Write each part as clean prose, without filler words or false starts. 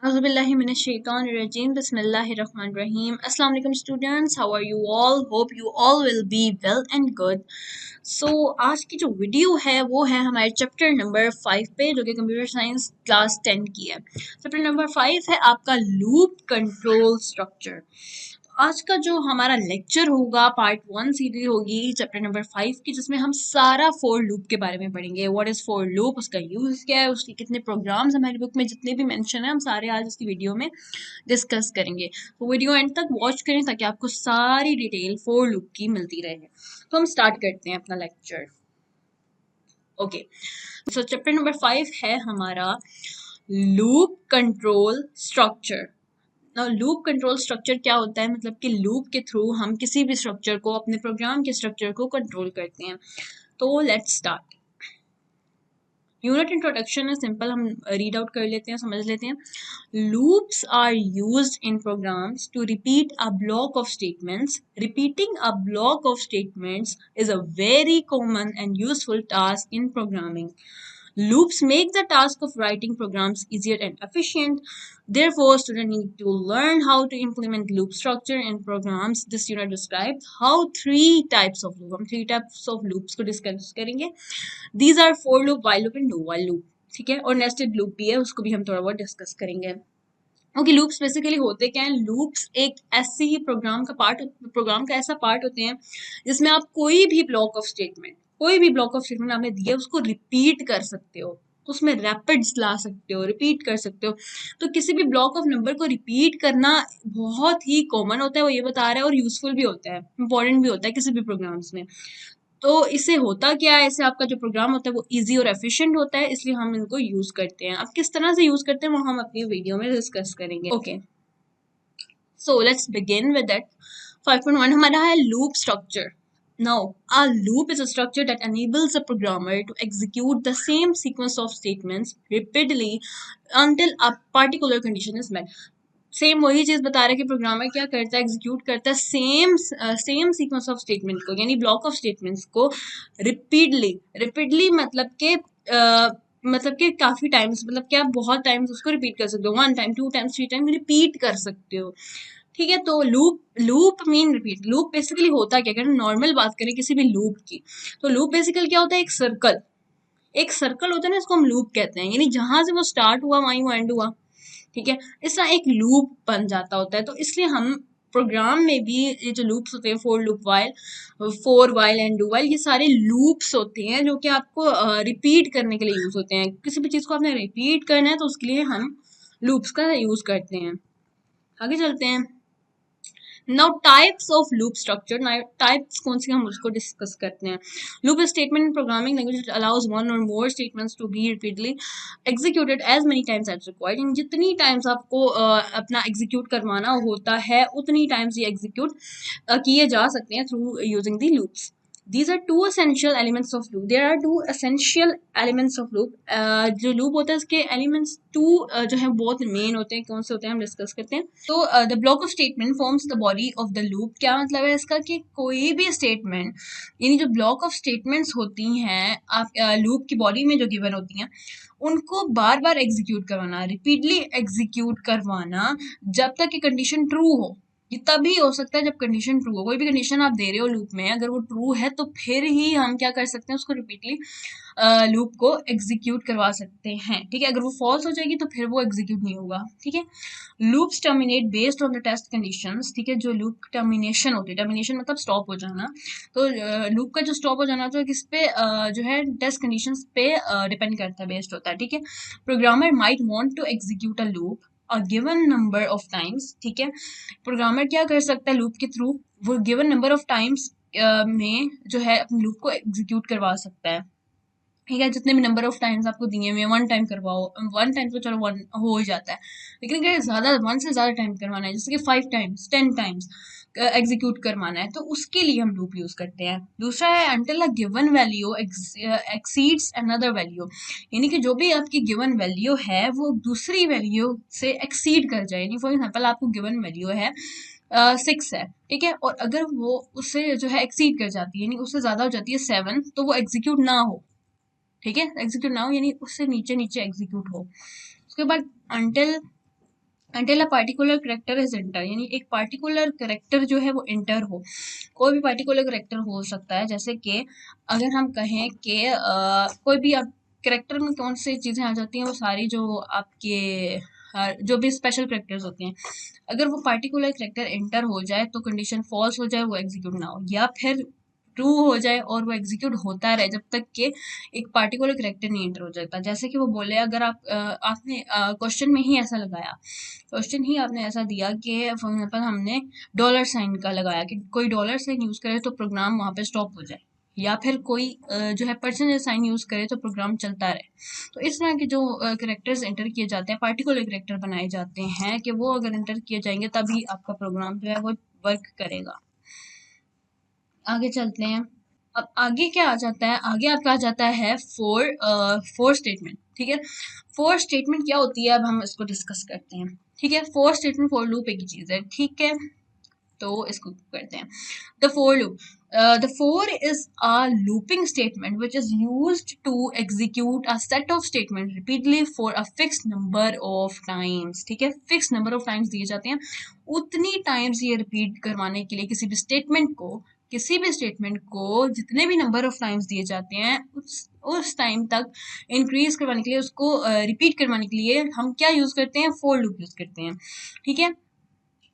Auzubillahiminash-shaytanir-rajim. Bismillahir-rahmanir-rahim. Assalamu alaikum students. How are you all? Hope you all will be well and good. So आज की जो video है वो है हमारे चैप्टर नंबर 5 पे, जो कि कंप्यूटर साइंस क्लास 10 की है। चैप्टर नंबर 5 है आपका लूप कंट्रोल स्ट्रक्चर। आज का जो हमारा लेक्चर होगा पार्ट 1 सीरीज होगी चैप्टर नंबर 5 की, जिसमें हम सारा फॉर लूप के बारे में पढ़ेंगे। व्हाट इज फॉर लूप, उसका यूज क्या है, उसके कितने प्रोग्राम्स हमारी बुक में जितने भी मेंशन है, हम सारे आज इसकी वीडियो में डिस्कस करेंगे। तो वीडियो एंड तक वॉच करें ताकि आपको सारी डिटेल फॉर लूप की मिलती रहे। तो हम स्टार्ट करते हैं अपना लेक्चर। ओके, सो चैप्टर नंबर 5 है हमारा loop control structure. Loop control structure क्या होता है, मतलब कि लूप के थ्रू हम किसी भी स्ट्रक्चर को, अपने प्रोग्राम के स्ट्रक्चर को कंट्रोल करते हैं। तो लेट्स स्टार्ट। यूनिट इंट्रोडक्शन है सिंपल, हम रीड आउट कर लेते हैं, समझ लेते हैं। Loops are used in programs to repeat a block of statements. Repeating a block of statements is a very common and useful task in programming. Loops make the task of writing programs easier and efficient. Therefore, students need to learn how to implement loop structure in programs. This unit describes how three types of loop, हम three types of loops को discuss करेंगे. These are for loop, while loop and do while loop. ठीक है, और nested loop भी है, उसको भी हम थोड़ा बहुत डिस्कस करेंगे। ओके, लूप्स बेसिकली होते क्या हैं? लूप्स एक ऐसी ही प्रोग्राम का ऐसा पार्ट होते हैं जिसमें आप कोई भी ब्लॉक ऑफ स्टेटमेंट आपने दिया उसको रिपीट कर सकते हो, उसमें रैपिड्स ला सकते हो, रिपीट कर सकते हो। तो किसी भी ब्लॉक ऑफ नंबर को रिपीट करना बहुत ही कॉमन होता है, वो ये बता रहा है, और यूजफुल भी होता है, इंपॉर्टेंट भी होता है किसी भी प्रोग्राम्स में। तो इससे होता क्या है, इससे आपका जो प्रोग्राम होता है वो इजी और एफिशिएंट होता है, इसलिए हम इनको यूज करते हैं। अब किस तरह से यूज करते हैं वो हम अपनी वीडियो में डिस्कस करेंगे। Okay, so let's begin with that. 5.1 हमारा है loop structure. Now, a loop is a structure that enables a programmer to execute the same sequence of statements repeatedly until a particular condition is met. Same वही चीज बता रहा है कि programmer क्या करता है, एग्जीक्यूट करता है सेम सीक्वेंस ऑफ स्टेटमेंट को, यानी ब्लॉक ऑफ स्टेटमेंट्स को रिपीटली मतलब कि काफी टाइम्स, मतलब कि आप बहुत टाइम्स उसको रिपीट कर सकते हो, 1 टाइम 2 टाइम्स 3 टाइम रिपीट कर सकते हो। ठीक है, तो loop mean repeat. Loop basically होता क्या, अगर नॉर्मल बात करें किसी भी लूप की, तो लूप बेसिकली क्या होता है, एक सर्कल होता है ना, इसको हम लूप कहते हैं, यानी जहां से वो स्टार्ट हुआ वहीं वो एंड हुआ। ठीक है, इस तरह एक लूप बन जाता होता है। तो इसलिए हम प्रोग्राम में भी ये जो लूप्स होते हैं, four while and do while, ये सारे लूप्स होते हैं जो कि आपको रिपीट करने के लिए यूज होते हैं। किसी भी चीज को आपने रिपीट करना है तो उसके लिए हम लूप्स का यूज करते हैं। आगे चलते हैं। Now types of loop structure, types कौन सी हम उसको डिस्कस करते हैं। Loop statement in programming language allows one or more statements to be repeatedly executed as many times as required. जितनी टाइम्स आपको अपना एग्जीक्यूट करवाना होता है उतनी टाइम्स ये एग्जीक्यूट किए जा सकते हैं through using the loops. These are two essential elements of loop. There are two essential elements of loop. जो loop होता है इसके elements जो है बहुत मेन होते हैं। कौन से होते हैं हम डिस्कस करते हैं। तो the block of statement forms the body of the loop. क्या मतलब है इसका, कि कोई भी स्टेटमेंट, यानी जो ब्लॉक ऑफ स्टेटमेंट्स होती हैं आप लूप की बॉडी में जो गिवन होती हैं, उनको बार बार एग्जीक्यूट करवाना, रिपीटली एग्जीक्यूट करवाना जब तक कि कंडीशन ट्रू हो। ये तभी हो सकता है जब कंडीशन ट्रू हो। कोई भी कंडीशन आप दे रहे हो लूप में, अगर वो ट्रू है तो फिर ही हम क्या कर सकते हैं, उसको रिपीटली लूप को एग्जीक्यूट करवा सकते हैं। ठीक है, अगर वो फॉल्स हो जाएगी तो फिर वो एग्जीक्यूट नहीं होगा। ठीक है, loops terminate based on the test conditions. ठीक है, जो लूप टर्मिनेशन होती है, टर्मिनेशन मतलब स्टॉप हो जाना, तो लूप का जो स्टॉप हो जाना तो किस पे जो है टेस्ट कंडीशंस पे डिपेंड करता है, बेस्ड होता है। ठीक है, programmer might want to execute a loop a given number of times. ठीक है, प्रोग्रामर क्या कर सकता है लूप के थ्रू, वो गिवन नंबर ऑफ टाइम्स में जो है अपने लूप को एग्जीक्यूट करवा सकता है। ठीक है, जितने भी नंबर ऑफ टाइम्स आपको दिए हुए, 1 टाइम करवाओ, 1 टाइम तो चलो 1 हो ही जाता है, लेकिन अगर ज्यादा 1 से ज्यादा टाइम करवाना है, जैसे कि 5 टाइम्स 10 टाइम्स एग्जीक्यूट करवाना है, तो उसके लिए हम लूप यूज करते हैं। दूसरा है until a given value exceeds another value, यानी कि जो भी आपकी गिवन वैल्यू है वो दूसरी वैल्यू से एक्सीड कर जाए। यानी फॉर एग्जाम्पल आपको गिवन वैल्यू है 6 है, ठीक है, और अगर वो उससे जो है एक्सीड कर जाती है, यानी उससे ज्यादा हो जाती है 7, तो वो एग्जीक्यूट ना हो। ठीक है, एग्जीक्यूट ना हो यानी उससे नीचे नीचे एग्जीक्यूट हो। उसके बाद until until a particular character is enter, यानी एक पार्टिकुलर करेक्टर जो है वो इंटर हो। कोई भी पार्टिकुलर करेक्टर हो सकता है, जैसे कि अगर हम कहें कि कोई भी करेक्टर में कौन सी चीज़ें आ जाती हैं, वो सारी जो आपके जो भी स्पेशल करेक्टर्स होते हैं, अगर वो पार्टिकुलर करेक्टर एंटर हो जाए तो कंडीशन फॉल्स हो जाए, वो एग्जीक्यूट ना हो, या फिर ट्रू हो जाए और वो एग्जीक्यूट होता रहे जब तक कि एक पार्टिकुलर करेक्टर नहीं एंटर हो जाता। जैसे कि वो बोले, अगर आपने क्वेश्चन में ही ऐसा लगाया, क्वेश्चन ही आपने ऐसा दिया कि फॉर एग्जाम्पल हमने डॉलर साइन का लगाया कि कोई डॉलर साइन यूज़ करे तो प्रोग्राम वहाँ पे स्टॉप हो जाए, या फिर कोई जो है परसेंटेज साइन यूज़ करे तो प्रोग्राम चलता रहे। तो इस तरह के जो करेक्टर्स एंटर किए जाते हैं, पार्टिकुलर करेक्टर बनाए जाते हैं कि वो अगर एंटर किए जाएंगे तभी आपका प्रोग्राम जो है वो वर्क करेगा। आगे चलते हैं। अब आगे क्या आ जाता है, आगे आपका आ जाता है फोर स्टेटमेंट। ठीक है, फोर स्टेटमेंट क्या होती है, अब हम इसको डिस्कस करते हैं। ठीक है, फोर स्टेटमेंट फॉर लूप एक ही चीज़ है। ठीक है, तो इसको करते हैं। The for loop, the for is a looping statement which is used to execute a set of statement repeatedly for a fixed number of times। ठीक है, फिक्स नंबर ऑफ टाइम्स दिए जाते हैं, उतनी टाइम्स ये रिपीट करवाने के लिए किसी भी स्टेटमेंट को जितने भी नंबर ऑफ टाइम्स दिए जाते हैं उस टाइम तक इंक्रीज करवाने के लिए, उसको रिपीट करवाने के लिए हम क्या यूज करते हैं, फोर लूप यूज करते हैं। ठीक है,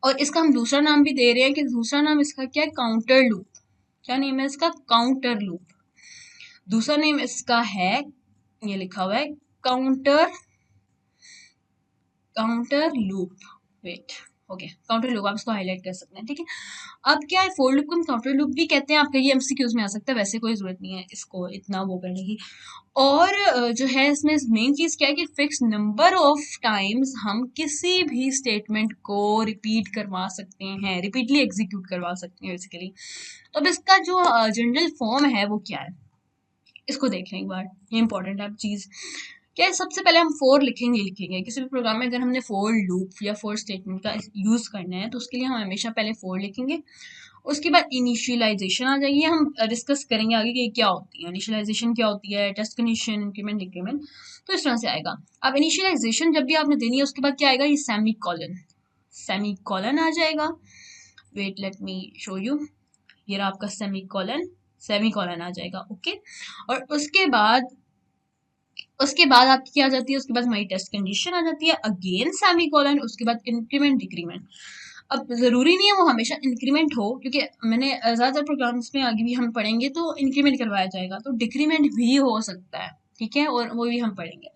और इसका हम दूसरा नाम भी दे रहे हैं कि दूसरा नाम इसका क्या है, काउंटर लूप। क्या नेम है इसका, काउंटर लूप। दूसरा नेम इसका है, ये लिखा हुआ है counter counter loop. Wait, okay, counter loop, आप इसको हाईलाइट कर सकते हैं। ठीक है, अब क्या है, फोर लूप को हम काउंटर लूप भी कहते हैं। आपका ये एमसीक्यूज में आ सकता है, वैसे कोई जरूरत नहीं है इसको इतना वो करने की। और जो है इसमें मेन चीज क्या है कि फिक्स नंबर ऑफ टाइम्स हम किसी भी स्टेटमेंट को रिपीट करवा सकते हैं, रिपीटली एग्जीक्यूट करवा सकते हैं बेसिकली। तो अब इसका जो जनरल फॉर्म है वो क्या है, इसको देख लें एक बार, ये इंपॉर्टेंट है चीज। क्या है, सबसे पहले हम फोर लिखेंगे किसी भी प्रोग्राम में। अगर हमने फोर लूप या फोर स्टेटमेंट का यूज करना है तो उसके लिए हम हमेशा पहले फोर लिखेंगे। उसके बाद इनिशियलाइजेशन आ जाएगी, हम डिस्कस करेंगे आगे कि क्या होती है इनिशियलाइजेशन, क्या होती है, टेस्ट कंडीशन, इंक्रीमेंट डिक्रीमेंट। तो इस तरह से आएगा। अब इनिशियलाइजेशन जब भी आपने देनी है उसके बाद क्या आएगा, ये सेमी कॉलन आ जाएगा। Wait, let me show you. ये रहा आपका सेमी कॉलन आ जाएगा। ओके, और उसके बाद आपकी क्या आ जाती है, उसके बाद हमारी टेस्ट कंडीशन आ जाती है, अगेन सेमी कॉलन, उसके बाद इंक्रीमेंट डिक्रीमेंट। अब जरूरी नहीं है वो हमेशा इंक्रीमेंट हो, क्योंकि मैंने ज्यादातर प्रोग्राम्स में आगे भी हम पढ़ेंगे तो इंक्रीमेंट करवाया जाएगा, तो डिक्रीमेंट भी हो सकता है। ठीक है, और वो भी हम पढ़ेंगे।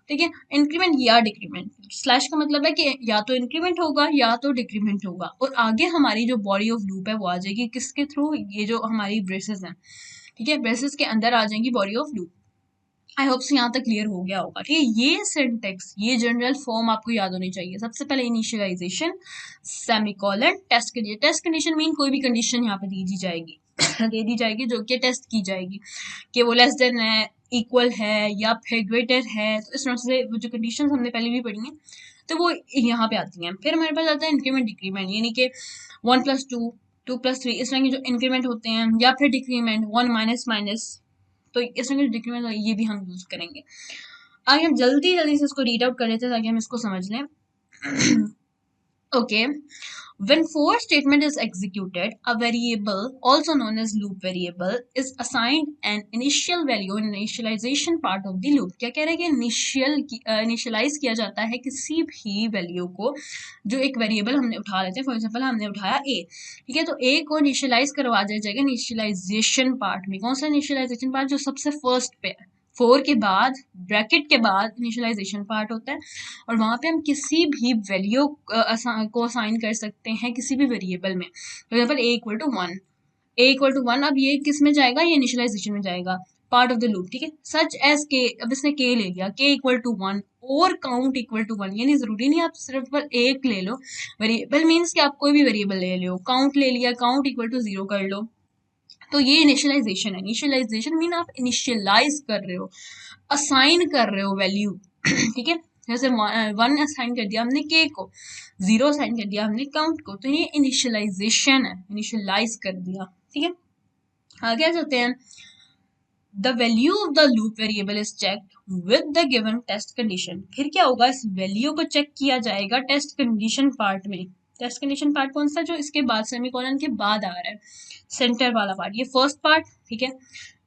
ठीक है, इंक्रीमेंट या डिक्रीमेंट, स्लैश का मतलब है कि या तो इंक्रीमेंट होगा या तो डिक्रीमेंट होगा। और आगे हमारी जो बॉडी ऑफ लूप है वो आ जाएगी किसके थ्रू, ये जो हमारी ब्रेसेस हैं। ठीक है, ब्रेसेस के अंदर आ जाएंगी body of loop. I hope से यहाँ तक क्लियर हो गया होगा। ठीक है, ये सिंटेक्स, ये जनरल फॉर्म आपको याद होनी चाहिए। सबसे पहले initialisation, semicolon, test condition mean कोई भी कंडीशन यहाँ पे दी जाएगी दे दी जाएगी जो कि टेस्ट की जाएगी कि वो लेस देन है, इक्वल है, या फिर ग्रेटर है। तो इस तरह से वो जो कंडीशन हमने पहले भी पढ़ी हैं तो वो यहाँ पे आती हैं। फिर हमारे पास आता है इंक्रीमेंट डिक्रीमेंट, यानी कि 1+2, 2+3, इस तरह के जो इंक्रीमेंट होते हैं, या फिर डिक्रीमेंट 1 माइनस माइनस। तो इस तरह के डिक्रीमेंट ये भी हम यूज करेंगे। आगे हम जल्दी जल्दी से इसको रीड आउट कर लेते हैं ताकि हम इसको समझ लें। Okay, when for statement is executed, a variable, also known as loop variable, is assigned an initial value in initialization part of the loop। क्या कह रहे हैं कि इनिशियलाइज किया जाता है किसी भी वैल्यू को जो एक वेरिएबल हमने उठा लेते हैं। फॉर एग्जांपल हमने उठाया a, ठीक है, तो a को इनिशियलाइज करवा दिया जाएगा इनिशियलाइजेशन पार्ट में। कौन सा इनिशियलाइजेशन पार्ट, जो सबसे फर्स्ट पे है, फोर के बाद ब्रैकेट के बाद इनिशियलाइजेशन पार्ट होता है, और वहां पे हम किसी भी वैल्यू को असाइन कर सकते हैं किसी भी वेरिएबल में। फॉर एग्जाम्पल a=1, अब ये किस में जाएगा, ये इनिशियलाइजेशन में जाएगा, पार्ट ऑफ द लूप। ठीक है, सच एज के, अब इसने के ले लिया, k=1 और काउंट =1, यानी जरूरी नहीं आप सिर्फ एक ले लो। वेरिएबल मीन्स कि आप कोई भी वेरिएबल ले लो, काउंट ले लिया, काउंट =0 कर लो। तो ये इनिशियलाइजेशन है। इनिशियलाइजेशन मीन आप इनिशियलाइज कर रहे हो, असाइन कर रहे हो वैल्यू। ठीक है, जैसे 1 असाइन कर दिया हमने के को, 0 असाइन कर दिया हमने काउंट को, तो ये इनिशियलाइजेशन है, इनिशियलाइज कर दिया। ठीक है, आगे आ जाते हैं। The value of the loop variable is checked with the given test condition. फिर क्या होगा, इस वैल्यू को चेक किया जाएगा टेस्ट कंडीशन पार्ट में। टेस्ट कंडीशन पार्ट कौन सा, जो इसके बाद सेमीकोलन के बाद आ रहा है, सेंटर वाला पार्ट, ये फर्स्ट पार्ट, ठीक है,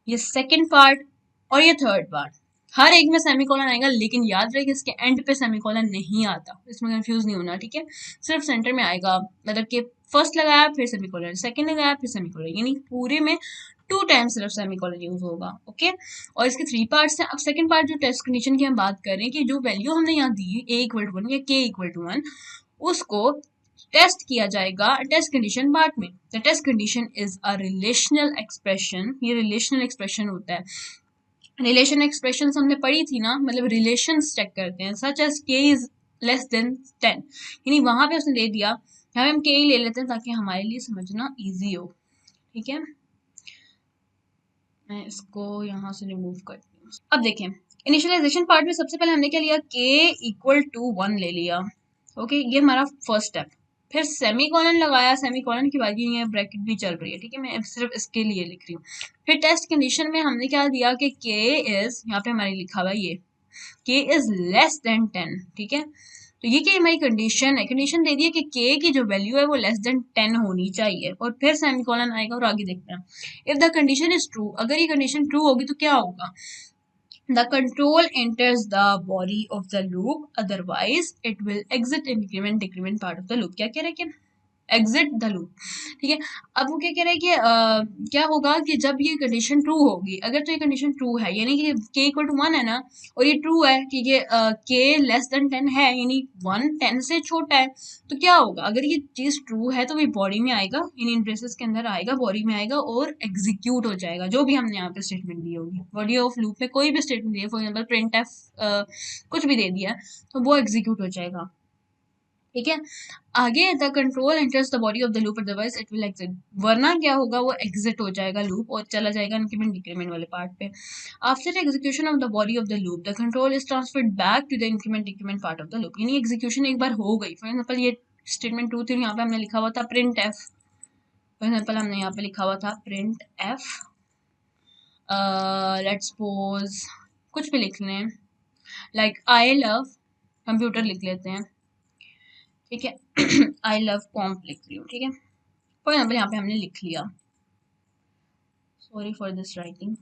ये सेकंड पार्ट और ये थर्ड पार्ट। हर एक में सेमीकोलन आएगा, लेकिन याद रहे कि इसके एंड पे सेमीकोलन नहीं आता, इसमें कंफ्यूज नहीं होना, ठीक है। सिर्फ सेंटर में आएगा, मतलब कि फर्स्ट लगाया फिर सेमीकोलन, सेकंड लगाया फिर सेमीकोलन, यानी पूरे में 2 टाइम्स सिर्फ सेमीकोलन यूज होगा, ओके। और इसके 3 पार्ट्स हैं। अब सेकंड पार्ट जो टेस्ट कंडीशन की हम बात कर रहे हैं कि जो वैल्यू हमने यहाँ दी a=1 या k=1, उसको टेस्ट किया जाएगा टेस्ट कंडीशन पार्ट में। The test condition is a relational expression, ये रिलेशनल एक्सप्रेशन होता है। रिलेशन एक्सप्रेशन हमने पढ़ी थी ना, मतलब रिलेशंस चेक करते हैं, such as k is less than 10, यानी वहां पे उसने दे दिया, यहाँ पे हम k ही ले लेते हैं ताकि हमारे लिए समझना इजी हो, ठीक है। मैं इसको यहाँ से रिमूव करती हूँ। अब देखें, इनिशियलाइजेशन पार्ट में सबसे पहले हमने क्या लिया, k=1 ले लिया, ओके, ये हमारा फर्स्ट स्टेप। फिर सेमीकोलन लगाया, सेमीकोलन की बात नहीं है, ब्रैकेट भी चल रही है, ठीक है, मैं सिर्फ इसके लिए लिख रही हूँ। फिर टेस्ट कंडीशन में हमने क्या दिया कि k इज, यहाँ पे हमारे लिखा हुआ ये k इज लेस देन 10, ठीक है। तो ये क्या हमारी कंडीशन है, कंडीशन दे दी है कि k की जो वैल्यू है वो लेस देन 10 होनी चाहिए, और फिर सेमीकोलन आएगा और आगे देखते हैं। If the condition is true, अगर ये कंडीशन ट्रू होगी तो क्या होगा, the control enters the body of the loop, otherwise it will exit increment decrement part of the loop. क्या कह रहे हैं कि एग्जिट द लूप, ठीक है। अब वो क्या कह रहे हैं कि क्या होगा कि जब ये कंडीशन ट्रू होगी, अगर तो ये कंडीशन ट्रू है, यानी कि k=1 है ना, और ये ट्रू है कि ये k लेस देन 10 है, यानी 1 10 से छोटा है, तो क्या होगा, अगर ये चीज ट्रू है तो ये बॉडी में आएगा, इन ब्रेसेस के अंदर आएगा, बॉडी में आएगा और एग्जीक्यूट हो जाएगा, जो भी हमने यहाँ पे स्टेटमेंट दी होगी। बॉडी ऑफ लूप में कोई भी स्टेटमेंट दी है, फॉर एग्जाम्पल printf कुछ भी दे दिया है, तो वो एग्जीक्यूट हो जाएगा, ठीक है। आगे the control enters the body of the loop, otherwise it will exit, वरना क्या होगा, वो एग्जिट हो जाएगा लूप और चला जाएगा इंक्रीमेंट डिक्रीमेंट वाले पार्ट पे। After execution of the body of the loop, the control is transferred back to the increment decrement part of the loop, यानी एग्जीक्यूशन एक बार हो गई। फॉर एग्जाम्पल ये स्टेटमेंट 2 थी, यहाँ पे हमने लिखा हुआ था प्रिंट एफ, फॉर एग्जाम्पल हमने यहाँ पे लिखा हुआ था प्रिंट एफ, लेट्स सपोज कुछ भी लिख लें, लाइक आई लव कंप्यूटर लिख लेते हैं, ठीक है। आई लव कॉम्प लिख रही हूँ, ठीक है। फॉर एग्जाम्पल यहाँ पे हमने लिख लिया, sorry for this writing,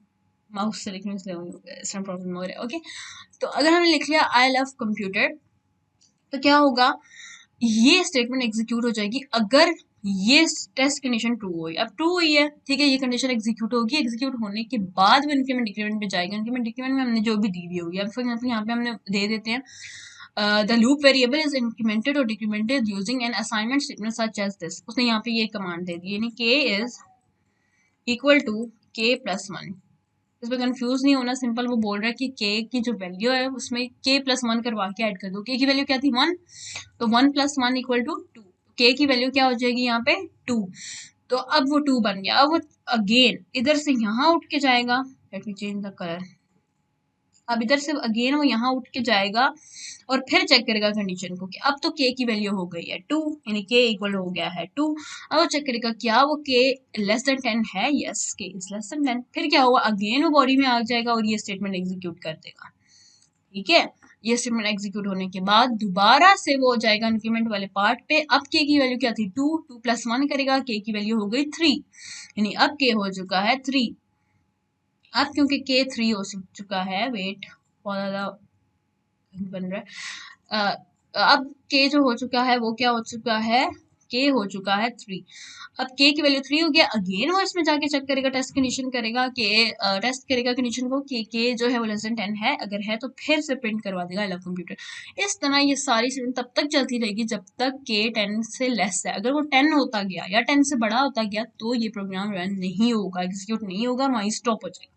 mouse से लिखने से इस तरह प्रॉब्लम हो रहा है, ओके। तो अगर हमने लिख लिया आई लव कंप्यूटर, तो क्या होगा, ये स्टेटमेंट एग्जीक्यूट हो जाएगी अगर ये टेस्ट कंडीशन ट्रू हुई। अब ट्रू हुई है, ठीक है, ये कंडीशन एग्जीक्यूट होगी, एग्जीक्यूट होने के बाद वो इंक्रीमेंट डिक्रीमेंट पे जाएगा, इंक्रीमेंट डिक्रीमेंट में हमने जो भी दी हुई होगी। अब फॉर एग्जाम्पल यहाँ पे हमने दे देते हैं the loop variable is incremented or decremented using an assignment statement such as this, उसने यहाँ पे ये कमांड दे दी, यानी k is equal to k+1। इसमें कंफ्यूज नहीं होना, सिंपल वो बोल रहा है कि k की जो वैल्यू है उसमें k+1 करवा के ऐड कर दो। k की वैल्यू क्या थी 1, तो 1 + 1 = 2, k की वैल्यू क्या हो जाएगी यहाँ पे 2, तो अब वो 2 बन गया। अब वो अगेन इधर से यहाँ उठ के जाएगा, let me change the colour, अब इधर से अगेन वो यहाँ उठ के जाएगा और फिर चेक करेगा कंडीशन को कि अब तो k की वैल्यू हो गई है 2, यानी k इक्वल हो गया है 2। अब वो चेक करेगा क्या वो k लेस देन 10 है, yes k is less than 10। फिर क्या हुआ, अगेन वो बॉडी में आ जाएगा और ये स्टेटमेंट एग्जीक्यूट कर देगा, ठीक है। ये स्टेटमेंट एग्जीक्यूट होने के बाद दोबारा से वो हो जाएगा इंक्रीमेंट वाले पार्ट पे। अब k की वैल्यू क्या थी 2, 2 + 1 करेगा, k की वैल्यू हो गई 3, यानी अब k हो चुका है 3। अब क्योंकि k 3 हो चुका है, वेट बहुत ज़्यादा बन रहा है, अब k जो हो चुका है वो क्या हो चुका है, k हो चुका है 3। अब k की वैल्यू 3 हो गया, अगेन वो इसमें जाके चेक करेगा, टेस्ट कंडीशन करेगा, टेस्ट करेगा कंडीशन को कि k जो है वो लेस देन 10 है, अगर है तो फिर से प्रिंट करवा देगा आई लव कंप्यूटर। इस तरह ये सारी स्टेटमेंट तब तक चलती रहेगी जब तक k 10 से लेस है। अगर वो 10 होता गया या 10 से बड़ा होता गया तो ये प्रोग्राम रन नहीं होगा, एग्जीक्यूट नहीं होगा, वहीं स्टॉप हो जाएगा,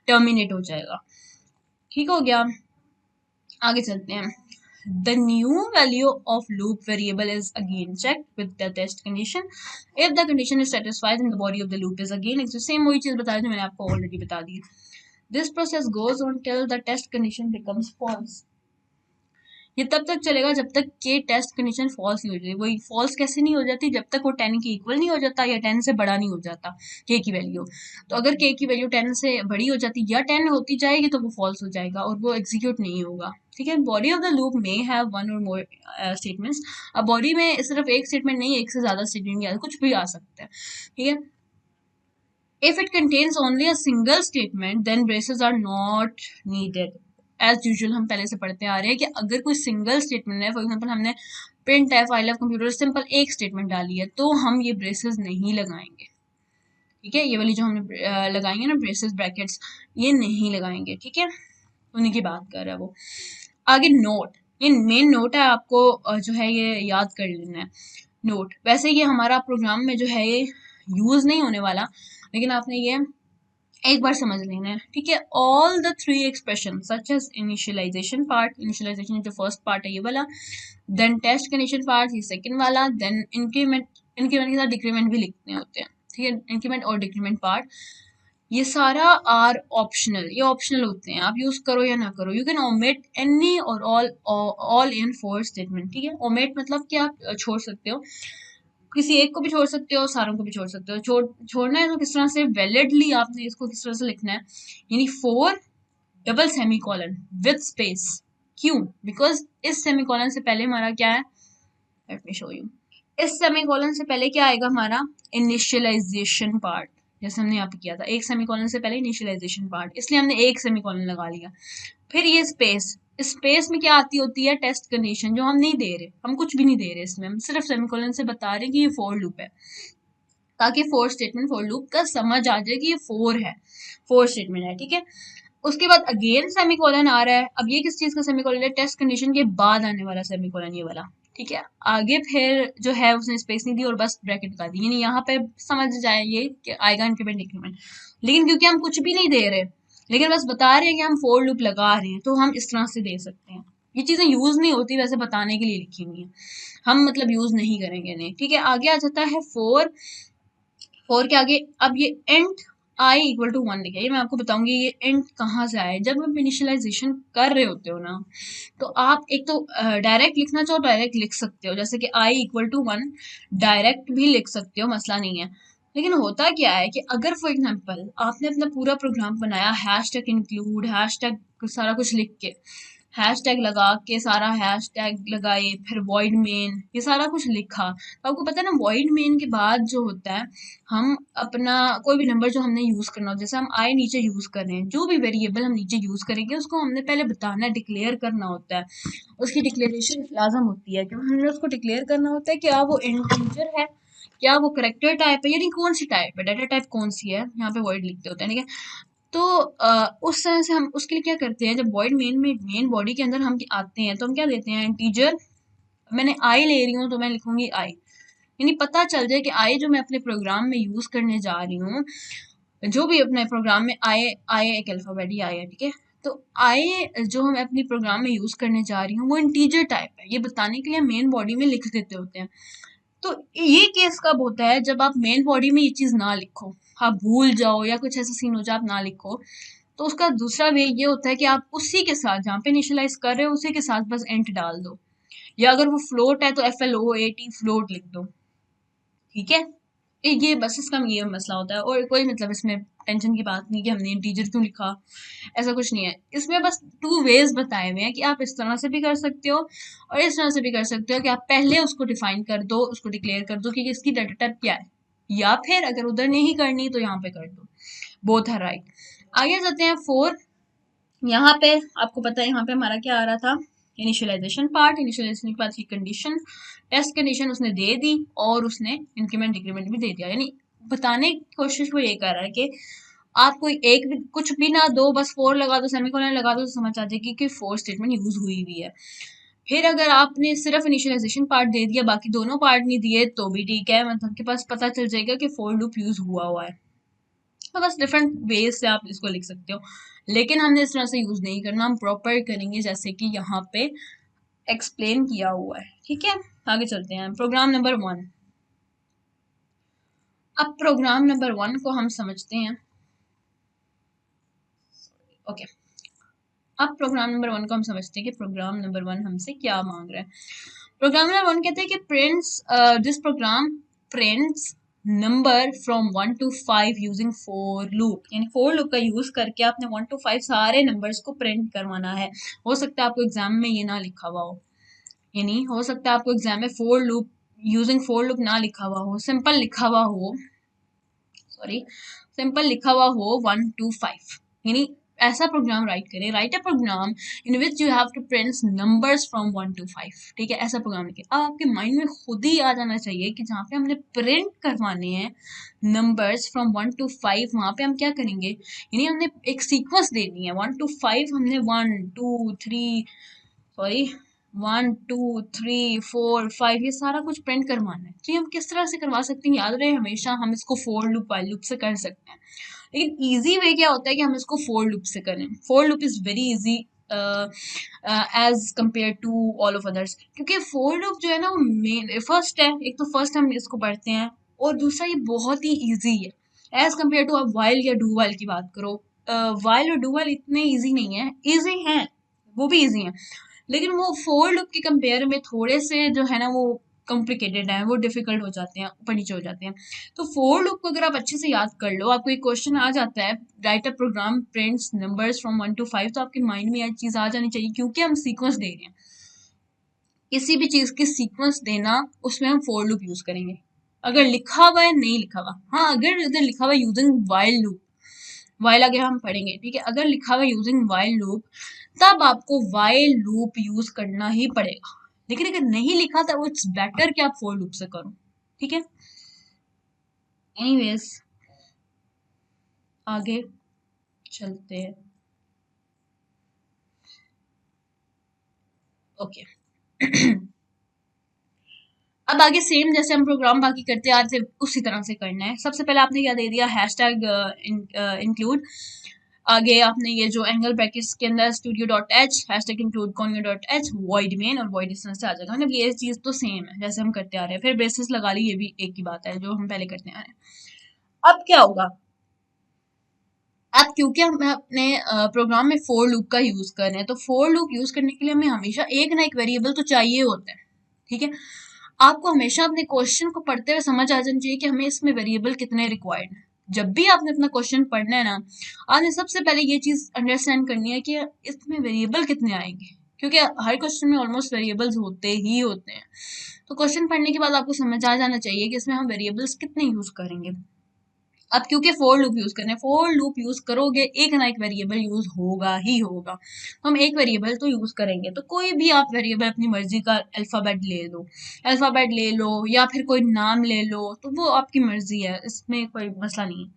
टर्मिनेट हो जाएगा, ठीक हो गया। आगे चलते हैं। The new value of loop variable is again checked with the test condition. If the condition is satisfied, then the body of the loop is again execute. Same वही चीज बता दी जो मैंने आपको already बता दी। This process goes on till the test condition becomes false. ये तब तक चलेगा जब तक के टेस्ट कंडीशन फॉल्स नहीं हो जाती। वही फॉल्स कैसे नहीं हो जाती, जब तक वो 10 के इक्वल नहीं हो जाता या 10 से बड़ा नहीं हो जाता के की वैल्यू। तो अगर के की वैल्यू 10 से बड़ी हो जाती या 10 होती जाएगी तो वो फॉल्स हो जाएगा और वो एग्जीक्यूट नहीं होगा। ठीक है, body of the loop may have one or more statements. अब बॉडी में सिर्फ एक स्टेटमेंट नहीं, एक से ज्यादा स्टेटमेंट कुछ भी आ सकता है। ठीक है, if it contains only a single statement then braces are not needed as usual। हम पहले से पढ़ते आ रहे हैं कि अगर कोई सिंगल स्टेटमेंट है, फॉर एग्जांपल हमने print F I love computer simple एक स्टेटमेंट डाली है, तो हम ये ब्रेसेस नहीं लगाएंगे। ठीक है, ये वाली जो हमने लगाएंगे ना ब्रेसेस ब्रैकेट्स, ये नहीं लगाएंगे। ठीक है, उन्हीं की बात कर रहा है वो। आगे नोट, ये मेन नोट है, आपको जो है ये याद कर लेना है नोट। वैसे ये हमारा प्रोग्राम में जो है ये यूज नहीं होने वाला, लेकिन आपने ये एक बार समझ लेना है। ठीक है, all the three expression such as initialisation part, initialisation जो फर्स्ट पार्ट है ये वाला, देन टेस्ट कंडीशन पार्ट ये सेकंड वाला, देन इंक्रीमेंट, इंक्रीमेंट के साथ डिक्रीमेंट भी लिखने होते हैं। ठीक है, इंक्रीमेंट और डिक्रीमेंट पार्ट ये सारा आर ऑप्शनल, ये ऑप्शनल होते हैं, आप यूज करो या ना करो। यू कैन ओमिट एनी और ऑल इन फोर स्टेटमेंट। ठीक है, ओमिट मतलब कि आप छोड़ सकते हो, किसी एक को भी छोड़ सकते हो, सारों को भी छोड़ सकते हो। छोड़ना है तो किस तरह से, वैलिडली आपने इसको किस तरह से लिखना है, यानी four double semicolon with space. क्यों? बिकॉज इस सेमीकोलन से पहले हमारा क्या है, लेट मी शो यू। इस सेमीकोलन से पहले क्या आएगा हमारा, इनिशियलाइजेशन पार्ट, जैसे हमने यहाँ पे किया था, एक सेमीकोलन से पहले इनिशियलाइजेशन पार्ट, इसलिए हमने एक सेमीकोलन लगा लिया। फिर ये स्पेस, स्पेस में क्या आती होती है, टेस्ट कंडीशन, जो हम नहीं दे रहे, हम कुछ भी नहीं दे रहे इसमें, हम सिर्फ सेमीकोलन से बता रहे हैं कि ये फोर लूप है, ताकि फोर स्टेटमेंट फोर लूप का समझ आ जाए कि ये फोर है, फोर स्टेटमेंट है। ठीक है, उसके बाद अगेन सेमीकोलन आ रहा है। अब ये किस चीज का सेमीकोलन है, टेस्ट कंडीशन के बाद आने वाला सेमीकोलन, ये वाला। ठीक है, आगे फिर जो है उसने स्पेस नहीं दी और बस ब्रैकेट लगा दी, यानी यहाँ पे समझ जाए ये कि आएगा इंक्रीमेंट डिक्रीमेंट। लेकिन क्योंकि हम कुछ भी नहीं दे रहे, लेकिन बस बता रहे हैं कि हम फोर लूप लगा रहे हैं, तो हम इस तरह से दे सकते हैं। ये चीजें यूज नहीं होती, वैसे बताने के लिए लिखी हुई है, हम मतलब यूज नहीं करेंगे इन्हें। ठीक है, आगे आ जाता है फोर, फोर के आगे अब ये int i equal to one लिखा है। ये मैं आपको बताऊंगी ये इंट कहाँ से आया। जब आप इनिशियलाइजेशन कर रहे होते हो ना, तो आप एक तो डायरेक्ट लिखना चाहो डायरेक्ट लिख सकते हो, जैसे कि आई इक्वल टू वन डायरेक्ट भी लिख सकते हो, मसला नहीं है। लेकिन होता क्या है कि अगर फॉर एग्जाम्पल आपने अपना पूरा प्रोग्राम बनाया hash tag include, hash tag सारा कुछ लिख के, हैश टैग लगा के, सारा हैश टैग लगाए, फिर वॉइड मेन, ये सारा कुछ लिखा, तो आपको पता है ना वॉइड मेन के बाद जो होता है, हम अपना कोई भी नंबर जो हमने यूज करना हो, जैसे हम आई नीचे यूज कर रहे हैं, जो भी वेरिएबल हम नीचे यूज करेंगे उसको हमने पहले बताना है, डिक्लेयर करना होता है। उसकी डिक्लेरेशन लाजम होती है, क्योंकि हमने उसको डिक्लेयर करना होता है क्या वो इंटीजर है, क्या वो करेक्टर टाइप है, यानी कौन सी टाइप है, डाटा टाइप कौन सी है, यहाँ पे वॉइड लिखते होते हैं। ठीक है, तो उस तरह से हम उसके लिए क्या करते हैं, जब वॉइड मेन में मेन बॉडी के अंदर हम आते हैं तो हम क्या देते हैं, इंटीजर। मैंने आई ले रही हूँ तो मैं लिखूंगी आई, यानी पता चल जाए कि आई जो मैं अपने प्रोग्राम में यूज करने जा रही हूँ, जो भी अपने प्रोग्राम में आई, आई एक अल्फाबेट ही आई है। ठीक है, तो आई जो मैं अपनी प्रोग्राम में यूज करने जा रही हूँ वो इंटीजर टाइप है, ये बताने के लिए मेन बॉडी में लिख देते होते हैं। तो ये केस कब होता है, जब आप मेन बॉडी में ये चीज ना लिखो, आप भूल जाओ या कुछ ऐसा सीन हो जाए आप ना लिखो, तो उसका दूसरा वे ये होता है कि आप उसी के साथ जहाँ पे इनिशियलाइज कर रहे हो उसी के साथ बस एंट डाल दो, या अगर वो फ्लोट है तो FLOAT फ्लोट लिख दो। ठीक है, ये बस इसका ये मसला होता है, और कोई मतलब इसमें टेंशन की बात नहीं कि हमने इंटीजर क्यों लिखा, ऐसा कुछ नहीं है। इसमें बस टू वेज बताए हुए हैं कि आप इस तरह से भी कर सकते हो और इस तरह से भी कर सकते हो, कि आप पहले उसको डिफाइन कर दो, उसको डिक्लेयर कर दो कि इसकी डाटा टाइप क्या है, या फिर अगर उधर नहीं करनी तो यहाँ पे कर दो, बोथ आर राइट। आगे जाते हैं फोर, यहाँ पे आपको पता है यहाँ पे हमारा क्या आ रहा था, इनिशियलाइजेशन पार्ट, इनिशियलाइजेशन के बाद की कंडीशन, टेस्ट कंडीशन उसने दे दी और उसने इंक्रीमेंट डिक्रीमेंट भी दे दिया, यानी बताने की कोशिश वो ये कर रहा है कि आप कोई एक भी कुछ भी ना दो, बस फोर लगा दो, सेमीकोलन लगा दो, तो समझ आ जाएगी कि फोर स्टेटमेंट यूज हुई हुई है। फिर अगर आपने सिर्फ इनिशियलाइजेशन पार्ट दे दिया, बाकी दोनों पार्ट नहीं दिए, तो भी ठीक है, मतलब के पास पता चल जाएगा कि फोर लूप यूज हुआ हुआ है। तो बस डिफरेंट वेज से आप इसको लिख सकते हो, लेकिन हमने इस तरह से यूज नहीं करना, हम प्रॉपर करेंगे जैसे कि यहाँ पे एक्सप्लेन किया हुआ है। ठीक है, आगे चलते हैं प्रोग्राम नंबर वन। अब प्रोग्राम नंबर वन को हम समझते हैं। ओके, अब प्रोग्राम नंबर 1 को हम समझते हैं कि प्रोग्राम नंबर 1 हमसे क्या मांग रहा है। प्रोग्राम नंबर 1 कहते हैं कि prints this program prints number from 1 to 5 using for loop, यानी फॉर लूप का यूज करके आपने 1 to 5 सारे नंबर्स को प्रिंट करवाना है। हो सकता है आपको एग्जाम में ये ना लिखा हुआ हो, यानी हो सकता है आपको एग्जाम में for loop using for loop ना लिखा हुआ हो, सिंपल लिखा हुआ हो, सॉरी सिंपल लिखा हुआ हो 1 to 5, यानी ऐसा प्रोग्राम राइट करें, write a program in which you have to print numbers from 1 to 5, ठीक है, ऐसा प्रोग्राम लिखे। अब आपके माइंड में खुद ही आ जाना चाहिए कि जहाँ पे हमने प्रिंट करवाने हैं नंबर्स फ्रॉम 1 to 5, वहाँ पे हम क्या करेंगे, यानी हमने एक सीक्वेंस देनी है 1 to 5, हमने 1 2 3 सॉरी 1 2 3 4 5 ये सारा कुछ प्रिंट करवाना है। तो ये हम किस तरह से करवा सकते हैं, याद रहे हमेशा हम इसको फोर लूप वाइल लूप से कर सकते हैं, लेकिन इजी वे क्या होता है कि हम इसको फोर लूप से करें। For loop is very easy as compare to all of others, क्योंकि फोर लूप जो है ना वो मेन फर्स्ट है, एक तो फर्स्ट हम इसको पढ़ते हैं, और दूसरा ये बहुत ही ईजी है एज कम्पेयर टू आप वाइल या डू वाइल की बात करो। वाइल और डू वाइल इतने ईजी नहीं है, ईजी हैं, वो भी ईजी हैं, लेकिन वो फोर लूप के कंपेयर में थोड़े से जो है ना वो कॉम्प्लिकेटेड है, वो डिफिकल्ट हो जाते हैं, ऊपर नीचे हो जाते हैं। तो फोर लूप को अगर आप अच्छे से याद कर लो, आपको एक क्वेश्चन आ जाता है write a program prints numbers from 1 to 5, तो आपके माइंड में यह चीज आ जानी चाहिए, क्योंकि हम सीक्वेंस दे रहे हैं, किसी भी चीज की सीक्वेंस देना उसमें हम फोर लूप यूज करेंगे। अगर लिखा हुआ है नहीं लिखा हुआ, हाँ अगर इधर लिखा हुआ यूजिंग वाइल लूप, वाइल आगे हम पढ़ेंगे, ठीक है, अगर लिखा हुआ यूजिंग वाइल लूप तब आपको वाइल लूप यूज करना ही पड़ेगा, लेकिन अगर नहीं लिखा था वो इट्स बेटर कि आप फोर लूप से करो, ठीक है। एनीवेज आगे चलते हैं, ओके। अब आगे सेम जैसे हम प्रोग्राम बाकी करते आ रहे थे उसी तरह से करना है। सबसे पहले आपने क्या दे दिया, हैशटैग इंक्लूड, आगे आपने ये जो एंगल ब्रैकेट्स के अंदर studio dot H hashtag include conio dot H void main, और वॉइड डिस्टेंस से आ जाएगा, मतलब ये चीज तो सेम है जैसे हम करते आ रहे हैं। फिर बेसिस लगा ली, ये भी एक ही बात है जो हम पहले करते आ रहे हैं। अब क्या होगा, अब क्योंकि हम अपने प्रोग्राम में फोर लूप का यूज कर रहे हैं, तो फोर लूप यूज करने के लिए हमें हमेशा एक ना एक वेरिएबल तो चाहिए होता है, ठीक है। आपको हमेशा अपने क्वेश्चन को पढ़ते हुए समझ आ जाना चाहिए कि हमें इसमें वेरिएबल कितने रिक्वायर्ड हैं। जब भी आपने अपना क्वेश्चन पढ़ना है ना, आपने सबसे पहले ये चीज अंडरस्टैंड करनी है कि इसमें वेरिएबल कितने आएंगे, क्योंकि हर क्वेश्चन में ऑलमोस्ट वेरिएबल्स होते ही होते हैं। तो क्वेश्चन पढ़ने के बाद आपको समझ आ जाना चाहिए कि इसमें हम वेरिएबल्स कितने यूज करेंगे। अब क्योंकि फोर लूप यूज करने, फोर लूप यूज करोगे एक ना एक वेरिएबल यूज होगा ही होगा, तो हम एक वेरिएबल तो यूज करेंगे। तो कोई भी आप वेरिएबल अपनी मर्जी का अल्फाबेट ले लो, अल्फाबेट ले लो या फिर कोई नाम ले लो, तो वो आपकी मर्जी है, इसमें कोई मसला नहीं है।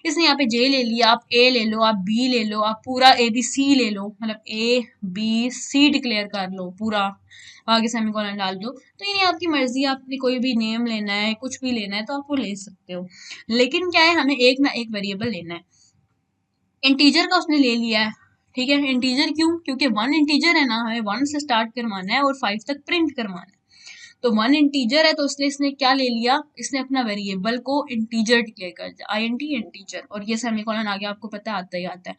इसने यहाँ पे जे ले लिया, आप ए ले लो, आप बी ले लो, आप पूरा ए बी सी ले लो, मतलब ए बी सी डिक्लेयर कर लो पूरा, आगे सेमीकोलन डाल दो। तो ये नहीं, आपकी मर्जी, आपने कोई भी नेम लेना है, कुछ भी लेना है तो आप वो ले सकते हो, लेकिन क्या है हमें एक ना एक वेरिएबल लेना है। इंटीजर का उसने ले लिया है, ठीक है। इंटीजर क्यों, क्योंकि वन इंटीजर है ना, हमें वन से स्टार्ट करवाना है और 5 तक प्रिंट करवाना है। तो वन इंटीजर है तो इसलिए इसने क्या ले लिया, इसने अपना वेरिएबल को इंटीजर डिक्लेयर कर दिया, INT इंटीजर, और ये सेमीकोलन आगे आपको पता आता ही आता है।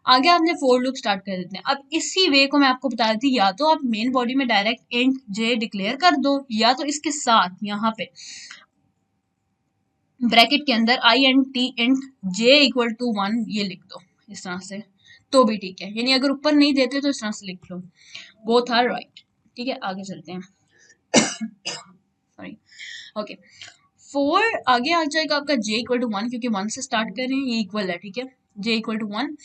आगे आपने फोर लूप स्टार्ट कर देते हैं। अब इसी वे को मैं आपको बता रही थी, या तो आप मेन बॉडी में डायरेक्ट इंट जे डिक्लेयर कर दो, या तो इसके साथ यहाँ पे ब्रैकेट के अंदर INT int j equal to 1 ये लिख दो इस तरह से, तो भी ठीक है, यानी अगर ऊपर नहीं देते तो इस तरह से लिख लो, बोथ आर राइट, ठीक है। आगे चलते हैं, सॉरी, ओके। फोर आगे आ जाएगा आपका जे इक्वल टू 1, क्योंकि 1 से स्टार्ट कर रहे हैं, ये इक्वल है, ठीक है, जे इक्वल टू 1,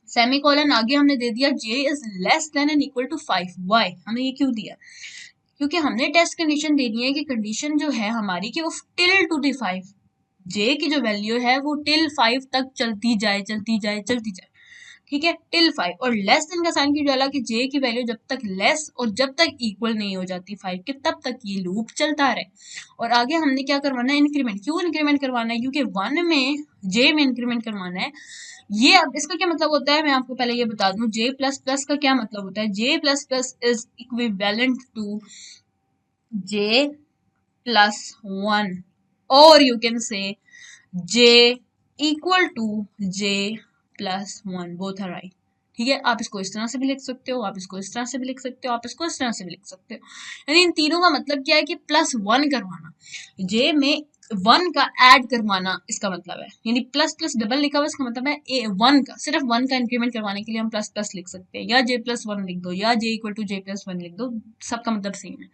सेमीकोलन आगे हमने दे दिया J is less than and equal to 5। Why हमने ये क्यों दिया, क्योंकि हमने टेस्ट कंडीशन देनी है कि कंडीशन जो है हमारी कि वो टिल टू दी 5, जे की जो वैल्यू है वो टिल 5 तक चलती जाए चलती जाए चलती जाए, ठीक है, टिल 5। और लेस देन का साइन क्यों डाला, कि जे की वैल्यू जब तक लेस और जब तक इक्वल नहीं हो जाती 5 के, तब तक ये लूप चलता रहे। और आगे हमने क्या करवाना है, इंक्रीमेंट। क्यों इंक्रीमेंट करवाना है, क्योंकि 1 में जे में इंक्रीमेंट करवाना है। ये अब इसका क्या मतलब होता है मैं आपको पहले ये बता दूं, जे प्लस प्लस का क्या मतलब होता है, J plus plus is equivalent to J plus 1, और you can say j equal to j plus 1, both are right, ठीक है, आप इसको इस तरह से भी लिख सकते हो, आप इसको इस तरह से भी लिख सकते हो, आप इसको इस तरह से भी लिख सकते हो। यानी इन तीनों का मतलब क्या है कि +1 करवाना, जे में 1 का ऐड करवाना इसका मतलब है। यानी प्लस प्लस डबल लिखा हुआ इसका मतलब है A1 का, सिर्फ 1 का इंक्रीमेंट करवाने के लिए हम प्लस प्लस लिख सकते हैं, या J+1 लिख दो, या J=J+1 लिख दो, सबका मतलब सेम है।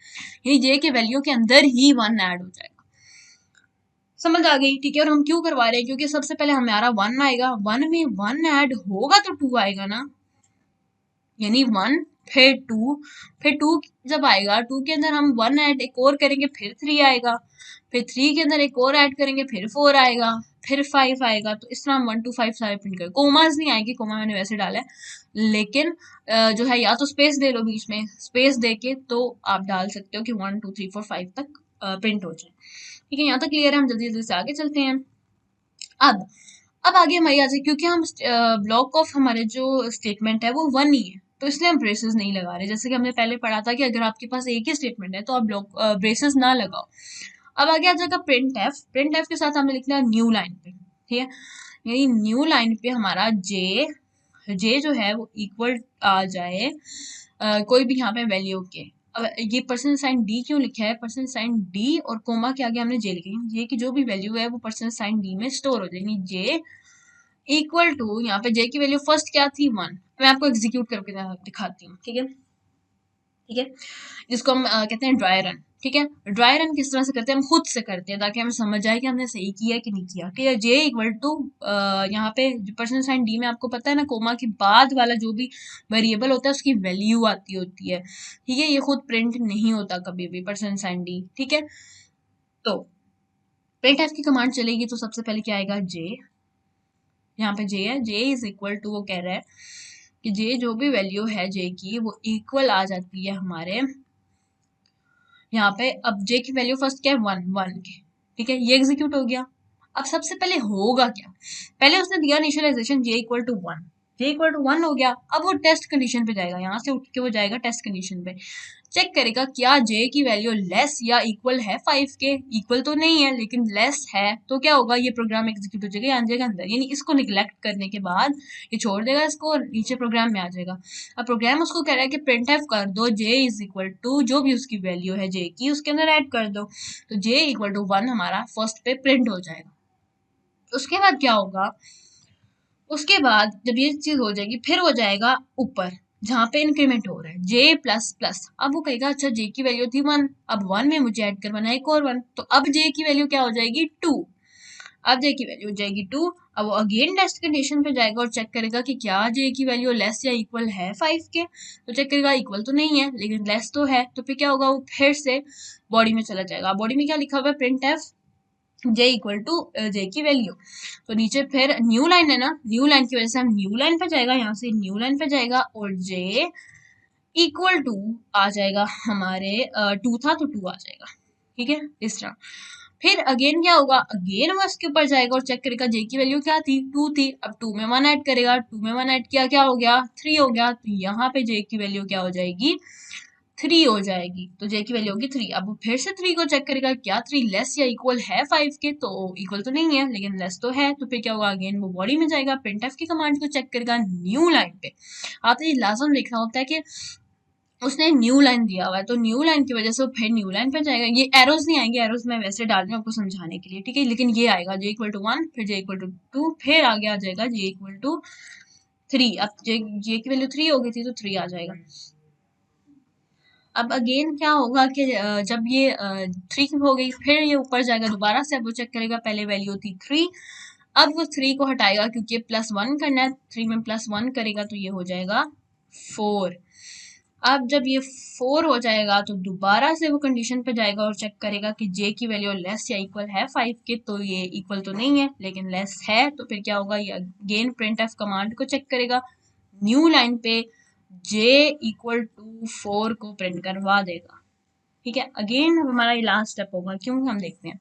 यानी J के वैल्यू के अंदर ही 1 ऐड हो जाएगा। समझ आ गई? ठीक है। और हम क्यों करवा रहे हैं? क्योंकि सबसे पहले हमारा 1 आएगा, 1 में 1 ऐड होगा तो 2 आएगा ना, यानी 1 फिर 2, फिर 2 जब आएगा 2 के अंदर हम 1 ऐड एक और करेंगे फिर 3 आएगा, फिर 3 के अंदर एक और ऐड करेंगे फिर 4 आएगा, फिर 5 आएगा। तो इस तरह हम 1 to 5 सारे प्रिंट करें। कोमास नहीं आएगी, कोमा मैंने वैसे डाला है, लेकिन जो है या तो स्पेस दे लो बीच में, स्पेस दे के तो आप डाल सकते हो कि 1 2 3 4 5 तक प्रिंट हो जाए। ठीक है, यहाँ तक क्लियर है। हम जल्दी जल्दी से आगे चलते हैं। अब अब आगे हमारी आ जाए, क्योंकि हम ब्लॉक ऑफ हमारे जो स्टेटमेंट है वो 1 ही है, तो इसलिए हम ब्रेसेस नहीं लगा रहे। जैसे कि हमने पहले पढ़ा था कि अगर आपके पास एक ही स्टेटमेंट है तो आप ब्रेसेस ना लगाओ। अब आगे आ जाएगा प्रिंट एफ। प्रिंट एफ के साथ हमने लिखना है न्यू लाइन पे। ठीक है, यानी न्यू लाइन पे हमारा जे जो है वो इक्वल आ जाए कोई भी यहाँ पे वैल्यू के। अब ये परसेंट साइन डी क्यों लिखा है? परसेंट साइन डी और कोमा के आगे हमने जे लिखी है, जे की जो भी वैल्यू है वो परसेंट साइन डी में स्टोर हो जाएगी। जे इक्वल टू, यहाँ पे जे की वैल्यू फर्स्ट क्या थी? 1। मैं आपको एग्जीक्यूट करके दिखाती हूँ। ठीक है, ठीक है, जिसको हम कहते हैं ड्राई रन। ठीक है, ड्राई रन किस तरह से करते हैं? हम खुद से करते हैं ताकि हमें समझ आए कि हमने सही किया कि नहीं किया। ठीक है, जे इक्वल टू यहाँ पे परसेंट साइन डी में आपको पता है ना, कोमा के बाद वाला जो भी वेरिएबल होता है उसकी वैल्यू आती होती है। ठीक है, ये खुद प्रिंट नहीं होता कभी भी परसेंट साइन डी। ठीक है, तो प्रिंट एफ की कमांड चलेगी तो सबसे पहले क्या आएगा? जे, यहाँ पे जे है, जे इज इक्वल टू, वो कह रहा है कि जे जो भी वैल्यू है जे की वो इक्वल आ जाती है हमारे यहाँ पे। अब जे की वैल्यू फर्स्ट क्या है? 1 के। ठीक है, ये एग्जीक्यूट हो गया। अब सबसे पहले होगा क्या? पहले उसने दिया initialisation j equal to 1, j equal to 1 हो गया। अब वो टेस्ट कंडीशन पे जाएगा, यहाँ से उठ के वो जाएगा टेस्ट कंडीशन पे, चेक करेगा क्या जे की वैल्यू लेस या इक्वल है 5 के। इक्वल तो नहीं है लेकिन लेस है, तो क्या होगा? ये प्रोग्राम एग्जीक्यूट हो जाएगा, आ जाएगा अंदर। यानी इसको निगलेक्ट करने के बाद ये छोड़ देगा इसको और नीचे प्रोग्राम में आ जाएगा। अब प्रोग्राम उसको कह रहा है कि प्रिंट एफ कर दो जे इज इक्वल टू जो भी उसकी वैल्यू है जे की उसके अंदर ऐड कर दो, तो जे इक्वल टू 1 हमारा फर्स्ट पे प्रिंट हो जाएगा। उसके बाद क्या होगा? उसके बाद जब ये चीज हो जाएगी फिर हो जाएगा ऊपर जहाँ पे इंक्रीमेंट हो रहा है जे प्लस प्लस। अब वो कहेगा अच्छा जे की वैल्यू थी 1, अब 1 में मुझे ऐड करवाना है एक और 1, तो अब जे की वैल्यू क्या हो जाएगी? 2। अब जे की वैल्यू हो जाएगी 2। अब वो अगेन टेस्ट कंडीशन पे जाएगा और चेक करेगा कि क्या जे की वैल्यू लेस या इक्वल है 5 के, तो चेक करेगा इक्वल तो नहीं है लेकिन लेस तो है, तो फिर क्या होगा? वो फिर से बॉडी में चला जाएगा। बॉडी में क्या लिखा हुआ है? Print F J equal to J की वैल्यू। तो नीचे फिर न्यू लाइन है ना, न्यू लाइन की वजह से हम न्यू लाइन पे जाएगा, यहाँ से न्यू लाइन पे जाएगा और जे इक्वल टू आ जाएगा हमारे 2 था तो 2 आ जाएगा। ठीक है, इस तरह। फिर अगेन क्या होगा? अगेन वो इसके ऊपर जाएगा और चेक करेगा जे की वैल्यू क्या थी? 2 थी। अब 2 में 1 ऐड करेगा, 2 में 1 ऐड किया क्या हो गया? 3 हो गया। तो यहाँ पे जे की वैल्यू क्या हो जाएगी? 3 हो जाएगी। तो जे की वैल्यू होगी 3। अब वो फिर से 3 को चेक करेगा क्या 3 लेस या इक्वल है 5 के, तो इक्वल तो नहीं है लेकिन लेस तो है, तो फिर क्या होगा? अगेन वो बॉडी में जाएगा, प्रिंटफ की कमांड को चेक करेगा न्यू लाइन पे। आपने ये लाजम लिखना होता है कि उसने न्यू लाइन दिया हुआ है, तो न्यू लाइन की वजह से वो फिर न्यू लाइन पे जाएगा। ये एरोज नहीं आएंगे, एरोज मैं वैसे डाल रही हूँ आपको समझाने के लिए। ठीक है, लेकिन ये आएगा जे इक्वल टू 1, फिर जे इक्वल टू 2, फिर आगे आ जाएगा जे इक्वल टू 3। अब जे की वैल्यू 3 हो गई थी तो 3 आ जाएगा। अब अगेन क्या होगा कि जब ये 3 हो गई फिर ये ऊपर जाएगा दोबारा से। अब वो चेक करेगा पहले वैल्यू थी 3, अब वो 3 को हटाएगा क्योंकि +1 करना है, 3 में +1 करेगा तो ये हो जाएगा 4। अब जब ये 4 हो जाएगा तो दोबारा से वो कंडीशन पे जाएगा और चेक करेगा कि जे की वैल्यू लेस या इक्वल है 5 के, तो ये इक्वल तो नहीं है लेकिन लेस है, तो फिर क्या होगा? ये अगेन प्रिंट एफ कमांड को चेक करेगा न्यू लाइन पे, जे इक्वल टू 4 को प्रिंट करवा देगा। ठीक है, अगेन हमारा ये लास्ट स्टेप होगा, क्यों हम देखते हैं।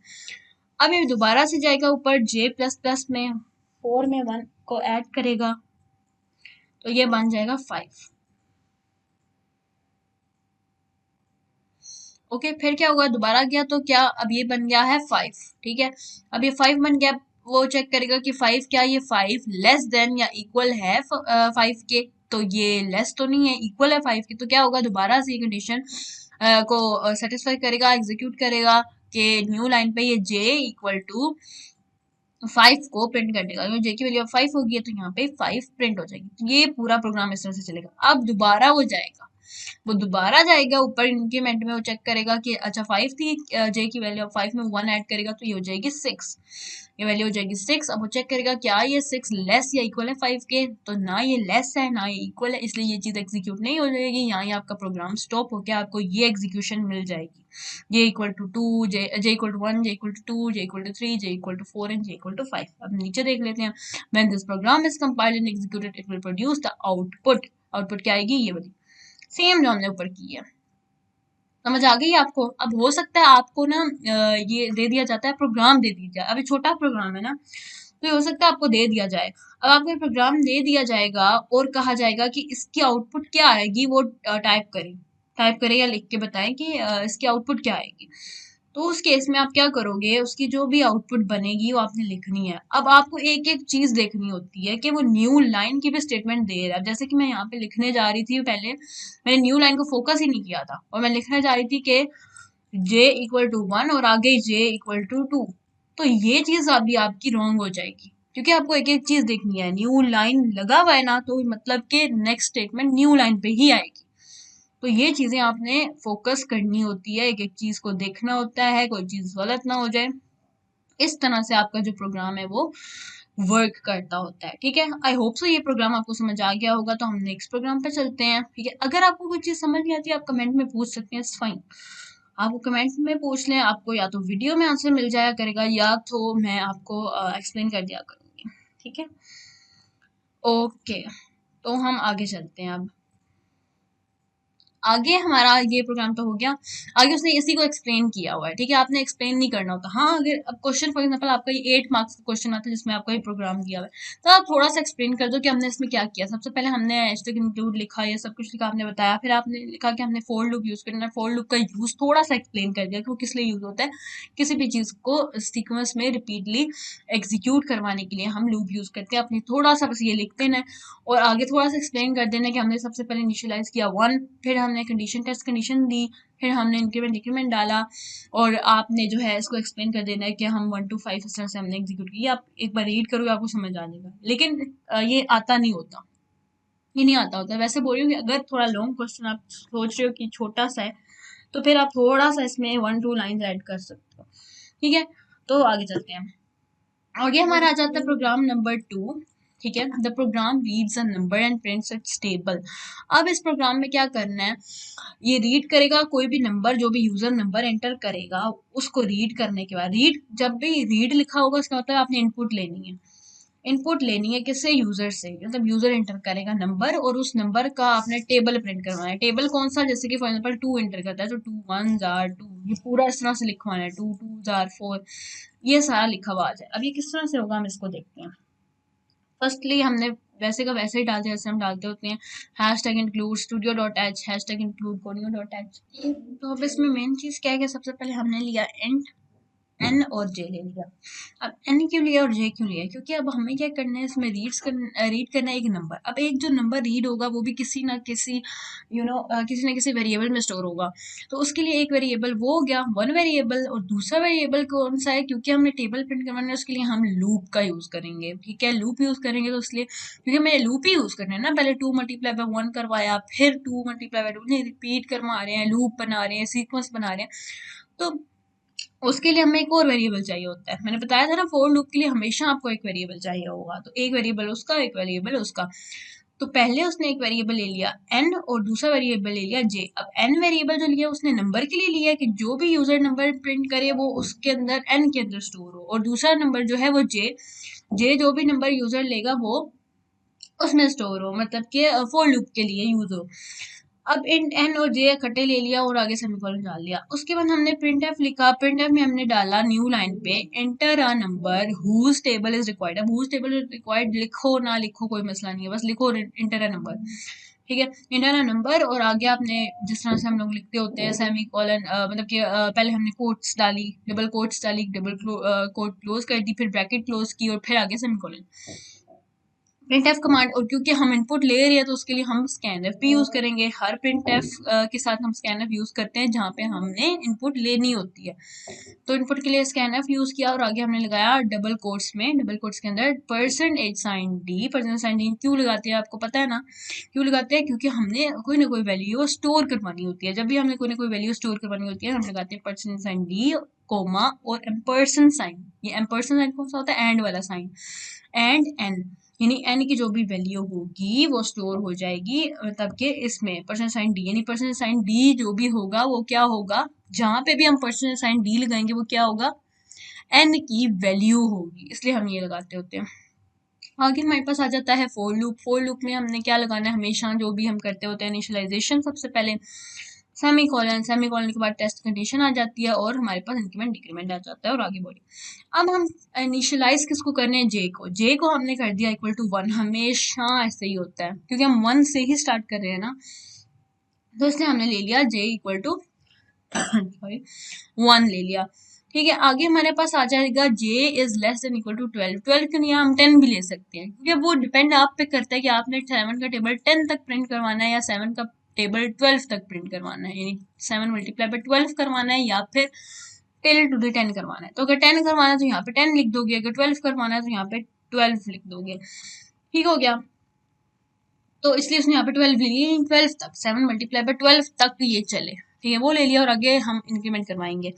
अब ये दोबारा से जाएगा ऊपर जे प्लस प्लस में 4 में 1 को ऐड करेगा तो ये बन जाएगा 5। ओके, फिर क्या होगा? दोबारा गया तो क्या? अब ये बन गया है 5। ठीक है, अब ये 5 बन गया। वो चेक करेगा कि 5 क्या ये 5 लेस देन या इक्वल है 5 के, तो ये लेस तो नहीं है, इक्वल है 5 की, तो क्या होगा, दोबारा से ये कंडीशन को सेटिस्फाई करेगा, एग्जीक्यूट करेगा कि न्यू लाइन पे ये j इक्वल टू 5 को प्रिंट कर देगा। j की वैल्यू 5 होगी तो यहाँ पे 5 प्रिंट हो जाएगी। तो ये पूरा प्रोग्राम इस तरह से चलेगा। अब दोबारा वो दोबारा जाएगा ऊपर इंक्रीमेंट में, वो चेक करेगा कि अच्छा 5 थी j की वैल्यू, अब 5 में 1 ऐड करेगा तो ये हो जाएगी 6, ये वैल्यू हो जाएगी 6। अब वो चेक करेगा क्या ये 6 लेस या इक्वल है 5 के, तो ना ये लेस है ना ये इक्वल है, इसलिए ये चीज़ एग्जीक्यूट नहीं हो जाएगी। यहाँ ही आपका प्रोग्राम स्टॉप हो गया, आपको ये एग्जीक्यूशन मिल जाएगी, j equal to 2, j equal to 1, j equal to 2, j equal to 3, j equal to 4 and j equal to 5। अब नीचे देख लेते हैं, when this program is compiled and executed it will produce the output। Output क्या आएगी, ये वाली same जो हमने ऊपर की है। समझ आ गई आपको। अब हो सकता है आपको ना ये दे दिया जाता है, प्रोग्राम दे दिया जाए, अभी छोटा प्रोग्राम है ना, तो ये हो सकता है आपको दे दिया जाए। अब आपको ये प्रोग्राम दे दिया जाएगा और कहा जाएगा कि इसकी आउटपुट क्या आएगी वो टाइप करें या लिख के बताएं कि इसकी आउटपुट क्या आएगी। तो उस केस में आप क्या करोगे, उसकी जो भी आउटपुट बनेगी वो आपने लिखनी है। अब आपको एक एक चीज देखनी होती है कि वो न्यू लाइन की भी स्टेटमेंट दे रहा है। जैसे कि मैं यहाँ पे लिखने जा रही थी, पहले मैंने न्यू लाइन को फोकस ही नहीं किया था और मैं लिखने जा रही थी कि j इक्वल टू 1 और आगे j इक्वल टू 2, तो ये चीज अभी आपकी रॉन्ग हो जाएगी, क्योंकि आपको एक एक चीज देखनी है। न्यू लाइन लगा हुआ है ना, तो मतलब कि नेक्स्ट स्टेटमेंट न्यू लाइन पे ही आएगी। तो ये चीजें आपने फोकस करनी होती है, एक एक चीज को देखना होता है, कोई चीज गलत ना हो जाए। इस तरह से आपका जो प्रोग्राम है वो वर्क करता होता है। ठीक है, आई होप सो ये प्रोग्राम आपको समझ आ गया होगा। तो हम नेक्स्ट प्रोग्राम पे चलते हैं। ठीक है, अगर आपको कोई चीज समझ नहीं आती आप कमेंट में पूछ सकते हैं, इट्स फाइन। आप कमेंट में पूछ लें, आपको या तो वीडियो में आंसर मिल जाया करेगा या तो मैं आपको एक्सप्लेन कर दिया करूंगी। ठीक है, ओके, तो हम आगे चलते हैं। अब आगे हमारा ये प्रोग्राम तो हो गया। आगे उसने इसी को एक्सप्लेन किया हुआ है। ठीक है, आपने एक्सप्लेन नहीं करना होता। हाँ, अगर अब क्वेश्चन फॉर एग्जांपल आपका ये 8 मार्क्स का क्वेश्चन आता है जिसमें आपका ये प्रोग्राम दिया हुआ है, तो आप थोड़ा सा एक्सप्लेन कर दो कि हमने इसमें क्या किया। सबसे पहले हमने हैशटैग इंक्लूड लिखा, ये सब कुछ लिखा, आपने बताया। फिर आपने लिखा कि हमने फोर लूप यूज करना है। फोर लूप का यूज थोड़ा सा एक्सप्लेन कर दिया कि वो किस लिए यूज होता है। किसी भी चीज को सीक्वेंस में रिपीटली एग्जीक्यूट करवाने के लिए हम लूप यूज करते हैं। अपने थोड़ा सा बस ये लिख देना है और आगे थोड़ा सा एक्सप्लेन कर देना कि हमने सबसे पहले इनिशियलाइज किया 1, फिर हमने कंडीशन टेस्ट कंडीशन दी, फिर हमने इंक्रीमेंट डिक्रीमेंट डाला और आपने जो है इसको एक्सप्लेन कर देना है कि हम 1 to 5 इस तरह से हमने एग्जीक्यूट किया। आप एक बार रीड करोगे आपको समझ आ जाएगा, लेकिन ये आता नहीं होता, ये नहीं आता होता। वैसे बोल रही हूँ कि अगर थोड़ा लॉन्ग क्वेश्चन आप सोच रहे हो कि छोटा सा है, तो फिर आप थोड़ा सा इसमें 1-2 लाइन ऐड कर सकते हो। ठीक है, तो आगे चलते हैं। आगे हमारा आ जाता है प्रोग्राम नंबर 2। ठीक है, the program reads a number and prints its table. अब इस प्रोग्राम में क्या करना है, ये रीड करेगा कोई भी नंबर, जो भी यूजर नंबर एंटर करेगा उसको रीड करने के बाद, जब भी रीड लिखा होगा उसका मतलब आपने इनपुट लेनी है। इनपुट लेनी है किससे, यूजर से। मतलब यूजर एंटर करेगा नंबर और उस नंबर का आपने टेबल प्रिंट करवाना है। टेबल कौन सा, जैसे कि फॉर एग्जांपल 2 एंटर करता है तो 2 1s are 2, ये पूरा इस तरह से लिखवाना है। 2 2s are 4, ये सारा लिखा हुआ आ जाए। अब ये किस तरह से होगा हम इसको देखते हैं। फर्स्टली हमने वैसे का वैसे ही डालते हैं जैसे हम डालते होते हैं, hashtag include studio dot H, hashtag include conio dot H. तो अब इसमें मेन चीज क्या है कि सबसे पहले हमने लिया एन और जे ले लिया। अब एन क्यों लिया और जे क्यों लिया, क्योंकि अब हमें क्या करना है, इसमें रीड करना है एक नंबर। अब एक जो नंबर रीड होगा वो भी किसी ना किसी किसी ना किसी वेरिएबल में स्टोर होगा। तो उसके लिए एक वेरिएबल वो हो गया, वन वेरिएबल। और दूसरा वेरिएबल कौन सा है, क्योंकि हमने टेबल प्रिंट करवाना है उसके लिए हम लूप का यूज करेंगे। ठीक है, लूप यूज करेंगे तो इसलिए क्योंकि हमें लूप ही यूज करना है ना। पहले 2 मल्टीप्लाई बाय 1 करवाया, फिर 2 मल्टीप्लाई बाय 2, नहीं रिपीट करवा रहे हैं, लूप बना रहे हैं, सीक्वेंस बना रहे हैं, तो उसके लिए हमें एक और वेरिएबल चाहिए होता है। मैंने बताया था ना, फॉर लूप के लिए हमेशा आपको एक वेरिएबल चाहिए होगा। तो एक वेरिएबल उसका, एक वेरिएबल उसका। तो पहले उसने एक वेरिएबल ले लिया n और दूसरा वेरिएबल ले लिया j। अब n वेरिएबल जो लिया उसने नंबर के लिए लिया कि जो भी यूजर नंबर प्रिंट करे वो उसके अंदर n के अंदर स्टोर हो, और दूसरा नंबर जो है वो j जो भी नंबर यूजर लेगा वो उसमें स्टोर हो, मतलब कि फॉर लूप के लिए यूज हो। अब इन एन और जे इकट्ठे ले लिया और आगे सेमीकोलन डाल लिया। उसके बाद हमने प्रिंट एफ लिखा। प्रिंट एफ में हमने डाला न्यू लाइन पे enter a number whose table is required. अब हुज टेबल इज रिक्वायर्ड लिखो ना लिखो कोई मसला नहीं है, बस लिखो एंटर अ नंबर। ठीक है, एंटर अ नंबर और आगे आपने जिस तरह से हम लोग लिखते होते हैं सेमी कॉलन, मतलब कि पहले हमने कोट्स डाली, डबल कोट्स डाली, डबल कोट क्लोज कर दी, फिर ब्रैकेट क्लोज की और फिर आगे सेमी कॉलन। printf कमांड, और क्योंकि हम इनपुट ले रहे हैं तो उसके लिए हम scanf भी यूज करेंगे। हर printf के साथ हम scanf यूज करते हैं जहाँ पे हमने इनपुट लेनी होती है। तो इनपुट के लिए scanf यूज किया और आगे हमने लगाया डबल कोट्स में, डबल कोट्स के अंदर %d। %d क्यों लगाते हैं आपको पता है ना, क्यों लगाते हैं? क्योंकि हमने कोई ना कोई वैल्यू स्टोर करवानी होती है। जब भी हमने कोई ना कोई वैल्यू स्टोर करवानी होती है हम लगाते हैं %d कोमा और एम्परसेंड साइन। ये एम्परसेंड साइन कौन सा होता है? एंड वाला साइन, एंड एन, यानी एन की जो भी वैल्यू होगी वो स्टोर हो जाएगी मतलब कि इसमें %d, यानी %d जो भी होगा वो क्या होगा, जहां पे भी हम %d लगाएंगे वो क्या होगा, एन की वैल्यू होगी, इसलिए हम ये लगाते होते हैं। आगे हमारे पास आ जाता है फॉर लूप। फॉर लूप में हमने क्या लगाना है, हमेशा जो भी हम करते होते हैं इनिशियलाइजेशन, सबसे पहले सेमीकोलन, सेमीकोलन के बाद टेस्ट कंडीशन आ जाती है और हमारे पास इंक्रीमेंट डिक्रीमेंट आ जाता है और आगे बढ़े। अब हम इनिशियलाइज किसको करने हैं, जे को। जे को हमने कर दिया इक्वल टू 1, हमेशा ऐसे ही होता है क्योंकि हम 1 से ही स्टार्ट कर रहे हैं ना, तो इसलिए हमने ले लिया जे इक्वल टू सॉरी 1 ले लिया। ठीक है, आगे हमारे पास आ जाएगा J is less than equal to 12। 12 के लिए हम 10 भी ले सकते हैं क्योंकि वो डिपेंड आप पे करता है कि आपने 7 का टेबल 10 तक प्रिंट करवाना है या 7 का टेबल 12 तक प्रिंट करवाना है, यानी 7 मल्टीप्लाई बाय 12 करवाना है या फिर टेल टू दी 10 करवाना है। तो अगर 10 करवाना है तो यहाँ पे 10 लिख दोगे, अगर 12 करवाना है तो यहाँ पे 12 लिख दोगे। ठीक हो गया, तो इसलिए उसने यहाँ पे 12 ली, 12 तक, 7 मल्टीप्लाई बाय 12 तक ये चले। ठीक है, वो ले लिया और आगे हम इंक्रीमेंट करवाएंगे।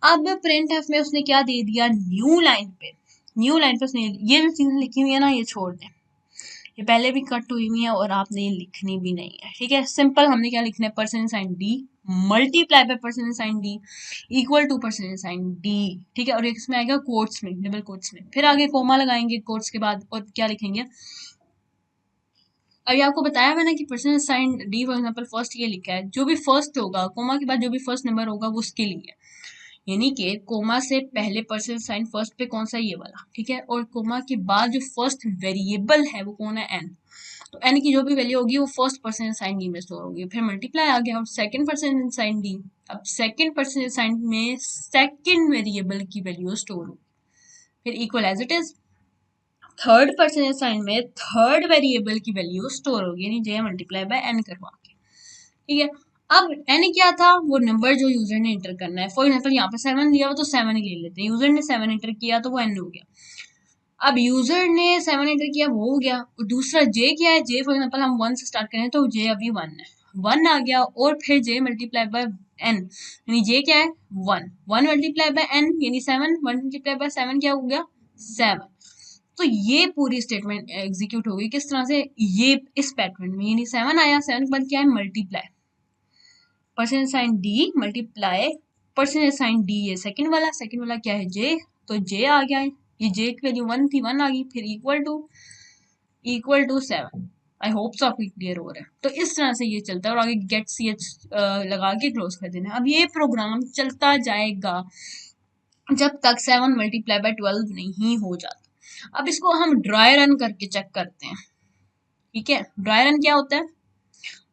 अब प्रिंट एफ में उसने क्या दे दिया, न्यू लाइन पे, न्यू लाइन पे उसने ये जो चीजें लिखी हुई है ना ये छोड़ दें, ये पहले भी कट हुई हुई है और आपने ये लिखनी भी नहीं है। ठीक है, सिंपल हमने क्या लिखना है, %d multiply by %d equal to %d। ठीक है, और इसमें आएगा कोट्स में, डबल कोट्स में, फिर आगे कोमा लगाएंगे कोट्स के बाद और क्या लिखेंगे। अभी आपको बताया मैंने कि %d फॉर एग्जाम्पल फर्स्ट ये लिखा है, जो भी फर्स्ट होगा कोमा के बाद जो भी फर्स्ट नंबर होगा वो उसके लिए, यानी कि कोमा से पहले % फर्स्ट पे कौन सा, ये वाला। ठीक है, और कोमा के बाद जो फर्स्ट वेरिएबल है वो कौन है, एन। तो एन की जो भी वैल्यू होगी वो फर्स्ट %d में स्टोर होगी। फिर मल्टीप्लाई आ गया और सेकंड %d, अब सेकंड %d में सेकंड वेरिएबल की वैल्यू स्टोर होगी। फिर equal as it is, third %d में थर्ड वेरिएबल की वैल्यू स्टोर होगी, यानी जे मल्टीप्लाई बाय एन करवा के। ठीक है, अब एन क्या था, वो नंबर जो यूजर ने एंटर करना है। फॉर एग्जाम्पल यहाँ पे 7 लिया हुआ तो 7 ही ले लेते हैं, यूजर ने 7 एंटर किया तो वो एन हो गया। अब यूजर ने 7 एंटर किया वो हो गया, और दूसरा जे क्या है, जे फॉर एग्जाम्पल हम 1 से स्टार्ट करें तो जे अभी 1 है, 1 आ गया, और फिर जे मल्टीप्लाई बाय एन, यानी जे क्या है 1, 1 मल्टीप्लाई बाय एन यानी 7, 1 मल्टीप्लाई बाय 7 क्या हो गया 7। तो ये पूरी स्टेटमेंट एग्जीक्यूट हो गई किस तरह से, ये इस पैटर्न में, यानी 7 आया, 7 के बाद क्या है मल्टीप्लाई %d मल्टीप्लाई %d, ये सेकंड वाला क्या है जे, तो जे आ गया है, ये जे की वैल्यू 1 थी, 1 आ गई, फिर equal to 7। I hope so आपको क्लियर हो रहा है। तो इस तरह से ये चलता है और आगे गेट ch लगा के क्लोज कर देना। अब ये प्रोग्राम चलता जाएगा जब तक 7 मल्टीप्लाई बाय 12 नहीं हो जाता। अब इसको हम ड्राई रन करके चेक करते हैं। ठीक है, ड्राई रन क्या होता है,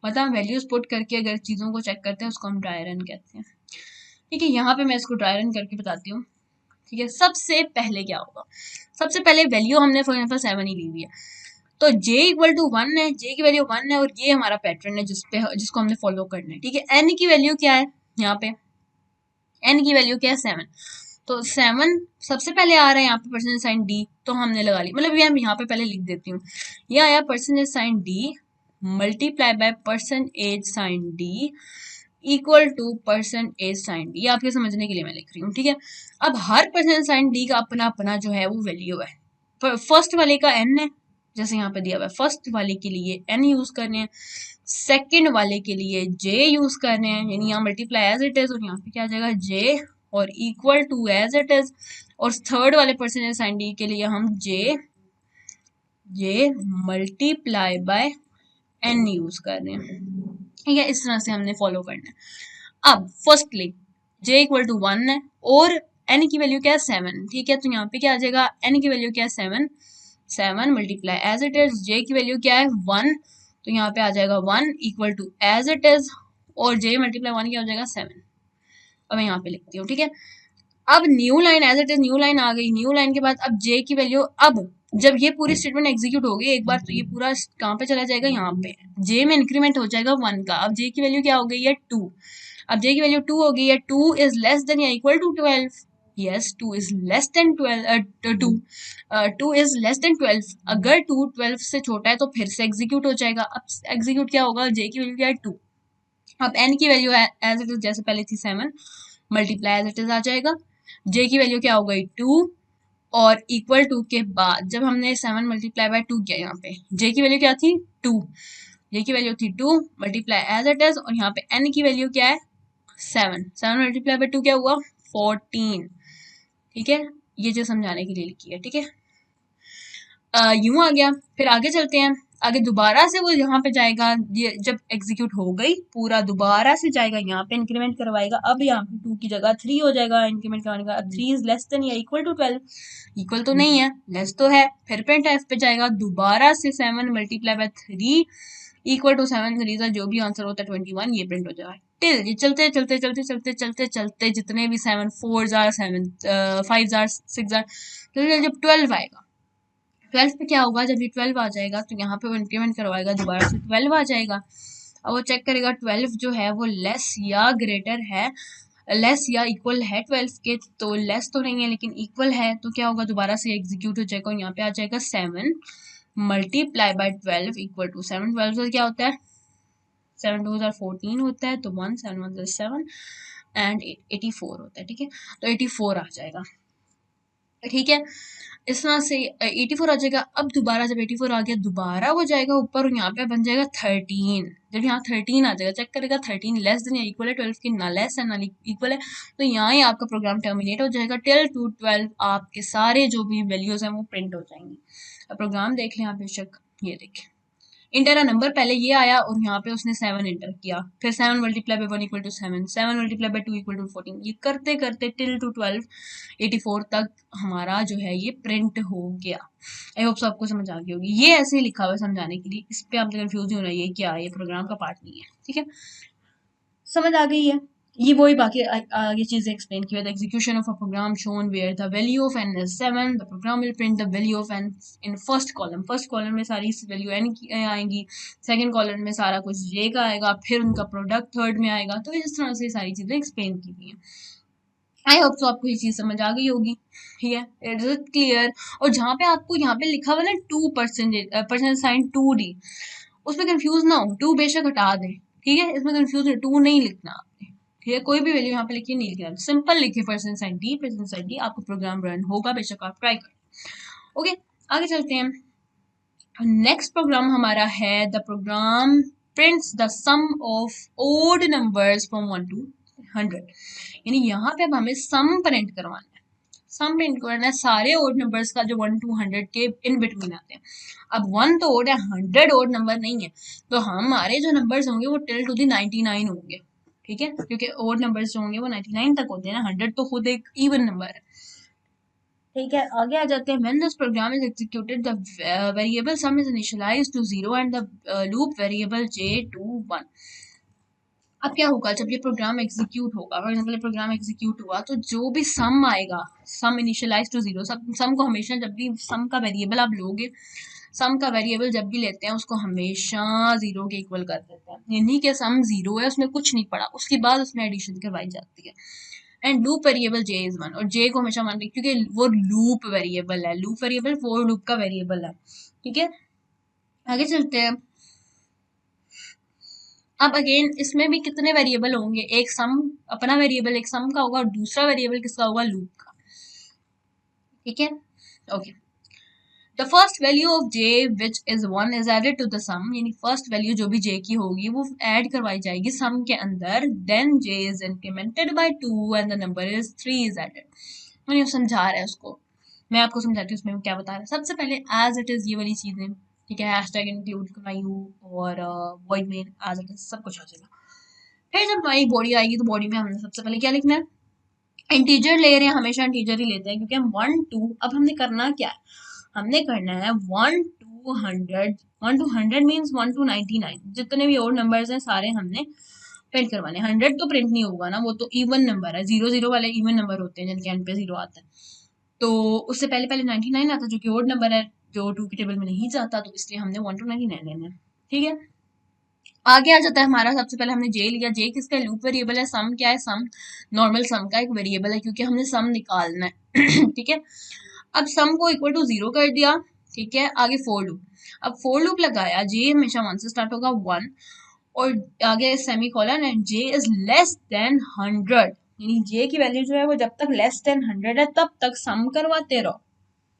मतलब वैल्यूज पुट करके अगर चीजों को चेक करते हैं उसको हम ड्राई रन कहते हैं। ठीक है, यहाँ पे मैं इसको ड्राई रन करके बताती हूँ। ठीक है, सबसे पहले क्या होगा, सबसे पहले वैल्यू हमने फॉर एग्जाम्पल 7 ही ली हुई है, तो j इक्वल टू 1 है, j की वैल्यू 1 है और ये हमारा पैटर्न है जिसको हमने फॉलो करना है। ठीक है, n की वैल्यू क्या है, यहाँ पे n की वैल्यू क्या है 7, तो 7 सबसे पहले आ रहा है यहाँ पे %d, तो हमने लगा ली, मतलब ये मैं यहाँ पे पहले लिख देती हूँ, ये आया %d multiply by %d equal to %d, ये आपके समझने के लिए मैं लिख रही हूँ। ठीक है, अब हर %d का अपना अपना जो है वो वैल्यू है। फर्स्ट वाले का n है, जैसे यहाँ पे दिया हुआ है, फर्स्ट वाले के लिए n यूज करने हैं, सेकंड वाले के लिए j यूज करने हैं, यानी यहाँ मल्टीप्लाई एज इट इज और यहाँ पे क्या आ जाएगा j और equal to as it is, और थर्ड वाले %d के लिए हम j multiply by n use कर रहे हैं। ठीक है, इस तरह से हमने फॉलो करना है। अब फर्स्टली j इक्वल टू 1 है और n की वैल्यू क्या है 7। ठीक है, तो यहाँ पे क्या आ जाएगा, n की वैल्यू क्या है 7, 7 multiply as it is, j की वैल्यू क्या है 1, तो यहाँ पे आ जाएगा 1 equal to as it is, और j मल्टीप्लाई 1 क्या हो जाएगा 7। अब मैं यहाँ पे लिखती हूँ। ठीक है, अब new line as it is, new line आ गई, न्यू लाइन के बाद अब j की वैल्यू, अब जब ये पूरी स्टेटमेंट एग्जीक्यूट हो गई एक बार तो ये पूरा कहाँ पे चला जाएगा, यहाँ पे जे में इंक्रीमेंट हो जाएगा 1 का। अब जे की वैल्यू क्या हो गई है 2। अब जे की वैल्यू 2 हो गई है। 2 इज लेस देन या equal to 12। Yes 2 is less than 12। 2 is less than 12। अगर 2 12 से छोटा है तो फिर से एग्जीक्यूट हो जाएगा। अब एग्जीक्यूट क्या होगा, जे की वैल्यू क्या है 2। अब एन की वैल्यू है एज इट इज जैसे पहले थी 7 मल्टीप्लाई एज इट इज आ जाएगा। जे की वैल्यू क्या हो गई 2 और इक्वल टू के बाद जब हमने 7 मल्टीप्लाई बाय 2 किया यहाँ पे जे की वैल्यू क्या थी 2। जे की वैल्यू थी 2 मल्टीप्लाई एज इट इज और यहाँ पे एन की वैल्यू क्या है 7। 7 मल्टीप्लाई बाय 2 क्या हुआ 14। ठीक है, ये जो समझाने के लिए लिखी है। ठीक है, यूं आ गया। फिर आगे चलते हैं। आगे दोबारा से वो यहाँ पे जाएगा, ये जब एग्जीक्यूट हो गई पूरा दोबारा से जाएगा यहाँ पे इंक्रीमेंट करवाएगा। अब यहाँ पे 2 की जगह 3 हो जाएगा इंक्रीमेंट करवाने का। अब 3 इज लेस देन या इक्वल टू 12। इक्वल तो नहीं है, लेस तो है। फिर प्रिंट एफ पे जाएगा दोबारा से 7 मल्टीप्लाई बाय 3 इक्वल टू 7 3 जो भी आंसर होता है 21 ये प्रिंट हो जाएगा। टिल ये चलते चलते चलते चलते चलते चलते जितने भी 7 4 जार 7 5 जार 6 जार जब 12 आएगा 12 पे क्या होगा, जब ये 12 आ जाएगा तो यहाँ पे वो इंक्रीमेंट करवाएगा दोबारा से 12 आ जाएगा। अब वो चेक करेगा 12 जो है वो लेस या ग्रेटर है, लेस या इक्वल है 12 के। तो लेस तो नहीं है लेकिन इक्वल है तो क्या होगा, दोबारा से एग्जीक्यूट हो जाएगा और यहाँ पे आ जाएगा 7 मल्टीप्लाई बाय 12 इक्वल टू 7। 12 से क्या होता है 7 2 14 होता है तो 1 7 1 7 एंड 84 होता है। ठीक है, तो 84 आ जाएगा। ठीक है, इस तरह से 84 आ जाएगा। अब दोबारा जब 84 आ गया दोबारा वो जाएगा ऊपर और यहाँ पे बन जाएगा 13। जब यहाँ 13 आ जाएगा चेक करेगा 13 लेस देन या इक्वल है 12 की, ना लेस है ना इक्वल है, तो यहाँ ही आपका प्रोग्राम टर्मिनेट हो जाएगा। टिल टू 12 आपके सारे जो भी वैल्यूज हैं वो प्रिंट हो जाएंगी। अब प्रोग्राम देख लें आप बेशक, ये देखें इंटर अ नंबर पहले ये आया और यहाँ पे उसने 7 इंटर किया, फिर 7 multiply by 1 equal to 7 7 multiply by 2 equal to 14। ये करते करते टिल टू 12 84 तक हमारा जो है ये प्रिंट हो गया। आई होप आपको समझ आ गई होगी। ये ऐसे ही लिखा हुआ है समझाने के लिए, इस पे आप कंफ्यूज नहीं होना ये क्या है, ये प्रोग्राम का पार्ट नहीं है। ठीक है, समझ आ गई है। ये वही बाकी आगे चीजें एक्सप्लेन की। The execution of a program shown where the value of n is 7 the program will print the value of n in first column. First column में सारी वैल्यू n की आएंगी, सेकंड कॉलम में सारा कुछ j का आएगा, फिर उनका प्रोडक्ट थर्ड में आएगा। तो इस तरह से सारी चीजें एक्सप्लेन की गई हैं। आई होप तो आपको ये चीज समझ आ गई होगी। ठीक है, इट इज क्लियर। और जहाँ पे आपको यहाँ पे लिखा हुआ ना 2% साइन 2d, उसमें कंफ्यूज ना हो, 2 बेशक हटा दें। ठीक है, इसमें कंफ्यूज 2 नहीं लिखना आपने। ठीक है, कोई भी वैल्यू यहाँ पे लिखिए नहीं लिखना, सिंपल लिखिए %d आपको प्रोग्राम रन होगा, बेशक आप ट्राई करें। ओके, आगे चलते हैं। नेक्स्ट प्रोग्राम हमारा है the program prints the sum of odd numbers from 1 to 100। यानी यहाँ पे अब हमें सम प्रिंट करवाना है। सम प्रिंट करना है सारे ओड नंबर्स का जो 1 to 100 के इन बिटवीन आते हैं। अब 1 तो ओड है, 100 ओड नंबर नहीं है, तो हमारे जो नंबर्स होंगे वो टिल टू दी 99 होंगे। ठीक है, क्योंकि ओड नंबर्स जो होंगे वो 99 तक होते हैं ना, 100 तो खुद एक इवन नंबर है। ठीक है, आगे आ जाते हैं। When this program is executed, the variable sum is initialized to 0 and the loop variable j to 1। अब क्या होगा जब ये प्रोग्राम एग्जीक्यूट होगा, फॉर एग्जाम्पल प्रोग्राम एग्जीक्यूट हुआ तो जो भी सम आएगा, सम इनिशियलाइज टू 0। सम को हमेशा जब भी सम का वेरिएबल आप लोगे, सम का वेरिएबल जब भी लेते हैं उसको हमेशा 0 के इक्वल कर देते हैं। यानी कि सम 0 है, उसमें कुछ नहीं पड़ा, उसके बाद उसमें एडिशन करवाई जाती है। And loop variable j is 1, और j को हमेशा मान रखिए क्योंकि वो लूप वेरिएबल है। लूप वेरिएबल फॉर लूप का वेरिएबल है। ठीक है, आगे चलते हैं। अब अगेन इसमें भी कितने वेरिएबल होंगे, एक सम अपना वेरिएबल एक सम का होगा और दूसरा वेरिएबल किसका होगा, लूप का। ठीक है, okay. The first value of j which is 1 is added to the sum. यानी फर्स्ट वैल्यू जो भी j की होगी वो ऐड करवाई जाएगी सम के अंदर। Then j is incremented by 2 and the number is 3 is added. मैंने समझा रहा है उसको, मैं आपको समझाती हूँ उसमें क्या बता रहा है। सबसे पहले एज इट इज ये वाली चीजें, ठीक है, हैशटैग इंक्लूड करायू और void main as it is सब कुछ आ जाएगा। फिर जब हमारी बॉडी आएगी तो बॉडी में हमने सबसे पहले क्या लिखना है, इंटीजर ले रहे हैं, हमेशा इंटीजर ही लेते हैं क्योंकि हम 1 2। अब हमने करना क्या है, हमने करना है 1 to 100। 1 to 100 मीन्स 1 to 99 जितने भी और नंबर्स हैं सारे हमने प्रिंट करवाने। 100 तो प्रिंट नहीं होगा ना, वो तो इवन नंबर है, 0 0 वाले इवन नंबर होते हैं जिनके एंड पे 0 आता है। तो उससे पहले पहले 99 आता है जो कि ओड नंबर है। जो 2 के टेबल में नहीं जाता, तो इसलिए हमने 1 to 99 लेना है। ठीक है, आगे आ जाता है हमारा, सबसे पहले हमने जे लिया। जे किसका है? लूप वेरिएबल है। सम क्या है? सम नॉर्मल सम का एक वेरिएबल है, क्योंकि हमने सम निकालना है। ठीक है, अब सम को इक्वल टू 0 कर दिया। ठीक है, आगे फोर लूप। अब फोर लूप लगाया, जे हमेशा 1 से स्टार्ट होगा, 1, और आगे semi colon, and j is less then 100, यानी जे की वैल्यू जो है वो जब तक लेस देन 100 है तब तक सम करवाते रहो।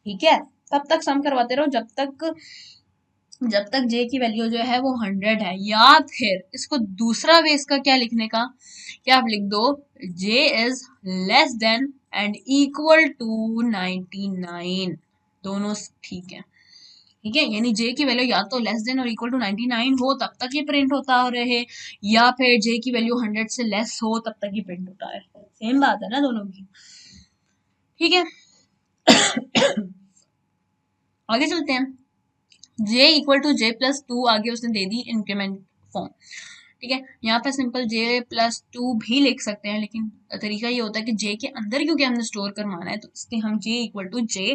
ठीक है, तब तक सम करवाते रहो जब तक जे की वैल्यू जो है वो 100 है। या फिर इसको दूसरा वे इसका क्या लिखने का, क्या आप लिख दो J is less than and equal to 99, दोनों ठीक है। ठीक है, यानी जे की वैल्यू या तो लेस देन और इक्वल टू 99 हो तब तक ये प्रिंट होता रहे, या फिर जे की वैल्यू 100 से लेस हो तब तक ये प्रिंट होता है। सेम बात है ना दोनों की। ठीक है, आगे चलते हैं। j equal to J plus 2, आगे उसने दे दी इंक्रीमेंट फॉर्म। ठीक है, यहाँ पर सिंपल j प्लस 2 भी लिख सकते हैं, लेकिन तरीका ये होता है कि j के अंदर क्योंकि हमने स्टोर करवाना है, तो इसलिए हम j equal to j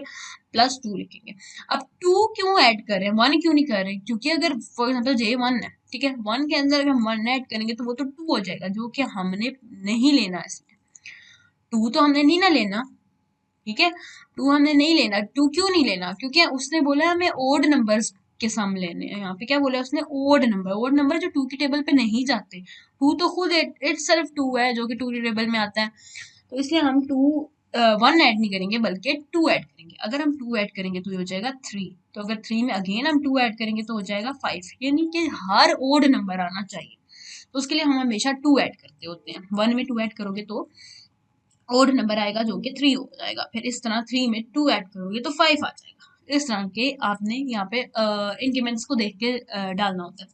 plus 2 लिखेंगे। अब 2 क्यों ऐड कर रहे हैं, 1 क्यों नहीं कर रहे? क्योंकि अगर फॉर एग्जाम्पल j 1 है, ठीक है, 1 के अंदर अगर हम 1 ऐड करेंगे तो वो तो 2 हो जाएगा, जो कि हमने नहीं लेना है। इसलिए 2 तो हमने नहीं ना लेना। ठीक है, 2 हमने नहीं लेना। 2 क्यों नहीं लेना? क्योंकि उसने बोला हमें ओड नंबर्स के सम लेने हैं। यहाँ पे क्या बोला उसने? ओड नंबर जो 2 की टेबल पे नहीं जाते। 2 तो खुद इट सेल्फ 2 है, जो कि 2 की टेबल में आता है, तो इसलिए हम 1 ऐड नहीं करेंगे बल्कि 2 ऐड करेंगे। अगर हम 2 ऐड करेंगे तो ये हो जाएगा 3, तो अगर 3 में अगेन हम 2 ऐड करेंगे तो हो जाएगा 5, यानी कि हर ओड नंबर आना चाहिए। तो उसके लिए हम हमेशा 2 ऐड करते होते हैं। 1 में 2 ऐड करोगे तो ओड नंबर आएगा, जो कि 3 हो जाएगा। फिर इस तरह 3 में 2 ऐड करोगे तो 5 आ जाएगा। इस तरह के आपने यहाँ पे इंक्रीमेंट्स को देख के डालना होता है।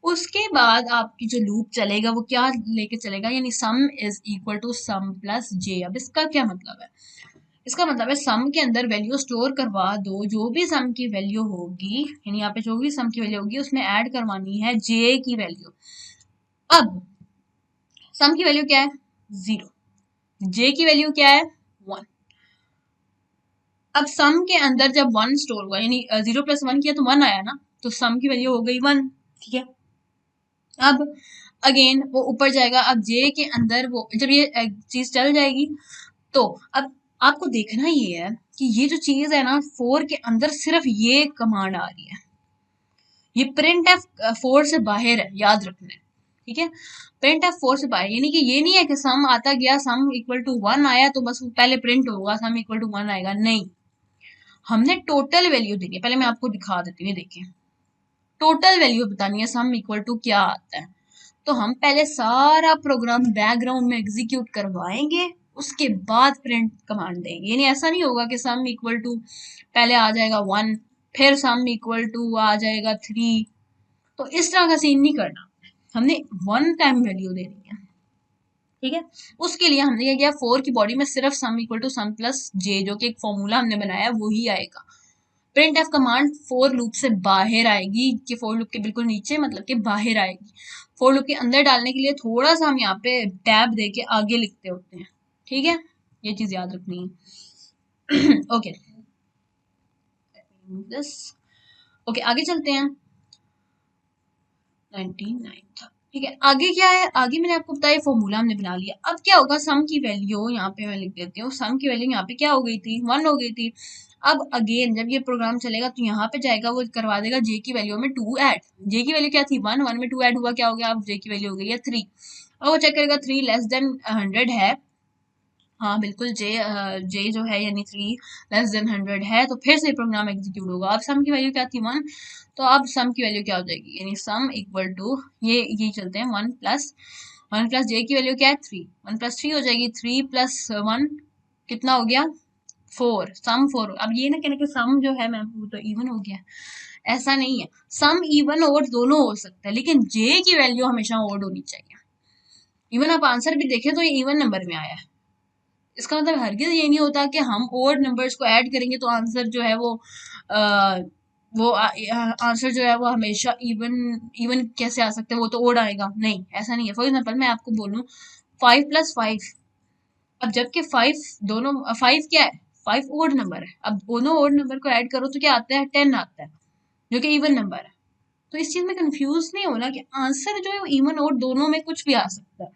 उसके बाद आपकी जो लूप चलेगा वो क्या लेके चलेगा, यानी sum is equal to sum plus J. अब इसका क्या मतलब है? इसका मतलब है सम के अंदर वैल्यू स्टोर करवा दो, जो भी सम की वैल्यू होगी, यानी यहाँ पे जो भी सम की वैल्यू होगी उसमें ऐड करवानी है जे की वैल्यू। अब सम की वैल्यू क्या है? 0, जे की वैल्यू क्या है? 1। अब सम के अंदर जब 1 स्टोर हुआ, यानी 0 प्लस 1 किया तो 1 आया ना, तो सम की वैल्यू हो गई 1। ठीक है, अब अगेन वो ऊपर जाएगा। अब जे के अंदर वो जब ये चीज चल जाएगी, तो अब आपको देखना ये है कि ये जो चीज है ना, 4 के अंदर सिर्फ ये कमांड आ रही है, ये प्रिंट एफ 4 से बाहर है, याद रखना है। ठीक है, प्रिंट एफ 4 से बाहर, यानी कि ये नहीं है कि सम आता गया, सम इक्वल टू 1 आया तो बस पहले प्रिंट होगा, सम इक्वल टू 1 आएगा, नहीं। हमने टोटल वैल्यू देनी है। पहले मैं आपको दिखा देती हूँ, देखिए टोटल वैल्यू बतानी है सम इक्वल टू क्या आता है। तो हम पहले सारा प्रोग्राम बैकग्राउंड में एग्जीक्यूट करवाएंगे, उसके बाद प्रिंट कमांड देंगे। यानी ऐसा नहीं होगा कि सम इक्वल टू पहले आ जाएगा 1, फिर सम इक्वल टू आ जाएगा 3, तो इस तरह का सीन नहीं करना। हमने 1 टाइम वैल्यू देनी है। ठीक है, उसके लिए हमने क्या किया, 4 की बॉडी में सिर्फ sum equal to sum plus J, जो कि एक फॉर्मूला हमने बनाया है, वही आएगा। Print F command for loop से बाहर आएगी, कि फोर लूप के बिल्कुल नीचे, मतलब कि बाहर आएगी। फोर लूप के अंदर डालने के लिए थोड़ा सा हम यहाँ पे टैब देके आगे लिखते होते हैं। ठीक है, ये चीज याद रखनी है। ओके, ओके आगे चलते हैं। 99 था। ठीक है, आगे क्या है? आगे मैंने आपको बताया फॉर्मूला हमने बना लिया। अब क्या होगा, सम की वैल्यू यहाँ पे मैं लिख देती हूँ। सम की वैल्यू यहाँ पे क्या हो गई थी? 1 हो गई थी। अब अगेन जब ये प्रोग्राम चलेगा तो यहाँ पे जाएगा, वो करवा देगा जे की वैल्यू में 2 ऐड। जे की वैल्यू क्या थी? 1, 1 में 2 ऐड हुआ, क्या हो गया? अब जे की वैल्यू हो गई है 3। और वो चेक करेगा 3 लेस देन 100 है। हाँ बिल्कुल, जे जो है यानी 3 लेस देन 100 है, तो फिर से प्रोग्राम एग्जीक्यूट होगा। अब सम की वैल्यू क्या थी? 1, तो अब सम की वैल्यू क्या हो जाएगी, यानी सम इक्वल टू ये चलते हैं 1 प्लस जे की वैल्यू क्या है? 3, 1 प्लस 3 हो जाएगी। 3 प्लस 1 कितना हो गया? 4, सम 4। अब ये ना कहने के सम जो है मैम वो तो इवन हो गया, ऐसा नहीं है। सम इवन ओड दोनों हो सकता है, लेकिन जे की वैल्यू हमेशा ओड होनी चाहिए। इवन आप आंसर भी देखें तो ये इवन नंबर में आया है। इसका मतलब हरगिज ये नहीं होता कि हम ओड नंबर्स को ऐड करेंगे तो आंसर जो है वो आंसर जो है वो हमेशा इवन कैसे आ सकता है, वो तो ओड आएगा, नहीं ऐसा नहीं है। फॉर एग्जाम्पल मैं आपको बोलूं 5 प्लस 5, अब जबकि 5 दोनों 5 क्या है? 5 ओड नंबर है, अब दोनों ओड नंबर को ऐड करो तो क्या आता है 10 आता है, जो कि इवन नंबर है। तो इस चीज में कंफ्यूज नहीं होना कि आंसर जो है इवन ओड दोनों में कुछ भी आ सकता है,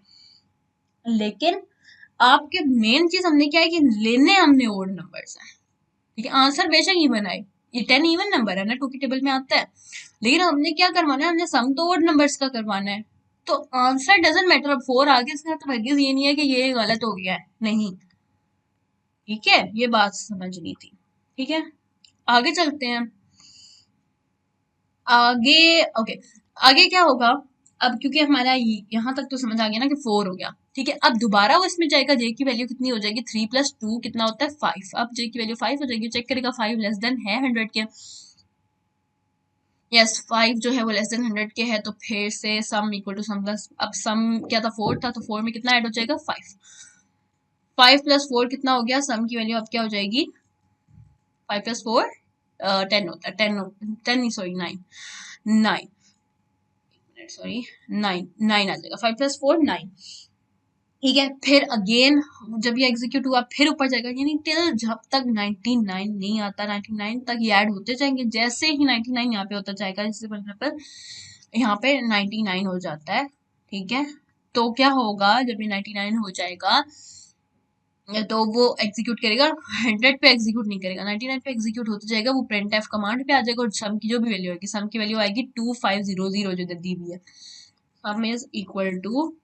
लेकिन आपके मेन चीज हमने क्या है कि लेने हमने ओड नंबर्स है, ठीक है। आंसर बेशक इवन आए, ये 10 इवन नंबर है ना, 2 की टेबल में आता है, लेकिन हमने क्या करवाना है, हमने सम तो ओड नंबर्स का करवाना है। तो आंसर डजंट मैटर, अब 4 आगे इसका तो हरगिज ये नहीं है कि ये गलत हो गया है, नहीं, ठीक है, ये बात समझनी थी, ठीक है। आगे चलते हैं, आगे ओके, आगे क्या होगा, अब क्योंकि हमारा यहाँ तक तो समझ आ गया ना कि 4 हो गया, ठीक है। अब दोबारा वो इसमें जाएगा, जे की वैल्यू कितनी हो जाएगी, 3 + 2 कितना होता है 5, अब जे की वैल्यू 5 हो जाएगी, चेक करेगा 5 लेस देन है 100 के, यस 5 जो है वो लेस देन 100 के है, तो फिर से sum equal to sum plus, अब सम क्या था 4 था, तो 4 में कितना ऐड हो जाएगा 5, 5 + 4 कितना हो गया, सम की वैल्यू अब क्या हो जाएगी, 5 + 4 10 होता है, 10 नहीं सॉरी 9, 9 सॉरी 9 9 आ जाएगा, 5 + 4 9, ठीक है। फिर अगेन जब ये एग्जीक्यूट हुआ फिर ऊपर जाएगा, यानी टिल जब तक 99 नहीं आता 99 तक ये ऐड होते जाएंगे, जैसे ही 99 यहाँ पे होता जाएगा, जैसे फॉर एग्जाम्पल यहाँ पे 99 हो जाता है, ठीक है। तो क्या होगा जब ये 99 हो जाएगा, तो वो एग्जीक्यूट करेगा, 100 पे एग्जीक्यूट नहीं करेगा, 99 पे एग्जीक्यूट होता जाएगा, वो प्रिंट एफ कमांड पे आ जाएगा, और सम की जो भी वैल्यू आएगी, सम की वैल्यू आएगी 2500 जो इधर दी हुई है, सम इज इक्वल टू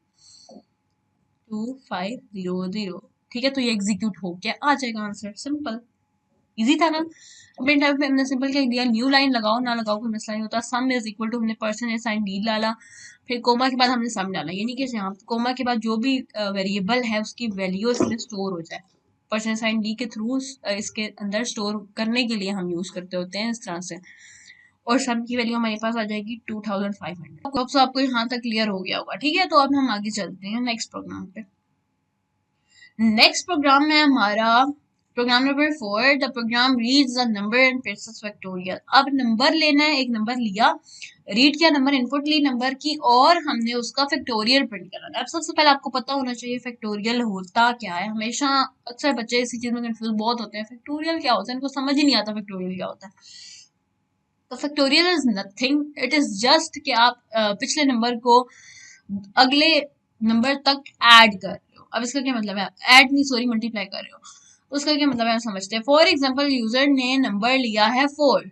2500, ठीक है। तो ये एग्जीक्यूट हो गया, आ जाएगा आंसर, सिंपल इजी था ना। प्रिंट टाइप में हमने सिंपल क्या दिया, न्यू लाइन लगाओ ना लगाओ कोई मसला नहीं होता, सम इज इक्वल टू हमने पर्सन ए साइन डी डाला, फिर कोमा के बाद हमने सम डाला, यानी कि यहाँ कोमा के बाद जो भी वेरिएबल है उसकी वैल्यू इसमें स्टोर हो जाए, पर्सन साइन डी के थ्रू इसके अंदर स्टोर करने के लिए हम यूज करते होते हैं इस तरह से, और सम की वैल्यू हमारे पास आ जाएगी 2500। अब तो आपको यहाँ तक क्लियर हो गया होगा, ठीक है। तो अब हम आगे चलते हैं नेक्स्ट प्रोग्राम पे। नेक्स्ट प्रोग्राम में हमारा program number 4, the program reads the number and prints factorial. अब नंबर लेना है, एक नंबर लिया, रीड किया नंबर, इनपुट ली नंबर की, और हमने उसका फैक्टोरियल प्रिंट करना है। अब सबसे पहले आपको पता होना चाहिए फैक्टोरियल होता क्या है, हमेशा अक्सर बच्चे इसी चीज में कंफ्यूज बहुत होते हैं, फैक्टोरियल क्या होता है, इनको समझ ही नहीं आता फैक्टोरियल क्या होता है। तो factorial is nothing, it is just कि आप पिछले नंबर को अगले नंबर तक ऐड कर रहे हो। अब इसका क्या मतलब है, ऐड नहीं सॉरी मल्टीप्लाई कर रहे हो, उसका क्या मतलब है आप समझते हैं। फॉर एग्जाम्पल यूजर ने नंबर लिया है 4,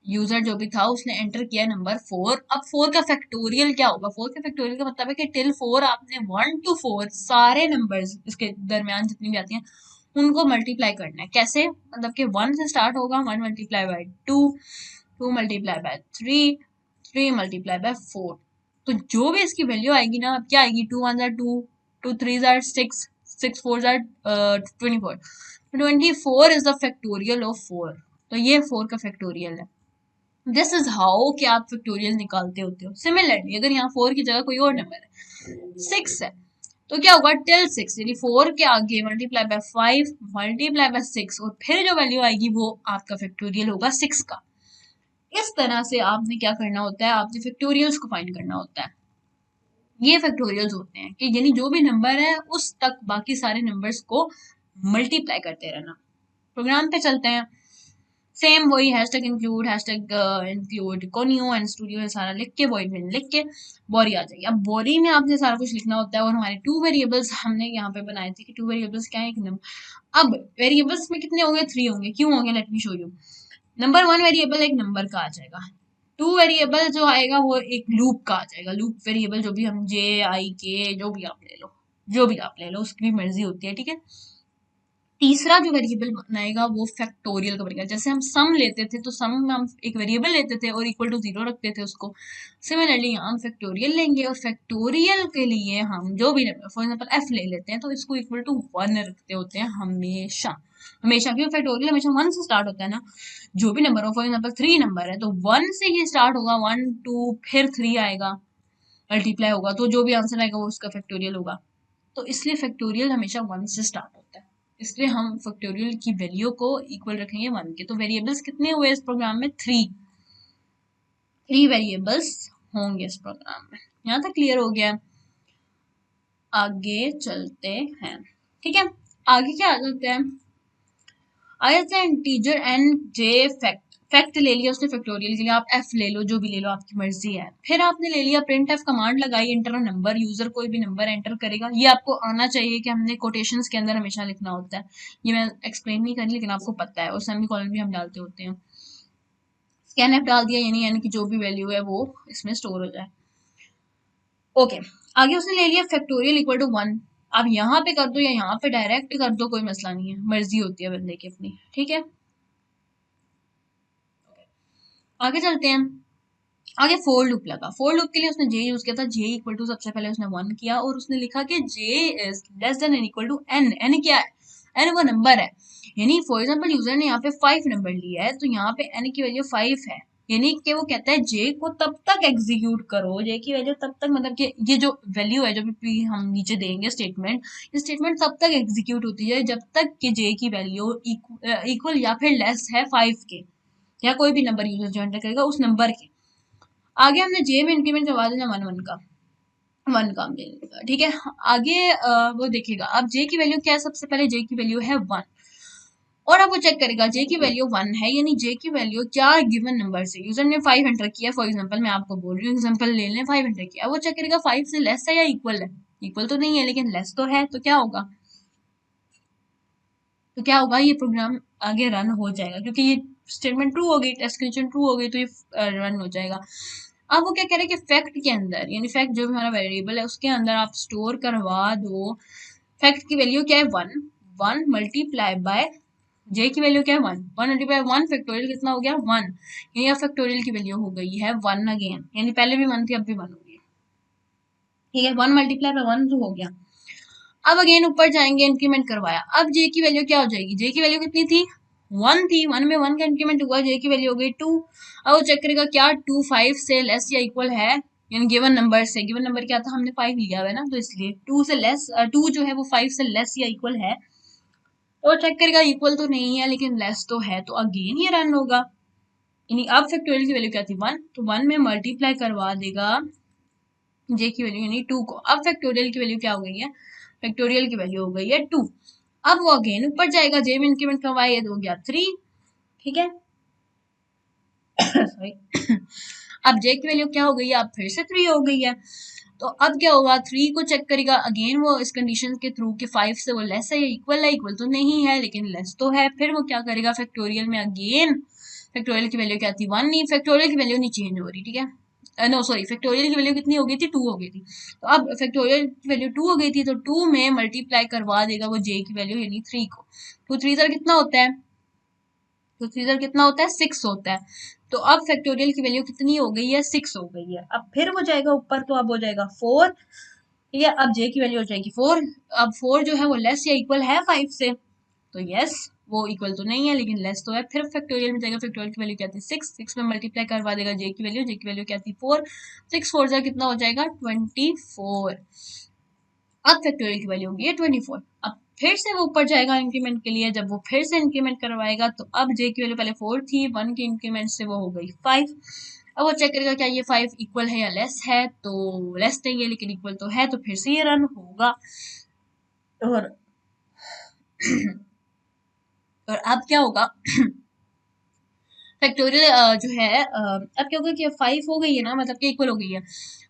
यूजर जो भी था उसने एंटर किया नंबर 4, अब 4 का फैक्टोरियल क्या होगा, 4 का फैक्टोरियल का मतलब है कि टिल 4 आपने 1 to 4 सारे नंबर्स इसके दरमियान जितनी भी आती हैं उनको मल्टीप्लाई करना है। कैसे, मतलब कि 1 से स्टार्ट होगा, 1 multiply by 2, 2 multiply by 3, 3 multiply by 4, तो जो भी इसकी वैल्यू आएगी ना, अब क्या आएगी, 2 1 are 2, 2 3 are 6, 6 4 are 24, 24 is the factorial of 4, तो ये 4 का फैक्टोरियल है। दिस इज हाउ कि आप फैक्टोरियल निकालते होते हो। सिमिलरली अगर यहाँ 4 की जगह कोई और नंबर है 6 है, तो क्या होगा टिल 6, यानी 4 के आगे मल्टीप्लाई बाय 5 मल्टीप्लाई बाय 6, और फिर जो वैल्यू आएगी वो आपका फैक्टोरियल होगा 6 का। इस तरह से आपने क्या करना होता है, आपने फैक्टोरियल्स को फाइंड करना होता है। ये फैक्टोरियल्स होते हैं कि यानी जो भी नंबर है उस तक बाकी सारे नंबर्स को मल्टीप्लाई करते रहना। प्रोग्राम पे चलते हैं, सेम वही hashtag include conio and studio है सारा लिख के वॉइड में लिख के बॉडी आ जाएगी। अब बॉडी में आपने सारा कुछ लिखना होता है, और हमारे 2 वेरिएबल्स हमने यहाँ पे बनाए थे कि 2 वेरिएबल्स क्या है, एक नंबर। अब वेरिएबल्स में कितने होंगे, 3 होंगे, क्यों होंगे, late me show you. Number 1 variable एक नंबर का आ जाएगा, 2 वेरिएबल जो आएगा वो एक लूप का आ जाएगा, लूप वेरिएबल जो भी हम जे आई के जो भी आप ले लो, जो भी आप ले लो उसकी भी मर्जी होती है, ठीक है। तीसरा जो वेरिएबल बनाएगा वो फैक्टोरियल का बनेगा, जैसे हम सम लेते थे तो सम में हम एक वेरिएबल लेते थे और इक्वल टू 0 रखते थे उसको, सिमिलरली यहाँ हम फैक्टोरियल लेंगे, और फैक्टोरियल के लिए हम जो भी फॉर एग्जांपल एफ ले लेते हैं तो इसको इक्वल टू 1 रखते होते हैं हमेशा, हमेशा, क्योंकि फैक्टोरियल हमेशा 1 से स्टार्ट होता है ना, जो भी नंबर हो, फॉर एग्जाम्पल 3 नंबर है तो 1 से ये स्टार्ट होगा, 1 2 फिर 3 आएगा, मल्टीप्लाई होगा, तो जो भी आंसर आएगा वो उसका फैक्टोरियल होगा। तो इसलिए फैक्टोरियल हमेशा 1 से स्टार्ट होता है, इसलिए हम फैक्टोरियल की वैल्यू को इक्वल रखेंगे 1 के। तो वेरिएबल्स कितने हुए इस प्रोग्राम में, 3 वेरिएबल्स होंगे इस प्रोग्राम में। यहाँ तक क्लियर हो गया, आगे चलते हैं, ठीक है। आगे क्या आ जाते हैं, आया था integer n j fact, fact ले लिया उसने फैक्टोरियल के लिए, आप एफ ले लो, जो भी ले लो आपकी मर्जी है। फिर आपने ले लिया प्रिंट एफ कमांड लगाई, एंटर नंबर, यूजर कोई भी नंबर एंटर करेगा। ये आपको आना चाहिए कि हमने कोटेशंस के अंदर हमेशा लिखना होता है, ये मैं एक्सप्लेन नहीं करी लेकिन आपको पता है, और सेमीकोलन भी हम डालते होते हैं। स्कैन एफ डाल दिया, यानी एन की जो भी वैल्यू है वो इसमें स्टोर हो जाए। ओके, आगे उसने ले लिया फैक्टोरियल इक्वल टू 1। अब यहाँ पे कर दो या यहाँ पे डायरेक्ट कर दो, कोई मसला नहीं है, मर्जी होती है बंदे की अपनी, ठीक है। आगे चलते हैं, आगे फोर लूप लगा। फोर लूप के लिए उसने जे यूज किया था, जे इक्वल टू सबसे पहले उसने 1 किया और उसने लिखा कि J is less than N equal to N. N क्या है? एन वो नंबर है, यानी फॉर एग्जांपल यूजर ने यहाँ पे 5 नंबर लिया है, तो यहाँ पे एन की वैल्यू 5 है, यानी कि वो कहता है जे को तब तक एग्जीक्यूट करो, जे की वैल्यू तब तक, मतलब कि ये जो वैल्यू है जो भी हम नीचे देंगे स्टेटमेंट, ये स्टेटमेंट तब तक एग्जीक्यूट होती है जब तक कि जे की वैल्यू इक्वल या फिर लेस है 5 के, या कोई भी नंबर यूजर जो एंटर करेगा उस नंबर के। आगे हमने जे में इंक्रीमेंट करवा देना 1 का, 1 का हमने, ठीक है। आगे वो देखेगा अब जे की वैल्यू क्या है, सबसे पहले जे की वैल्यू है 1, और अब वो चेक करेगा जे की वैल्यू 1 है, यानी जे की वैल्यू क्या गिवन नंबर से, यूजर ने 5 एंटर किया, फॉर एग्जांपल मैं आपको बोल रही हूँ, एग्जांपल ले लें, 5 एंटर किया, वो चेक करेगा 5 से लेस है या इक्वल है, इक्वल तो नहीं है लेकिन लेस तो है, तो क्या होगा, तो क्या होगा, ये प्रोग्राम आगे रन हो जाएगा, क्योंकि ये स्टेटमेंट ट्रू हो गई, टेस्ट कंडीशन ट्रू हो गई, तो ये रन हो जाएगा। अब वो क्या कह रहे हैं कि फैक्ट के अंदर, यानी फैक्ट जो भी हमारा वेरिएबल है उसके अंदर आप स्टोर करवा दो, फैक्ट की वैल्यू क्या है 1, 1 मल्टीप्लाई बाय जे की वैल्यू क्या है 1, 1 मल्टीप्लाई 1 फैक्टोरियल कितना हो गया 1, यानी अब फैक्टोरियल की वैल्यू हो गई है 1 अगेन, यानी पहले भी 1 थी अब भी 1 हो गई, ठीक है। 1 मल्टीप्लाई बाय 1 तो हो गया। अब अगेन ऊपर जाएंगे, इंक्रीमेंट करवाया, अब जे की वैल्यू क्या हो जाएगी, जे की वैल्यू कितनी थी 1 थी, 1 में 1 का इंक्रीमेंट हुआ, जे की वैल्यू हो गई 2। अब वो चेक करेगा क्या 2 5 से लेस या इक्वल है, यानी गिवन नंबर से, गिवन नंबर क्या था, हमने 5 लिया हुआ है ना, तो इसलिए 2 से लेस, 2 जो है वो 5 से लेस या इक्वल है, तो चेक करेगा इक्वल तो नहीं है लेकिन लेस तो है, तो अगेन ये रन होगा, यानी अब फैक्टोरियल की वैल्यू क्या थी 1, तो 1 में मल्टीप्लाई करवा देगा जे की वैल्यू यानी 2 को। अब फैक्टोरियल की वैल्यू क्या हो गई है, फैक्टोरियल की वैल्यू हो गई है 2। अब वो अगेन ऊपर जाएगा, जे में इंक्रीमेंट करवाए तो हो गया 3, ठीक है। सॉरी। अब जे की वैल्यू क्या हो गई है, अब फिर से 3 हो गई है, तो अब क्या होगा 3 को चेक करेगा अगेन वो इस कंडीशन के थ्रू कि 5 से वो लेस है या इक्वल है, इक्वल तो नहीं है लेकिन लेस तो है, फिर वो क्या करेगा फैक्टोरियल में अगेन, फैक्टोरियल की वैल्यू क्या थी 1, नहीं फैक्टोरियल की वैल्यू नहीं चेंज हो रही, ठीक है, नो सॉरी, फैक्टोरियल की वैल्यू कितनी हो गई थी 2 हो गई थी, तो अब फैक्टोरियल की वैल्यू 2 हो गई थी, तो 2 में मल्टीप्लाई करवा देगा वो जे की वैल्यू यानी 3 को, तो 3 सर कितना होता है, तो 3 सर कितना होता है 6 होता है, तो अब फैक्टोरियल की वैल्यू कितनी हो गई है 6 हो गई है। अब फिर वो जाएगा ऊपर, तो अब हो जाएगा 4, ठीक है, अब जे की वैल्यू हो जाएगी 4, अब 4 जो है वो लेस या इक्वल है 5 से, तो यस वो इक्वल तो नहीं है लेकिन लेस तो है, फिर फैक्टोरियल में जाएगा, फैक्टोरियल की वैल्यू क्या थी 6, 6 में मल्टीप्लाई करवा देगा जे की वैल्यू, जे की वैल्यू क्या थी 4, 6 4 जा कितना हो जाएगा 24, अब फैक्टोरियल की वैल्यू होगी 24। अब फिर से वो ऊपर जाएगा इंक्रीमेंट के लिए, जब वो फिर से इंक्रीमेंट करवाएगा तो अब जे की वैल्यू पहले 4 थी, 1 के इंक्रीमेंट से वो हो गई 5। अब वो चेक करेगा क्या ये 5 इक्वल है या लेस है, तो लेस नहीं है लेकिन इक्वल तो है, तो फिर से ये रन होगा, और और अब क्या होगा फैक्टोरियल जो है अब क्या होगा कि 5 हो गई है ना, मतलब कि इक्वल हो गई है,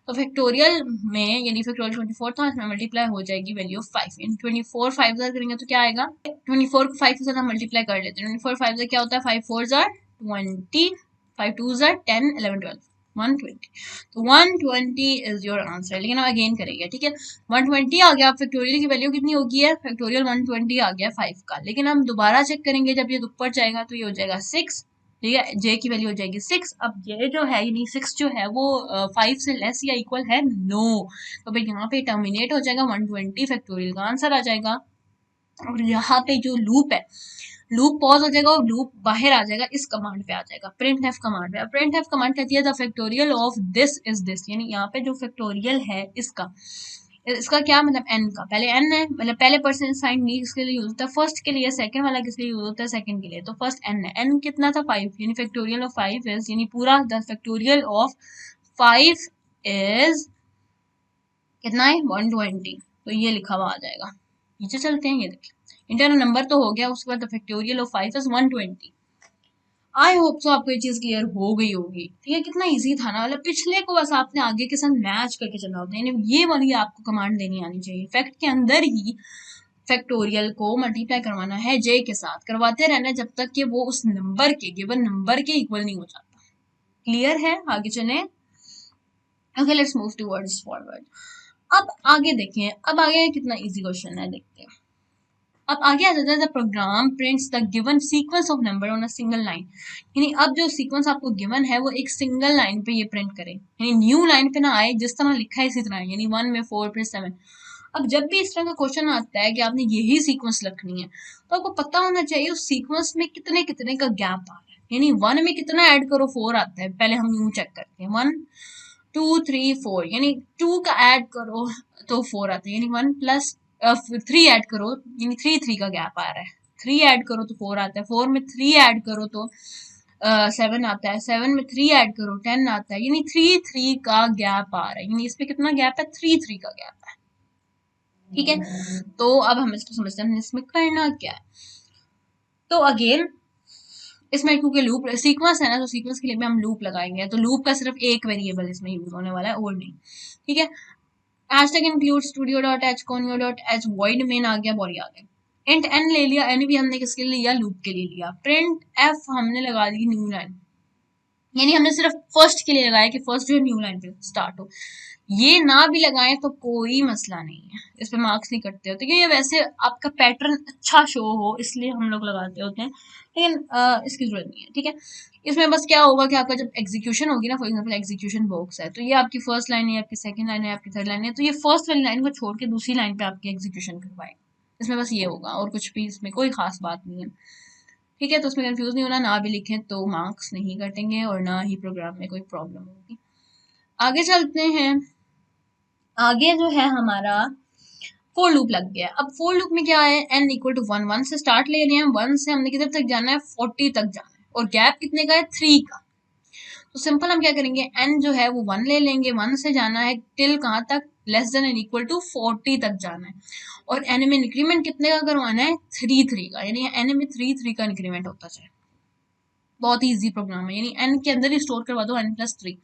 तो फैक्टोरियल में यानी फैक्टोरियल 24 था, इसमें मल्टीप्लाई हो जाएगी वैल्यू 5, इन 24 5 जार करेंगे तो क्या आएगा 24 को 5 के साथ हम मल्टीप्लाई कर लेते हैं, 24 5 जार क्या होता है 5 4 जार 20, 5 2 जार 10 11 12 120, तो 120 इज योर आंसर, लेकिन हम अगेन करेंगे, ठीक है। 120 आ गया, अब फैक्टोरियल की वैल्यू कितनी होगी है, फैक्टोरियल 120 आ गया 5 का, लेकिन हम दोबारा चेक करेंगे जब ये ऊपर जाएगा तो ये हो जाएगा 6, ठीक है, जे की वैल्यू हो जाएगी 6। अब ये जो है यानी 6 जो है वो 5 से लेस या इक्वल है नो, तो भाई यहाँ पे टर्मिनेट हो जाएगा 120, फैक्टोरियल का आंसर आ जाएगा। और यहाँ पे जो लूप है, लूप पॉज हो जाएगा और लूप बाहर आ जाएगा, इस कमांड पे आ जाएगा, प्रिंट एफ कमांड पे। प्रिंट एफ कमांड कहती है the factorial of this is this, यानी यहाँ पे जो फैक्टोरियल है इसका, इसका क्या मतलब एन का, पहले एन है मतलब पहले परसेंट साइन नहीं किसके लिए यूज होता है फर्स्ट के लिए, सेकंड वाला किसके लिए यूज होता है सेकंड के लिए, तो फर्स्ट एन है, एन कितना था 5, यानी फैक्टोरियल ऑफ 5 इज, यानी पूरा द फैक्टोरियल ऑफ 5 इज कितना है 120, तो ये लिखा हुआ आ जाएगा, नीचे चलते हैं, ये देखिए इंटरनल नंबर तो हो गया, उसके बाद factorial of 5 is 120। I hope so आपको ये चीज क्लियर हो गई होगी। ठीक है, कितना इजी था ना, मतलब पिछले को बस आपने आगे के साथ मैच करके चलना होता है, यानी ये वाली आपको कमांड देनी आनी चाहिए। फैक्ट के अंदर ही फैक्टोरियल को मल्टीप्लाई करवाना है जे के साथ, करवाते रहना है जब तक कि वो उस नंबर के, गिवन नंबर के इक्वल नहीं हो जाता। क्लियर है, आगे चलें। Okay, let's move towards forward. अब आगे देखें, अब आगे कितना इजी क्वेश्चन है, देखते हैं। अब आगे आ जाता है, the program prints the given sequence of number on a single line. यानी अब जो सीक्वेंस आपको गिवन है वो एक सिंगल लाइन पे ये प्रिंट करे, यानी न्यू लाइन पे ना आए, जिस तरह लिखा है इसी तरह, यानी 1 में 4 फिर 7। अब जब भी इस तरह का क्वेश्चन आता है कि आपने यही सीक्वेंस लिखनी है, तो आपको पता होना चाहिए उस सीक्वेंस में कितने कितने का गैप आ रहा है। यानी 1 में कितना ऐड करो, 4 आता है, पहले हम यूं चेक करते हैं, 1 2 3 4, यानी 2 का ऐड करो तो 4 आता है, यानी 1 प्लस 3 ऐड करो, यानी 3 का गैप आ रहा है, 3 ऐड करो तो 4 आता है, 4 में 3 ऐड करो तो 7 आता है, 7 में 3 ऐड करो 10 आता है, यानी 3 का गैप आ रहा है, यानी इसमें कितना गैप है, 3 का गैप है। ठीक है, तो अब हम इसको समझते हैं इसमें करना क्या है। तो अगेन इसमें क्योंकि लूप सीक्वेंस है ना, तो सीक्वेंस के लिए भी हम लूप लगाएंगे, तो लूप का सिर्फ एक वेरिएबल इसमें यूज होने वाला है और नहीं। ठीक है, hashtag include studio dot H conio dot H void main आ गया, बॉडी आ गया। इंट एन ले लिया, एन भी हमने किसके लिए लिया, लूप के लिए लिया। प्रिंट एफ हमने लगा दी न्यू लाइन, यानी हमने सिर्फ फर्स्ट के लिए लगाया कि फर्स्ट जो न्यू लाइन पे स्टार्ट हो। ये ना भी लगाएं तो कोई मसला नहीं है, इस पे मार्क्स नहीं कटते होते, क्योंकि ये वैसे आपका पैटर्न अच्छा शो हो इसलिए हम लोग लगाते होते हैं, लेकिन इसकी जरूरत नहीं है। ठीक है, इसमें बस क्या होगा कि आपका जब एग्जीक्यूशन होगी ना, फॉर एग्जांपल एग्जीक्यूशन बॉक्स है, तो ये आपकी फर्स्ट लाइन है, आपकी सेकंड लाइन है, आपकी थर्ड लाइन है, तो ये फर्स्ट वाली लाइन को छोड़ के दूसरी लाइन पे आपकी एग्जीक्यूशन करवाएगा। इसमें बस ये होगा, और कुछ भी इसमें कोई खास बात नहीं है। ठीक है, तो उसमें कंफ्यूज नहीं होना, ना भी लिखें तो मार्क्स नहीं कटेंगे और ना ही प्रोग्राम में कोई प्रॉब्लम होगी। आगे चलते हैं, आगे जो है हमारा फोर लूप लग गया। अब फोर लूप में क्या है, n इक्वल टू 1, 1 से स्टार्ट ले रहे हैं, 1 से हमने किधर तक जाना है, 40 तक जाना है, और गैप कितने का है, 3 का। तो सिंपल हम क्या करेंगे, n जो है वो 1 ले लेंगे, 1 से जाना है टिल कहाँ तक, less than and equal to 40 तक जाना है, और n में इंक्रीमेंट कितने का करवाना है, 3 का, यानी n में 3 का इंक्रीमेंट होता जाए। बहुत ही इजी प्रोग्राम है, यानी n के अंदर ही स्टोर करवा दो n+3।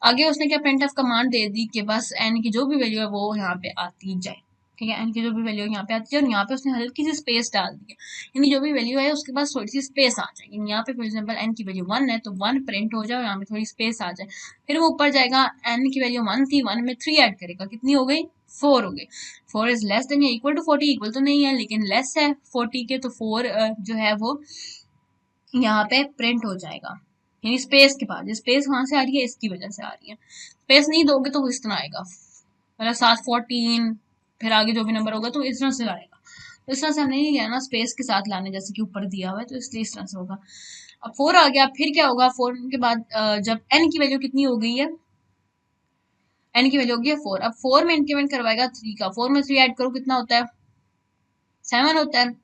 आगे उसने क्या प्रिंट ऑफ कमांड दे दी कि बस n की जो भी वैल्यू है वो यहाँ पे आती जाए। ठीक है, n की जो भी वैल्यू यहाँ पे आती है, और यहाँ पे उसने हल्की सी स्पेस डाल दी है, यानी जो भी वैल्यू है उसके पास थोड़ी सी स्पेस आ जाएगी। यहाँ पे फॉर एग्जाम्पल n की वैल्यू 1 है तो 1 प्रिंट हो जाए और यहाँ पे थोड़ी स्पेस आ जाए, फिर वो ऊपर जाएगा, n की वैल्यू 1 थी, 1 में 3 ऐड करेगा, कितनी हो गई, 4 हो गई। 4 इज लेस देन या इक्वल टू 40, इक्वल तो नहीं है लेकिन लेस है 40 के, तो 4 जो है वो यहाँ पे प्रिंट हो जाएगा, यानी स्पेस के बाद, स्पेस कहाँ से आ रही है, इसकी वजह से आ रही है। स्पेस नहीं दोगे तो इस तरह आएगा, मतलब 714, फिर आगे जो भी नंबर होगा तो इस तरह से आएगा। तो इस तरह से हमने नहीं लिया ना, स्पेस के साथ लाने, जैसे कि ऊपर दिया हुआ है, तो इसलिए इस तरह से होगा। अब 4 आ गया, फिर क्या होगा, 4 के बाद जब n की वैल्यू कितनी हो गई है, n की वैल्यू हो गई है 4, अब 4 में इंक्रीमेंट करवाएगा 3 का, 4 में 3 ऐड करो कितना होता है, 7 होता है।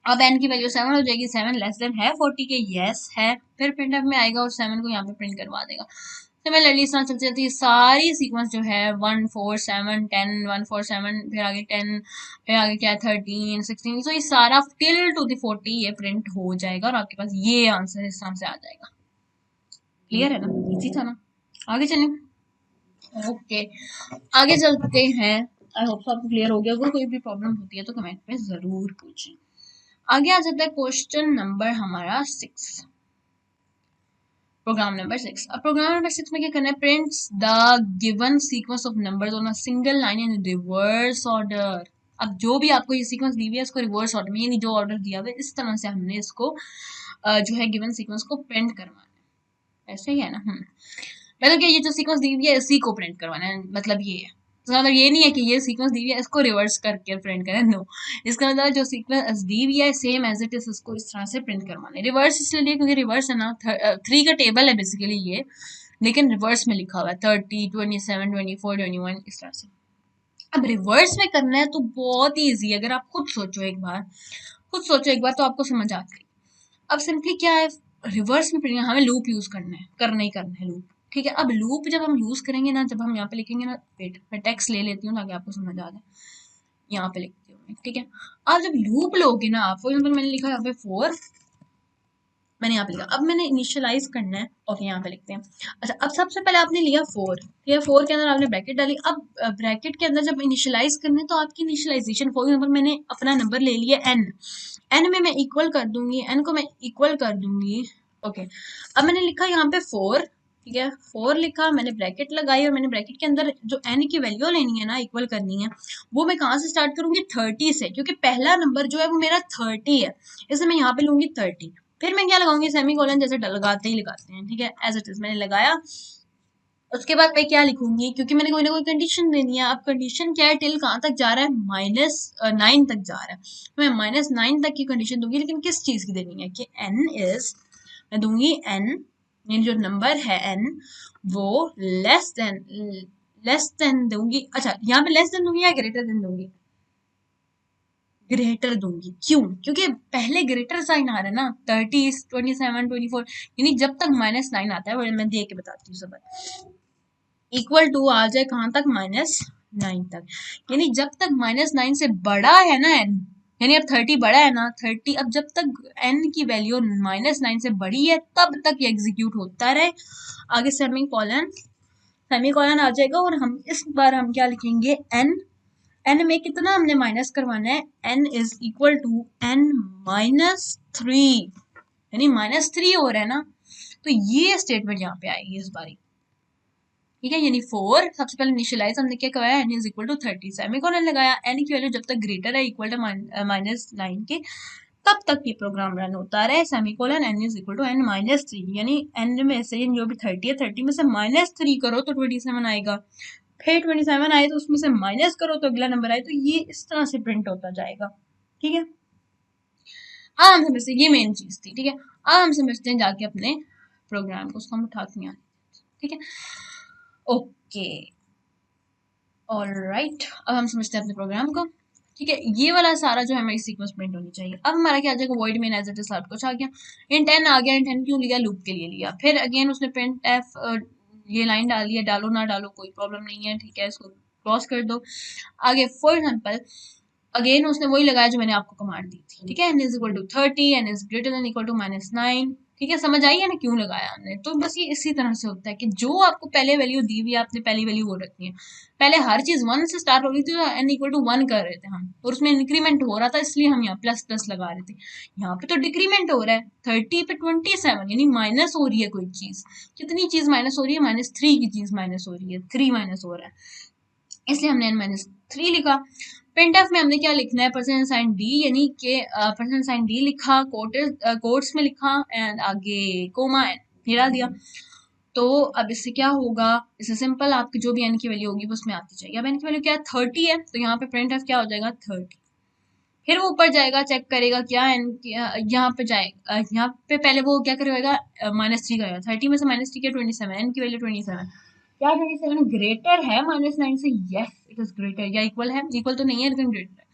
अब n की वैल्यू 7 हो जाएगी, 7 लेस देन है 40 के, यस है, फिर प्रिंटफ में आएगा और 7 को यहाँ पे प्रिंट करवा देगा। सिमिलरली इस तरह चलती जाती है सारी सीक्वेंस जो है, 1 4 7 10, 1 4 7, फिर आगे 10, फिर आगे क्या है 13 16, तो ये सारा टिल टू द 40 ये प्रिंट हो जाएगा और आपके पास ये आंसर इस तरह से आ जाएगा। क्लियर है ना, इजी था ना, आगे चलें। ओके, आगे चलते हैं, आई होप आपको क्लियर हो गया, अगर कोई भी प्रॉब्लम होती है तो कमेंट में जरूर पूछें। आगे आ जाता है क्वेश्चन नंबर हमारा 6, प्रोग्राम नंबर 6। अब प्रोग्राम नंबर 6 में क्या करना है, prints the given sequence of numbers on a single line in reverse order. अब जो भी आपको ये सीक्वेंस दी हुई है इसको रिवर्स ऑर्डर में, यानी जो ऑर्डर दिया हुआ है इस तरह से हमने इसको जो है गिवन सीक्वेंस को प्रिंट करवाना है, ऐसे ही है ना। मतलब कि ये जो सीक्वेंस दी हुई है इसी को प्रिंट करवाना है, मतलब ये है, तो मतलब ये नहीं है कि ये सीक्वेंस दी हुई है इसको रिवर्स करके प्रिंट करें, नो, इसका मतलब जो सीक्वेंस दी हुई है सेम एज इट इज इसको इस तरह से प्रिंट करवाना है। रिवर्स इसलिए क्योंकि रिवर्स है ना, 3 का टेबल है बेसिकली ये, लेकिन रिवर्स में लिखा हुआ है 30 27 24 21 इस तरह से। अब रिवर्स में करना है तो बहुत ही ईजी है, अगर आप खुद सोचो एक बार, खुद सोचो एक बार तो आपको समझ आ जाएगी। अब सिंपली क्या है, रिवर्स में प्रिंट हमें लूप यूज करना है, करना ही करना है लूप। ठीक है, अब लूप जब हम यूज करेंगे ना, जब हम यहाँ पे लिखेंगे ना, वेट मैं टेक्स्ट ले लेती हूँ ताकि आपको समझ आ जाए, यहाँ पे लिखती हूँ ठीक है। अब जब लूप लोगे ना आप, फॉर एग्जाम्पल मैंने लिखा यहाँ पे 4, मैंने यहाँ पे लिखा, अब मैंने इनिशियलाइज करना है। ओके, यहाँ पे लिखते हैं। अच्छा, अब सबसे पहले आपने लिया 4, ठीक है, 4 के अंदर आपने ब्रैकेट डाली। अब ब्रैकेट के अंदर जब इनिशियलाइज करना है तो आपकी इनिशियलाइजेशन, फॉर एग्जाम्पल मैंने अपना नंबर ले लिया n, n में मैं इक्वल कर दूंगी, n को मैं इक्वल कर दूंगी। ओके, अब मैंने लिखा यहाँ पे 4, ठीक है, 4 लिखा, मैंने ब्रैकेट लगाई और मैंने ब्रैकेट के अंदर जो n की वैल्यू लेनी है ना, इक्वल करनी है, वो मैं कहाँ से स्टार्ट करूंगी, 30 से, क्योंकि पहला नंबर जो है वो मेरा 30 है, इसलिए मैं यहाँ पे लूंगी 30। फिर मैं क्या लगाऊंगी, सेमी कोलन, जैसे लगाते ही लगाते हैं, ठीक है, एज इट इज मैंने लगाया। उसके बाद मैं क्या लिखूंगी, क्योंकि मैंने कोई ना कोई कंडीशन देनी है। अब कंडीशन क्या है, टिल कहाँ तक जा रहा है, -9 तक जा रहा है, तो मैं -9 तक की कंडीशन दूंगी, लेकिन किस चीज की देनी है, कि n इज, मैं दूंगी n, यानी जो नंबर है n वो लेस देन दूंगी। अच्छा, यहाँ पे लेस देन दूंगी या ग्रेटर देन दूंगी, ग्रेटर दूंगी। क्यों, क्योंकि पहले ग्रेटर साइन आ रहा है ना, 30, 27, 24, यानी जब तक -9 आता है, वो मैं दे के बताती हूँ सब, इक्वल टू आ जाए कहाँ तक, -9 तक, यानी जब तक -9 से बड़ा है ना n, यानी अब 30 बड़ा है ना, 30, अब जब तक n की वैल्यू -9 से बड़ी है तब तक ये एग्जीक्यूट होता रहे। आगे सेमी कॉलन आ जाएगा, और हम इस बार हम क्या लिखेंगे, n में कितना हमने माइनस करवाना है, n is equal to n -3, यानी -3 हो रहा है ना, तो ये स्टेटमेंट यहाँ पे आएगी इस बारी, ठीक है, यानी 4 सबसे पहले इनिशियलाइज हमने क्या कराया, n is equal to 30, semicolon लगाया, n की वैल्यू जब तक ग्रेटर है इक्वल टू -9 के, तब तक ये प्रोग्राम रन होता रहे, semicolon n is equal to n -3, यानी n में से जो भी 30 है, 30 में से -3 करो तो 27 आएगा, फिर 27 आए तो उसमें से माइनस करो तो अगला नंबर आए, तो ये इस तरह से प्रिंट होता जाएगा, ठीक है। अब हम समझते हैं, ये मेन चीज थी, ठीक है। अब हम समझते हैं जाके अपने प्रोग्राम को, उसको हम उठाते हैं, ठीक है, ओके, ऑलराइट। अब हम समझते हैं अपने प्रोग्राम को, ठीक है। ये वाला सारा जो है हमारी सीक्वेंस प्रिंट होनी चाहिए। अब हमारा क्या आ जाएगा, void main as it is सब कुछ आ गया, इंट n आ गया, इंट n क्यों लिया, लूप के लिए लिया। फिर अगेन उसने प्रिंट एफ, ये लाइन डाली है, डालो ना डालो कोई प्रॉब्लम नहीं है, ठीक है, इसको क्रॉस कर दो। आगे फॉर एग्जाम्पल अगेन उसने वही लगाया जो मैंने आपको कमांड दी थी, ठीक है, n is equal to 30, n is greater than equal to -9, ठीक है, समझ आई है ना क्यों लगाया हमने। तो बस ये इसी तरह से होता है कि जो आपको पहले वैल्यू दी हुई है, आपने पहली वैल्यू वो रखनी है। पहले हर चीज 1 से स्टार्ट हो रही थी, तो n इक्वल टू 1 कर रहे थे हम, और उसमें इंक्रीमेंट हो रहा था, इसलिए हम यहाँ प्लस प्लस लगा रहे थे। यहाँ पे तो डिक्रीमेंट हो रहा है, 30 पे 27, यानी माइनस हो रही है कोई चीज। कितनी चीज माइनस हो रही है, -3 की चीज माइनस हो रही है, 3 माइनस हो रहा है, इसलिए हमने n-3 लिखा। प्रिंटफ में हमने क्या लिखना है, परसेंट साइन डी, यानी कि परसेंट साइन डी लिखा, कोट्स में लिखा, एंड आगे कोमा ये डाल दिया। तो अब इससे क्या होगा, इससे सिंपल आपकी जो भी n की वैल्यू होगी वो उसमें आती जाएगी। अब n की वैल्यू क्या है, 30 है, तो यहाँ पे प्रिंटफ क्या हो जाएगा, 30। फिर वो ऊपर जाएगा, चेक करेगा क्या n यहाँ पे जाएगा, यहाँ पे पहले वो क्या करेगा, -3 करेगा, 30 में से -3 क्या, 27, n की वैल्यू 27, क्या 27 ग्रेटर है -9 से, यस इट इज ग्रेटर, या इक्वल है, इक्वल तो नहीं है लेकिन ग्रेटर है।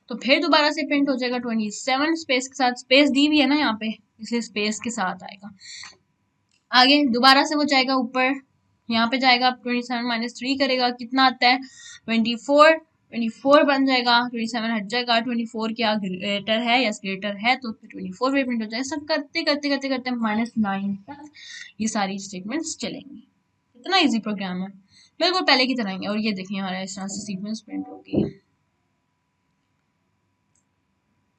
तो फिर दोबारा से प्रिंट हो जाएगा 27, स्पेस के साथ, स्पेस दी हुई है ना यहाँ पे, इसलिए स्पेस के साथ आएगा। आगे दोबारा से वो जाएगा ऊपर, यहाँ पे जाएगा, 27 -3 करेगा, कितना आता है, 24, 24 बन जाएगा, 27 हट जाएगा, 24 क्या ग्रेटर है, यस ग्रेटर है, तो 24 पे प्रिंट हो जाएगा। सब करते करते करते करते -9 तक ये सारी स्टेटमेंट्स चलेंगी। इतना इजी प्रोग्राम है, बिल्कुल पहले की तरह ही है। और ये देखिए हमारा इस तरह से सीक्वेंस प्रिंट होगी।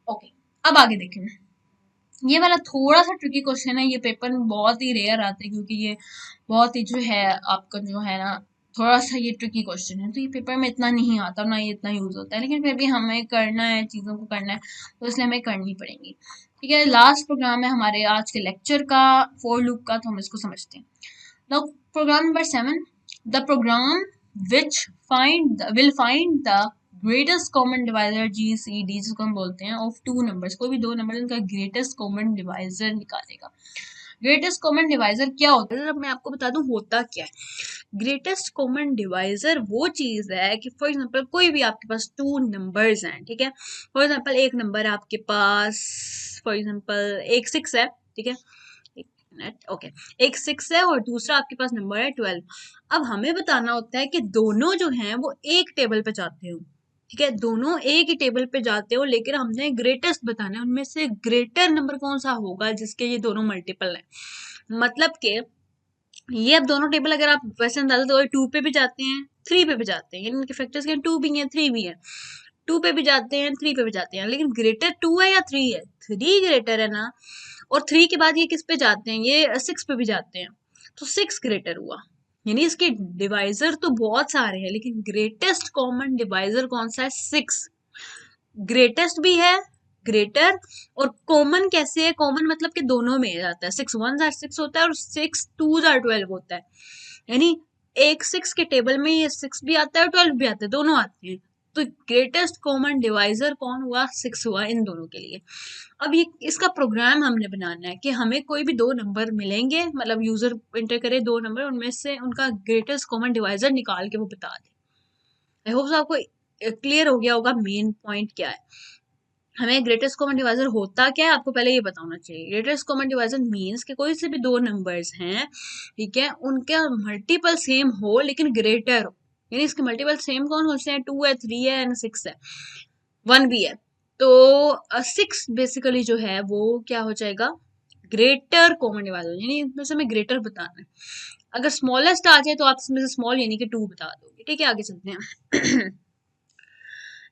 ओके, अब आगे देखें, ये वाला थोड़ा सा ट्रिकी क्वेश्चन है, ये पेपर में बहुत ही रेयर आता है, क्योंकि ये बहुत ही जो है आपका जो है ना, थोड़ा सा ये ट्रिकी क्वेश्चन है, तो ये पेपर में इतना नहीं आता, ना ये इतना यूज होता है, लेकिन फिर भी हमें करना है, चीज़ों को करना है, तो इसलिए हमें करनी पड़ेगी, ठीक है। लास्ट प्रोग्राम है हमारे आज के लेक्चर का, फॉर लूप का, तो हम इसको समझते हैं। Now program number 7, the program which will find the greatest common divisor, GCD जिसको हम बोलते हैं, ऑफ टू नंबर्स, कोई भी दो नंबर उनका ग्रेटेस्ट कॉमन डिवाइजर निकालेगा। ग्रेटेस्ट कॉमन डिवाइजर क्या होता है, मैं आपको बता दूं होता क्या है। ग्रेटेस्ट कॉमन डिवाइजर वो चीज है कि फॉर एग्जांपल कोई भी आपके पास टू नंबर्स हैं, ठीक है, फॉर एग्जांपल एक नंबर आपके पास, फॉर एग्जांपल एक 6 है, ठीक है, ओके, एक 6 है और दूसरा आपके पास नंबर है 12। अब हमें बताना होता है कि दोनों जो हैं वो एक टेबल पे जाते हो, ठीक है, दोनों एक ही टेबल पे जाते हो, लेकिन हमने ग्रेटेस्ट बताना है, उनमें से ग्रेटर नंबर कौन सा होगा जिसके ये दोनों मल्टीपल है। मतलब कि ये अब दोनों टेबल अगर आप वैसे अंदाजा तो 2 पे भी जाते हैं, 3 पे भी जाते हैं, यानी इनके फैक्टर्स के 2 भी हैं, 3 भी हैं, 2 पे भी जाते हैं, 3 पे भी जाते हैं, लेकिन ग्रेटर 2 है या 3 है? 3 ग्रेटर है ना। और 3 के बाद ये किस पे जाते हैं? ये 6 पे भी जाते हैं, तो 6 ग्रेटर हुआ। यानी इसके डिवाइजर तो बहुत सारे हैं, लेकिन ग्रेटेस्ट कॉमन डिवाइजर कौन सा है? 6। ग्रेटेस्ट भी है, ग्रेटर, और कॉमन कैसे है? कॉमन मतलब कि दोनों में जाता है, 6 1 6 होता है और 6 2 12 होता है। यानी एक 6 के टेबल में ये 6 भी आता है और 12 भी आता है, दोनों आते हैं। तो ग्रेटेस्ट कॉमन डिवाइजर कौन हुआ? 6 हुआ इन दोनों के लिए। अब ये इसका प्रोग्राम हमने बनाना है कि हमें कोई भी दो नंबर मिलेंगे, मतलब यूजर एंटर करे दो नंबर, उनमें से उनका ग्रेटेस्ट कॉमन डिवाइजर निकाल के वो बता दे। आई होप आपको क्लियर हो गया होगा मेन पॉइंट क्या है। हमें ग्रेटेस्ट कॉमन डिवाइजर होता क्या है आपको पहले ये बताना चाहिए। ग्रेटेस्ट कॉमन डिवाइजर मीन्स कि कोई से भी दो नंबर्स हैं, ठीक है, उनका मल्टीपल सेम हो लेकिन ग्रेटर हो। यानी इसके मल्टीपल सेम कौन कौन से हैं? 2 है, 3 है एंड 6 है, 1 भी है। तो 6 बेसिकली जो है वो क्या हो जाएगा? ग्रेटर कॉमन डिवाइजर, यानी इसमें से हमें ग्रेटर बताना है। अगर स्मॉलेस्ट आ जाए तो आप इसमें से स्मॉल यानी कि 2 बता दोगे। ठीक है, आगे चलते हैं।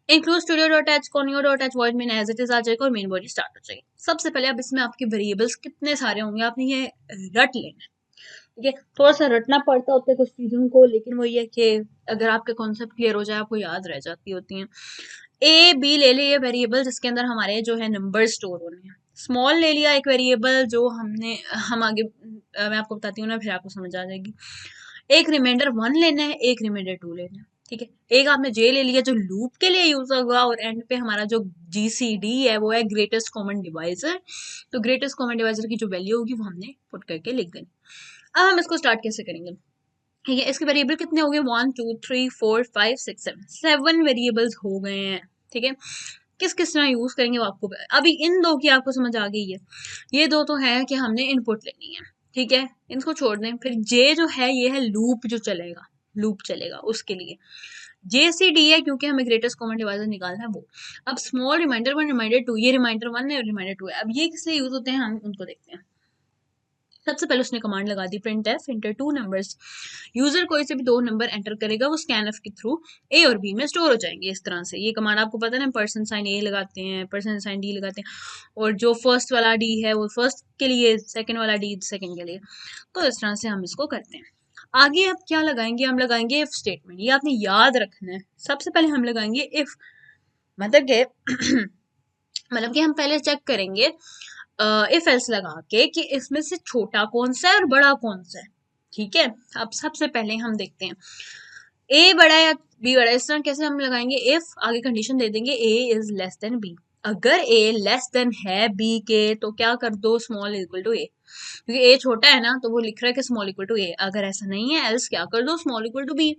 Include studio dot H, conio dot H, void main as it is आ जाएगा और मेन बॉडी स्टार्ट हो जाएगी। सबसे पहले अब इसमें आपके वेरिएबल्स कितने सारे होंगे आपने ये रट लेना है। ठीक है, थोड़ा सा रटना पड़ता होता है कुछ चीजों को, लेकिन वो ये कि अगर आपके कॉन्सेप्ट क्लियर हो जाए आपको याद रह जाती होती हैं। ए बी ले लिए वेरिएबल जिसके अंदर हमारे जो है नंबर स्टोर होने हैं। स्मॉल ले लिया एक वेरिएबल जो हम आगे मैं आपको बताती हूँ ना, फिर आपको समझ आ जाएगी। एक रिमाइंडर 1 लेना है, एक रिमाइंडर 2 लेना है। ठीक है, एक आपने जे ले लिया जो लूप के लिए यूज होगा, और एंड पे हमारा जो जीसीडी है वो है ग्रेटेस्ट कॉमन डिवाइजर। तो ग्रेटेस्ट कॉमन डिवाइजर की जो वैल्यू होगी वो हमने पुट करके लिख देनी। अब हम इसको स्टार्ट कैसे करेंगे? ठीक है, इसके वेरिएबल कितने हो गए? 1 2 3 4 5 6 7 7 वेरिएबल्स हो गए हैं। ठीक है, किस किस तरह यूज करेंगे वो आपको अभी इन दो की आपको समझ आ गई है। ये दो तो है कि हमने इनपुट लेनी है, ठीक है, इनको छोड़ दें। फिर जे जो है ये है लूप जो चलेगा, लूप चलेगा उसके लिए। JCD है क्योंकि हमें ग्रेटेस्ट कॉमन डिवाइजर निकालना है वो। अब स्मॉल रिमाइंडर 1 रिमाइंडर 2, ये रिमाइंडर 1 है रिमाइंडर 2 है। अब ये किस लिए यूज होते हैं हम उनको देखते हैं। सबसे पहले उसने कमांड लगा दी print F enter 2 numbers. User कोई से भी दो नंबर एंटर करेगा वो स्कैन एफ के थ्रू ए और बी में स्टोर हो जाएंगे। इस तरह से ये कमांड आपको पता है ना, परसेंट साइन ए लगाते हैं, परसेंट साइन डी लगाते हैं, और जो फर्स्ट वाला डी है वो फर्स्ट के लिए, सेकंड वाला डी सेकंड के लिए। तो इस तरह से हम इसको करते हैं। आगे अब क्या लगाएंगे? हम लगाएंगे इफ स्टेटमेंट। ये आपने याद रखना है। सबसे पहले हम लगाएंगे इफ, मतलब के मतलब कि हम पहले चेक करेंगे इफ एल्स लगा के कि इसमें से छोटा कौन सा है और बड़ा कौन सा है। ठीक है, अब सबसे पहले हम देखते हैं ए बड़ा है या बी बड़ा है। इस तरह कैसे हम लगाएंगे? इफ आगे कंडीशन दे देंगे ए इज लेस देन बी। अगर ए लेस देन है बी के तो क्या कर दो? स्मॉल इक्वल टू ए, क्योंकि ए छोटा है ना तो वो लिख रहा है कि स्मॉल इक्वल टू ए। अगर ऐसा नहीं है एल्स क्या कर दो? Small equal to b.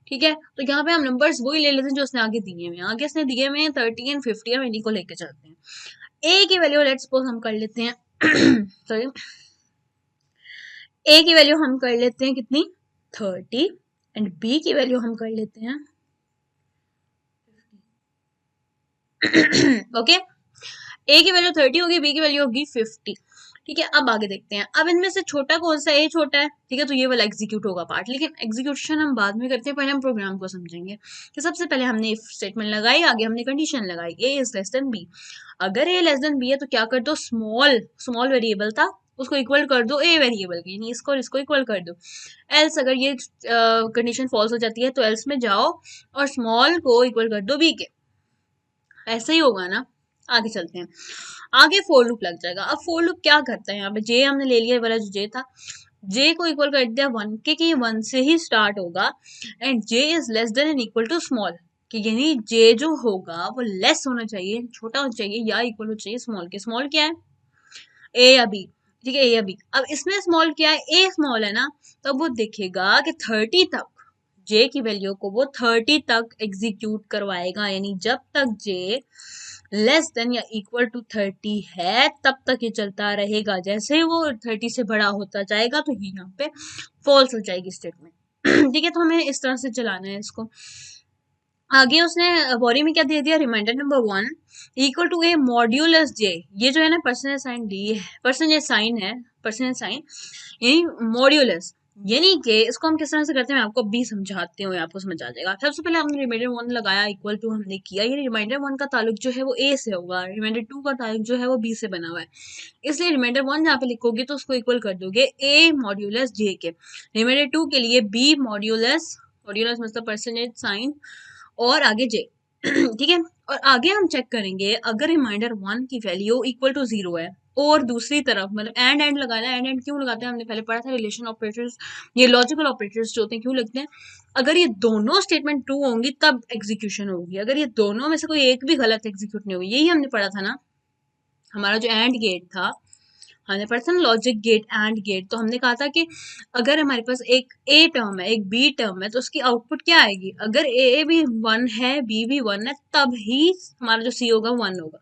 ठीक है, तो यहाँ पे हम नंबर्स वही ले लेते हैं जो उसने आगे दिए हुए हैं। आगे उसने दिए हुए हैं 30 एंड 50, हम इन्हीं को लेके चलते हैं। ए की वैल्यू लेट्स सपोज हम कर लेते हैं सॉरी, ए की वैल्यू हम कर लेते हैं कितनी? 30, एंड बी की वैल्यू हम कर लेते हैं ओके। ए की वैल्यू 30 होगी, बी की वैल्यू होगी 50। ठीक है, अब आगे देखते हैं। अब इनमें से छोटा कौन सा? ए छोटा है, ठीक है, तो ये वाला एग्जीक्यूट होगा पार्ट, लेकिन एग्जीक्यूशन हम बाद में करते हैं, पहले हम प्रोग्राम को समझेंगे। कि सबसे पहले हमने इफ स्टेटमेंट लगाई, आगे हमने कंडीशन लगाई ए इज लेस देन बी। अगर ए लेस देन बी है तो क्या कर दो? स्मॉल, स्मॉल वेरिएबल था उसको इक्वल कर दो ए वेरिएबल के, यानी इसको और इसको इक्वल कर दो। एल्स अगर ये कंडीशन फॉल्स हो जाती है तो एल्स में जाओ और स्मॉल को इक्वल कर दो बी के। ऐसा ही होगा ना। आगे चलते हैं, आगे फोर लूप लग जाएगा। अब फोर लूप क्या करता है? यहाँ पे जे हमने ले लिया वाला जो जे था, जे को इक्वल कर दिया 1 के, कि 1 से ही स्टार्ट होगा, and j is less than and equal to small, कि यानी जे जो होगा वो लेस होना चाहिए, छोटा होना चाहिए, या इक्वल होना चाहिए स्मॉल के। स्मॉल क्या है? ए या बी। ठीक है, ए या बी। अब इसमें स्मॉल क्या है? ए स्मॉल है ना, तो वो देखेगा कि 30 तक जे की वैल्यू को वो 30 तक एग्जीक्यूट करवाएगा, यानी जब तक जे लेस देन या इक्वल टू 30 है तब तक ये चलता रहेगा। जैसे ही वो 30 से बड़ा होता जाएगा तो ये यहाँ पे फॉल्स हो जाएगी स्टेटमेंट। ठीक है, तो हमें इस तरह से चलाना है इसको। आगे उसने बॉडी में क्या दे दिया, remainder number 1 equal to A modulus J, ये जो है ना परसेंटेज साइन डी है, परसेंटेज साइन है, परसेंटेज साइन यानी मॉड्यूलस, यानी कि इसको हम किस तरह से करते हैं मैं आपको अभी समझाती हूँ, आपको समझ आ जाएगा। सबसे पहले हमने रिमाइंडर 1 लगाया, इक्वल टू हमने किया, ये रिमाइंडर 1 का ताल्लुक जो है वो ए से होगा, रिमाइंडर 2 का ताल्लुक जो है वो बी से बना हुआ है, इसलिए रिमाइंडर 1 जहाँ पे लिखोगे तो उसको इक्वल कर दोगे ए मॉड्यूलस जे के, रिमाइंडर 2 के लिए बी मॉड्यूलस, मॉड्यूलस मतलब परसेंटेज साइन और आगे जे ठीक है। और आगे हम चेक करेंगे अगर रिमाइंडर 1 की वैल्यू इक्वल टू 0 है और दूसरी तरफ मतलब एंड लगाना है, एंड क्यों लगाते हैं हमने पहले पढ़ा था, रिलेशन ऑपरेटर्स, ये लॉजिकल ऑपरेटर्स जो होते हैं क्यों लगते हैं, अगर ये दोनों स्टेटमेंट ट्रू होंगी तब एग्जीक्यूशन होगी, अगर ये दोनों में से कोई एक भी गलत एग्जीक्यूट नहीं होगी, यही हमने पढ़ा था ना, हमारा जो एंड गेट था, हमने पढ़ा था ना लॉजिक गेट एंड गेट, तो हमने कहा था कि अगर हमारे पास एक ए टर्म है एक बी टर्म है तो उसकी आउटपुट क्या आएगी, अगर ए भी 1 है बी भी 1 है तब ही हमारा जो सी होगा 1 होगा,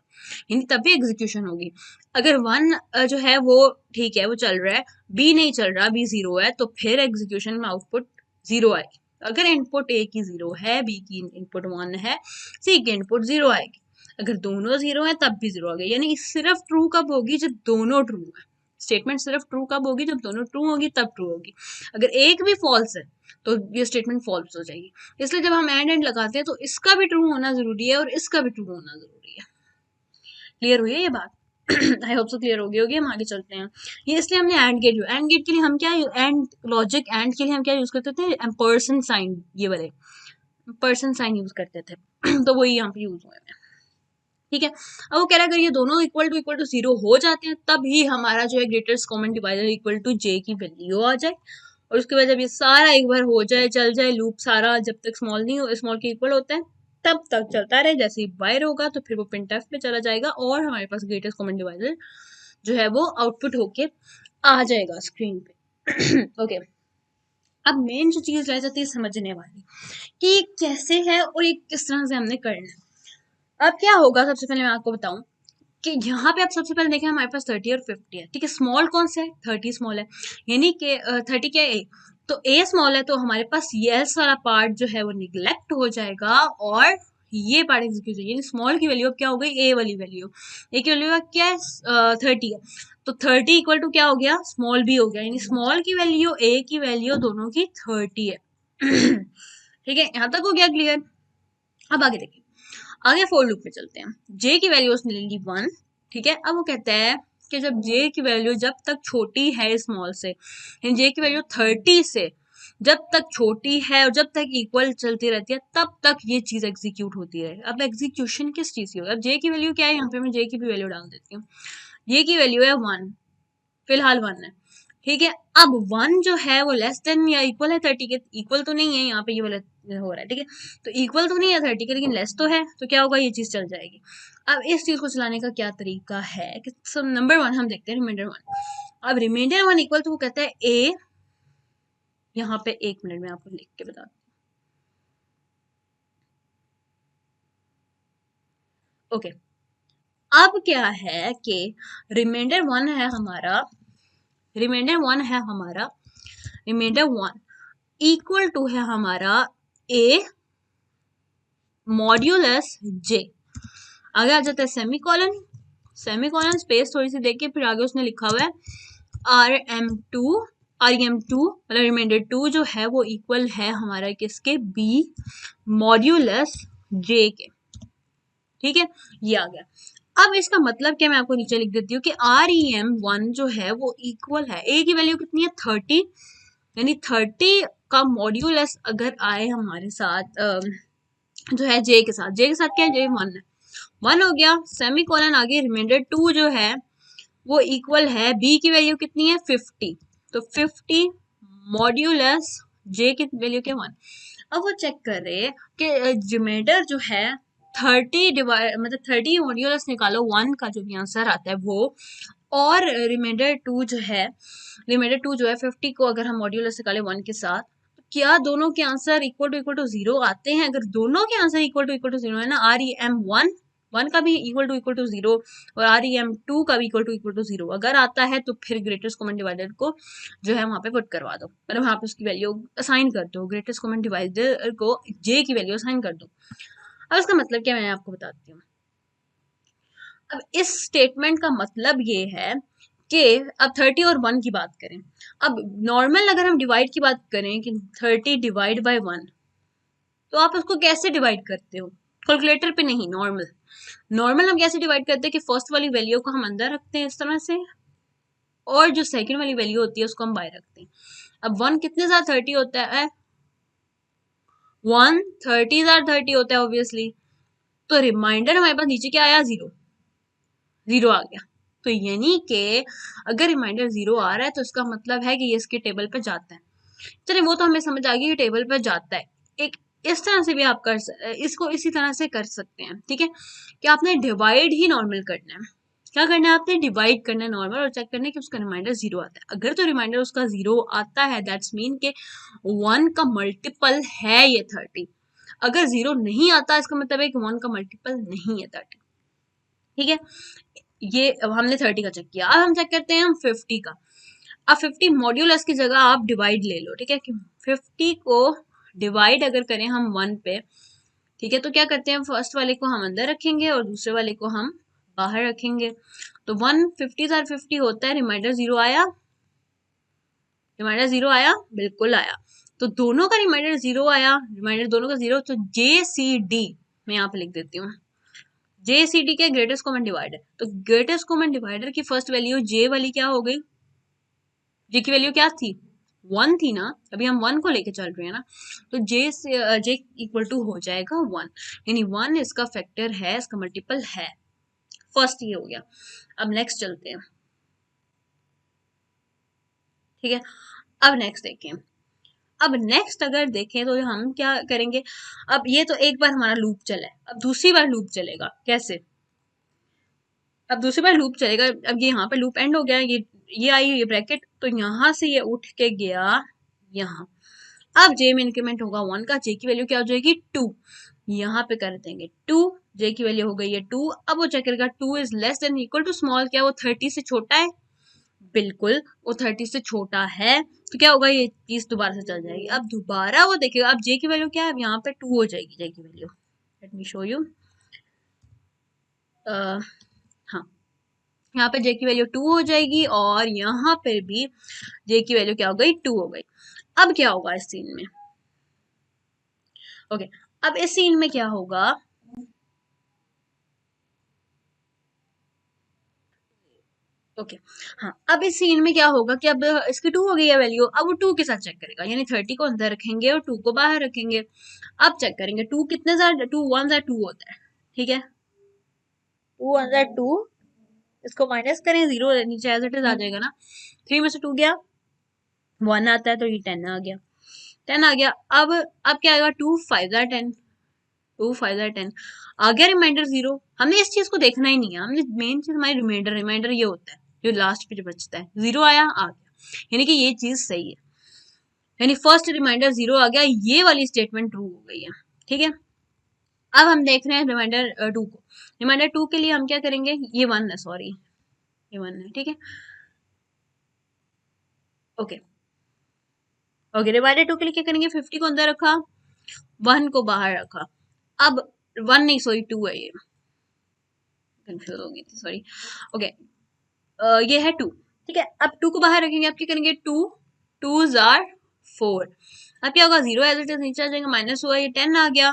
यानी तभी एग्जीक्यूशन होगी। अगर 1 जो है वो ठीक है वो चल रहा है, बी नहीं चल रहा, बी 0 है, तो फिर एग्जीक्यूशन में आउटपुट 0 आएगी। अगर इनपुट ए की 0 है, बी की इनपुट 1 है, सी की इनपुट 0 आएगी, अगर दोनों 0 है तब भी 0 आ गया, यानी सिर्फ ट्रू कब होगी जब दोनों ट्रू है, स्टेटमेंट सिर्फ ट्रू कब होगी जब दोनों ट्रू होगी तब ट्रू होगी, अगर एक भी फॉल्स है तो ये स्टेटमेंट फॉल्स हो जाएगी। इसलिए जब हम एंड लगाते हैं तो इसका भी ट्रू होना जरूरी है और इसका भी ट्रू होना जरूरी है। क्लियर हुई है ये बात? आई होप सो क्लियर हो गई होगी। हम आगे चलते हैं, ये इसलिए हमने एंड गेट, जो एंड गेट के लिए हम क्या, एंड लॉजिक एंड के लिए हम क्या यूज करते थे, पर्सन साइन, ये वाले पर्सन साइन यूज करते थे तो वही यहाँ पे यूज हुए हैं, ठीक है। अब वो कह रहा है अगर ये दोनों इक्वल टू 0 हो जाते हैं तब ही हमारा जो है greatest common divisor equal to J की वैल्यू आ जाए, और उसके बाद जब ये सारा एक बार हो जाए, चल जाए लूप सारा, जब तक स्मॉल नहीं हो, स्मॉल के इक्वल होता है तब तक चलता रहे, जैसे ही वायर होगा तो फिर वो प्रिंटफ पे चला जाएगा और हमारे पास ग्रेटेस्ट कॉमन डिवाइजर जो है वो आउटपुट होके आ जाएगा स्क्रीन पे ओके। अब मेन जो चीज रह जाती है समझने वाली कि कैसे है और ये किस तरह से हमने करना है। अब क्या होगा, सबसे पहले मैं आपको बताऊं कि यहाँ पे आप सबसे पहले देखें हमारे पास 30 और 50 है, ठीक है। स्मॉल कौन सा है, 30 स्मॉल है, यानी कि 30 क्या है, तो ए स्मॉल है, तो हमारे पास येस वाला पार्ट जो है वो निगलेक्ट हो जाएगा और ये पार्ट एग्जीक्यूट हो जाएगा, यानी स्मॉल की वैल्यू अब क्या हो गई, ए वाली वैल्यू, ए की वैल्यू क्या है 30 है, तो 30 इक्वल टू क्या हो गया, स्मॉल बी हो गया, यानी स्मॉल की वैल्यू ए की वैल्यू दोनों की 30 है ठीक है, यहाँ तक हो गया क्लियर। अब आगे देखिए, आगे फोर लूप में चलते हैं, जे की वैल्यू उसने ले ली 1, ठीक है। अब वो कहता है कि जब जे की वैल्यू जब तक छोटी है स्मॉल से, जे की वैल्यू 30 से जब तक छोटी है और जब तक इक्वल चलती रहती है तब तक ये चीज एग्जीक्यूट होती है। अब एग्जीक्यूशन किस चीज की होगा, अब जे की वैल्यू क्या है, यहाँ पे मैं जे की भी वैल्यू डाल देती हूँ, ये की वैल्यू है 1, फिलहाल 1 है, ठीक है। अब 1 जो है वो लेस देन या इक्वल है 30 के, इक्वल तो नहीं है यहाँ पे, ये वाला हो रहा है, ठीक है, तो इक्वल तो नहीं है 30 के लेकिन लेस तो है, तो क्या होगा, ये चीज चल जाएगी। अब इस चीज को चलाने का क्या तरीका है कि सब नंबर 1 हम देखते हैं, रिमाइंडर 1, अब रिमाइंडर 1 इक्वल तो वो कहता है ए, यहाँ पे 1 मिनट में आपको लिख के बता, ओके। अब क्या है कि रिमाइंडर 1 है हमारा, रिमाइंडर 1 है हमारा, रिमाइंडर 1 इक्वल टू है हमारा ए मॉड्यूलस जे, आगे आ जाता है सेमीकोलन, सेमीकोलन स्पेस थोड़ी सी देखिए, फिर आगे उसने लिखा हुआ है RM2, REM2 मतलब रिमाइंडर 2 जो है वो इक्वल है हमारा किसके, बी मॉड्यूलस जे के, ठीक है, ये आ गया। अब इसका मतलब क्या, मैं आपको नीचे लिख देती हूँ कि REM1 जो है वो इक्वल है, ए की वैल्यू कितनी है 30, यानी 30 का मॉड्यूलस अगर आए हमारे साथ जो है जे के साथ, जे के साथ क्या है, जे 1 है, 1 हो गया, सेमी कॉलन आगे रिमाइंडर 2 जो है वो इक्वल है, बी की वैल्यू कितनी है 50, तो 50 मॉड्यूलस जे की वैल्यू क्या 1। अब वो चेक कर रहे कि रिमाइंडर जो है 30 डिवाइड मतलब 30 मॉड्यूलस निकालो 1 का जो भी आंसर आता है वो, और रिमाइंडर 2 जो है, रिमाइंडर 2 जो है 50 को अगर हम मॉड्यूलस निकाले 1 के साथ, क्या दोनों के आंसर इक्वल टू 0 आते हैं, अगर दोनों के आंसर इक्वल टू 0 है ना, REM1 1 का भी इक्वल टू 0 और REM2 का भी इक्वल टू 0 अगर आता है तो फिर ग्रेटेस्ट कॉमन डिवाइडर को जो है वहां पे पुट करवा दो, मतलब वहां पे उसकी वैल्यू असाइन कर दो, ग्रेटेस्ट कॉमन डिवाइडर को j की वैल्यू असाइन कर दो। अब इसका मतलब क्या, मैं आपको बताती हूँ। अब इस स्टेटमेंट का मतलब ये है कि अब 30 और 1 की बात करें। अब नॉर्मल अगर हम डिवाइड की बात करें कि 30 डिवाइड बाय 1, तो आप उसको कैसे डिवाइड करते हो? कैलकुलेटर पे नहीं, नॉर्मल। नॉर्मल हम कैसे डिवाइड करते हैं कि फर्स्ट वाली वैल्यू को हम अंदर रखते हैं इस तरह से, और जो सेकंड वाली वैल्यू होती है उसको हम बाहर रखते हैं। अब 1 कितने साथ 30 होता है? 1 30 साथ 30 होता है ऑब्वियसली। तो रिमाइंडर हमारे पास नीचे क्या आया? 0 आ गया। तो यानी कि अगर रिमाइंडर 0 आ रहा है तो इसका मतलब है कि ये इसके टेबल पे जाता है। चलिए वो तो हमें समझ आ गई कि टेबल पे जाता है। एक इस तरह से भी आप इसको इसी तरह से कर सकते हैं, ठीक है, कि आपने डिवाइड ही नॉर्मल करना है। क्या करना है? आपने डिवाइड करना है नॉर्मल और चेक करना है कि उसका रिमाइंडर 0 आता है। अगर तो रिमाइंडर उसका 0 आता है, दैट्स मीन के 1 का मल्टीपल है ये 30। अगर 0 नहीं आता इसका मतलब है कि 1 का मल्टीपल नहीं है 30, ठीक है। ये अब हमने 30 का चेक किया। अब हम चेक करते हैं हम 50 का। अब 50 मॉड्यूलस की जगह आप डिवाइड ले लो, ठीक है, कि 50 को डिवाइड अगर करें हम 1 पे, ठीक है, तो क्या करते हैं, फर्स्ट वाले को हम अंदर रखेंगे और दूसरे वाले को हम बाहर रखेंगे। तो 150 और 50 होता है, रिमाइंडर 0 आया? रिमाइंडर 0 आया? बिल्कुल आया। तो दोनों का रिमाइंडर 0 आया, रिमाइंडर दोनों का 0, तो JCD मैं यहाँ पे लिख देती हूँ। JCD के ग्रेटेस्ट कॉमन डिवाइडर, तो ग्रेटेस्ट कॉमन डिवाइडर की फर्स्ट वैल्यू J वाली क्या हो गई? J की वैल्यू क्या थी? 1 थी ना, अभी हम 1 को लेके चल रहे हैं ना, तो J इक्वल टू हो जाएगा 1, यानी 1 इसका फैक्टर है, इसका मल्टीपल है। फर्स्ट ये हो गया। अब नेक्स्ट चलते हैं, ठीक है। अब नेक्स्ट देखें। अब नेक्स्ट अगर देखें तो हम क्या करेंगे, अब ये तो एक बार हमारा लूप चला है, अब दूसरी बार लूप चलेगा कैसे? अब दूसरी बार लूप चलेगा, अब ये यहाँ पे लूप एंड हो गया, ये आई ये ब्रैकेट, तो यहाँ से ये उठ के गया यहाँ। अब J में इंक्रीमेंट होगा 1 का, J की वैल्यू क्या हो जाएगी? 2। यहाँ पे कर देंगे 2, J की वैल्यू हो गई है 2। अब वो चेक करेगा 2 is less than equal to small, क्या वो 30 से छोटा है? बिल्कुल वो 30 से छोटा है। तो क्या होगा, ये चीज दोबारा से चल जाएगी। अब दोबारा वो देखेगा, अब J की वैल्यू क्या है? अब यहाँ पे 2 हो जाएगी J की value. Late me show you. हाँ, यहाँ पे J की वैल्यू 2 हो जाएगी और यहाँ पे भी J की वैल्यू क्या हो गई? 2 हो गई। अब क्या होगा इस सीन में? ओके, अब इस सीन में क्या होगा, ओके हाँ, अब इस सीन में क्या होगा कि अब इसकी 2 हो गई है वैल्यू, अब वो 2 के साथ चेक करेगा, यानी 30 को अंदर रखेंगे और 2 को बाहर रखेंगे। अब चेक करेंगे 2 कितने साथ, 2 1 साथ 2 होता है, ठीक है, 2 1 साथ 2, इसको माइनस करें, 0 नीचे एज इट इज आ जाएगा ना। 3 में से 2 गया, 1 आता है, तो ये 10 आ गया, 10 आ गया। अब क्या आएगा, 2 5 जार 10, 2 5 जार 10 आ गया, रिमाइंडर 0। हमने इस चीज को देखना ही नहीं है, हमने मेन चीज हमारी रिमाइंडर, रिमाइंडर ये होता है जो लास्ट पे जो बचता है। 0 आया, आ गया, यानी कि ये चीज सही है, यानी फर्स्ट रिमाइंडर 0 आ गया, ये वाली स्टेटमेंट ट्रू हो गई है, ठीक है। अब हम देख रहे हैं रिमाइंडर 2 को। रिमाइंडर 2 के लिए हम क्या करेंगे, ये 1 है, सॉरी ये 1 है, ठीक है, ओके ओके। रिमाइंडर 2 के लिए क्या करेंगे, 50 को अंदर रखा, 1 को बाहर रखा। अब 1 नहीं, सॉरी 2 है, ये कंफ्यूज हो गई थी, सॉरी, ओके। ये है 2, ठीक है। अब 2 को बाहर रखेंगे, अब क्या करेंगे, 2 2 जार 4। अब क्या होगा, 0 एज इट इज नीचे आ जाएगा, माइनस हुआ, ये 10 आ गया,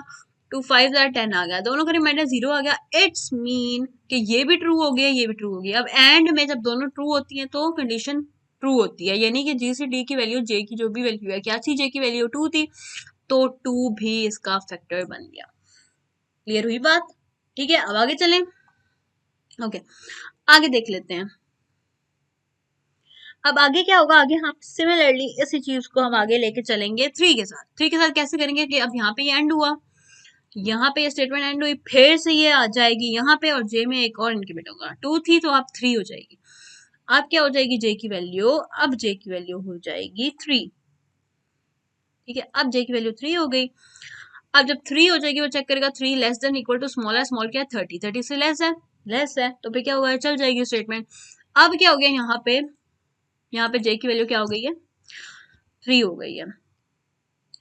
2 5 जार 10 आ गया, दोनों का रिमाइंडर 0 आ गया। इट्स मीन कि ये भी ट्रू हो गया, ये भी ट्रू हो गया। अब एंड में जब दोनों ट्रू होती है तो कंडीशन ट्रू होती है, यानी कि G से D की वैल्यू, J की जो भी वैल्यू है, क्या थी, J की वैल्यू 2 थी, तो 2 भी इसका फैक्टर बन गया। क्लियर हुई बात? ठीक है, अब आगे चलें। ओके, आगे देख लेते हैं। अब आगे क्या होगा, आगे हम सिमिलरली इसी चीज को हम आगे लेके चलेंगे 3 के साथ। 3 के साथ कैसे करेंगे कि अब यहाँ पे ये एंड हुआ, यहाँ पे ये स्टेटमेंट एंड हुई, फिर से ये आ जाएगी यहाँ पे और J में एक और इंक्रीमेंट होगा, 2 थी तो अब 3 हो जाएगी। अब क्या हो जाएगी J की वैल्यू, अब J की वैल्यू हो जाएगी 3, ठीक है, अब J की वैल्यू 3 हो गई। अब जब 3 हो जाएगी वो चेक करेगा 3 less than equal to small है, स्मॉल क्या है 30, 30 से लेस है तो फिर क्या होगा, चल जाएगी स्टेटमेंट। अब क्या हो गया यहाँ पे जे की वैल्यू क्या हो गई है 3 हो गई है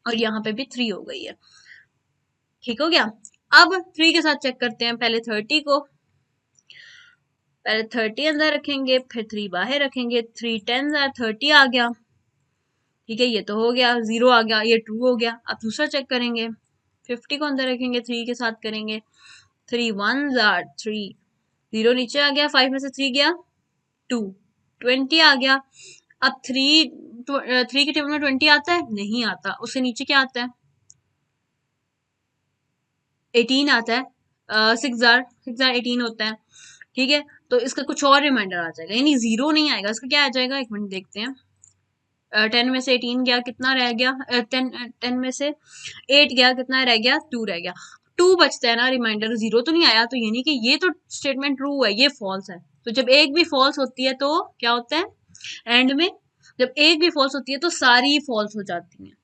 और यहाँ पे भी 3 हो गई है, ठीक हो गया। अब 3 के साथ चेक करते हैं पहले 30 को, पहले 30 अंदर रखेंगे फिर 3 बाहर रखेंगे, 3 10 30 आ गया, ठीक है ये तो हो गया, 0 आ गया, ये ट्रू हो गया। अब दूसरा चेक करेंगे 50 को अंदर रखेंगे 3 के साथ करेंगे, 3 1 3, 0 नीचे आ गया, 5 में से 3 गया 2, 20 आ गया। अब 3 के टेबल में 20 आता है, नहीं आता, उससे नीचे क्या आता है 18 आता है, 6 18 होता है, ठीक है। तो इसका कुछ और रिमाइंडर आ जाएगा, यानी 0 नहीं आएगा, इसका क्या आ जाएगा, एक मिनट देखते हैं। 10 में से 18 गया, कितना रह गया, 10 में से 8 गया, कितना रह गया 2 रह गया, 2 बचता है ना, रिमाइंडर 0 तो नहीं आया, तो यानी कि ये तो स्टेटमेंट ट्रू है, ये फॉल्स है। तो जब एक भी फॉल्स होती है तो क्या होता है एंड में, जब एक भी फॉल्स होती है तो सारी फॉल्स हो जाती हैं,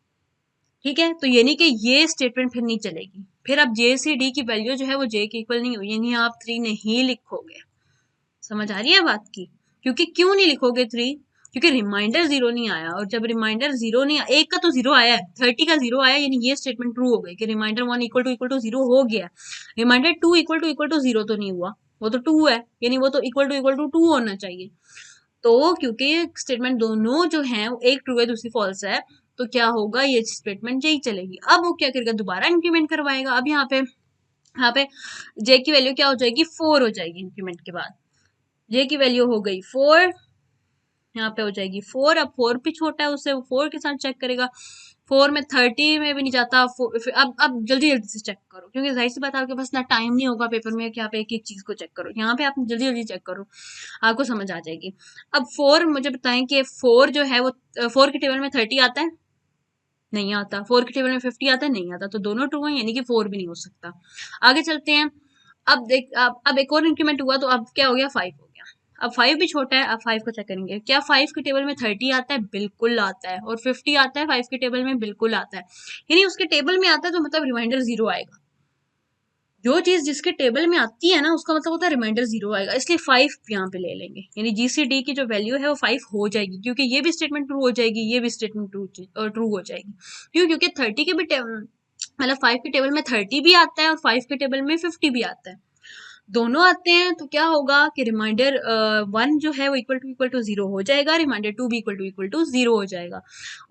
ठीक है। तो यानी कि ये स्टेटमेंट फिर नहीं चलेगी, फिर अब जे से डी की वैल्यू जो है वो जे के इक्वल नहीं हुई, यानी आप 3 नहीं लिखोगे। समझ आ रही है बात की, क्योंकि क्यों नहीं लिखोगे 3, क्योंकि रिमाइंडर 0 नहीं आया, और जब रिमाइंडर 0 नहीं आया, एक का तो 0 आया है, 30 का 0 आया, यानी ये स्टेटमेंट ट्रू हो गई कि रिमाइंडर 1 इक्वल टू 0 हो गया। रिमाइंडर 2 इक्वल टू 0 तो नहीं हुआ, वो तो 2 है, यानी वो तो इक्वल टू 2 होना चाहिए। तो क्योंकि स्टेटमेंट दोनों जो है एक ट्रू है दूसरी फॉल्स है, तो क्या होगा, ये स्टेटमेंट यही चलेगी। अब वो क्या करेगा, दोबारा इंक्रीमेंट करवाएगा। अब यहाँ पे जे की वैल्यू क्या हो जाएगी 4 हो जाएगी, इंक्रीमेंट के बाद जे की वैल्यू हो गई 4, यहाँ पे हो जाएगी 4। अब 4 भी छोटा है उससे, वो 4 के साथ चेक करेगा, 4 में 30 में भी नहीं जाता। अब जल्दी जल्दी से चेक करो, क्योंकि जाहिर सी बात आपके पास ना टाइम नहीं होगा पेपर में कि आप एक एक चीज को चेक करो, यहाँ पे आप जल्दी जल्दी चेक करो, आपको समझ आ जाएगी। अब 4 मुझे बताएं कि 4 जो है वो 4 के टेबल में 30 आता है, नहीं आता, 4 के टेबल में 50 आता है, नहीं आता, तो दोनों ट्रू हैं, यानी कि 4 भी नहीं हो सकता। आगे चलते हैं। अब एक और इंक्रीमेंट हुआ, तो अब क्या हो गया 5 हो गया। अब 5 भी छोटा है, अब 5 को चेक करेंगे, क्या 5 के टेबल में 30 आता है, बिल्कुल आता है, और 50 आता है 5 के टेबल में, बिल्कुल आता है, यानी उसके टेबल में आता है, तो मतलब रिमाइंडर 0 आएगा। जो चीज जिसके टेबल में आती है ना, उसका मतलब होता है रिमाइंडर 0 आएगा, इसलिए 5 यहाँ पे ले लेंगे, यानी जीसीडी की जो वैल्यू है वो 5 हो जाएगी, क्योंकि ये भी स्टेटमेंट ट्रू हो जाएगी, ये भी स्टेटमेंट ट्रू हो जाएगी। क्योंकि 30 के भी मतलब 5 के टेबल में 30 भी आता है और 5 के टेबल में 50 भी आता है, दोनों आते हैं, तो क्या होगा कि रिमाइंडर 1 जो है वो इक्वल टू 0 हो जाएगा, रिमाइंडर 2 भी इक्वल टू 0 हो जाएगा,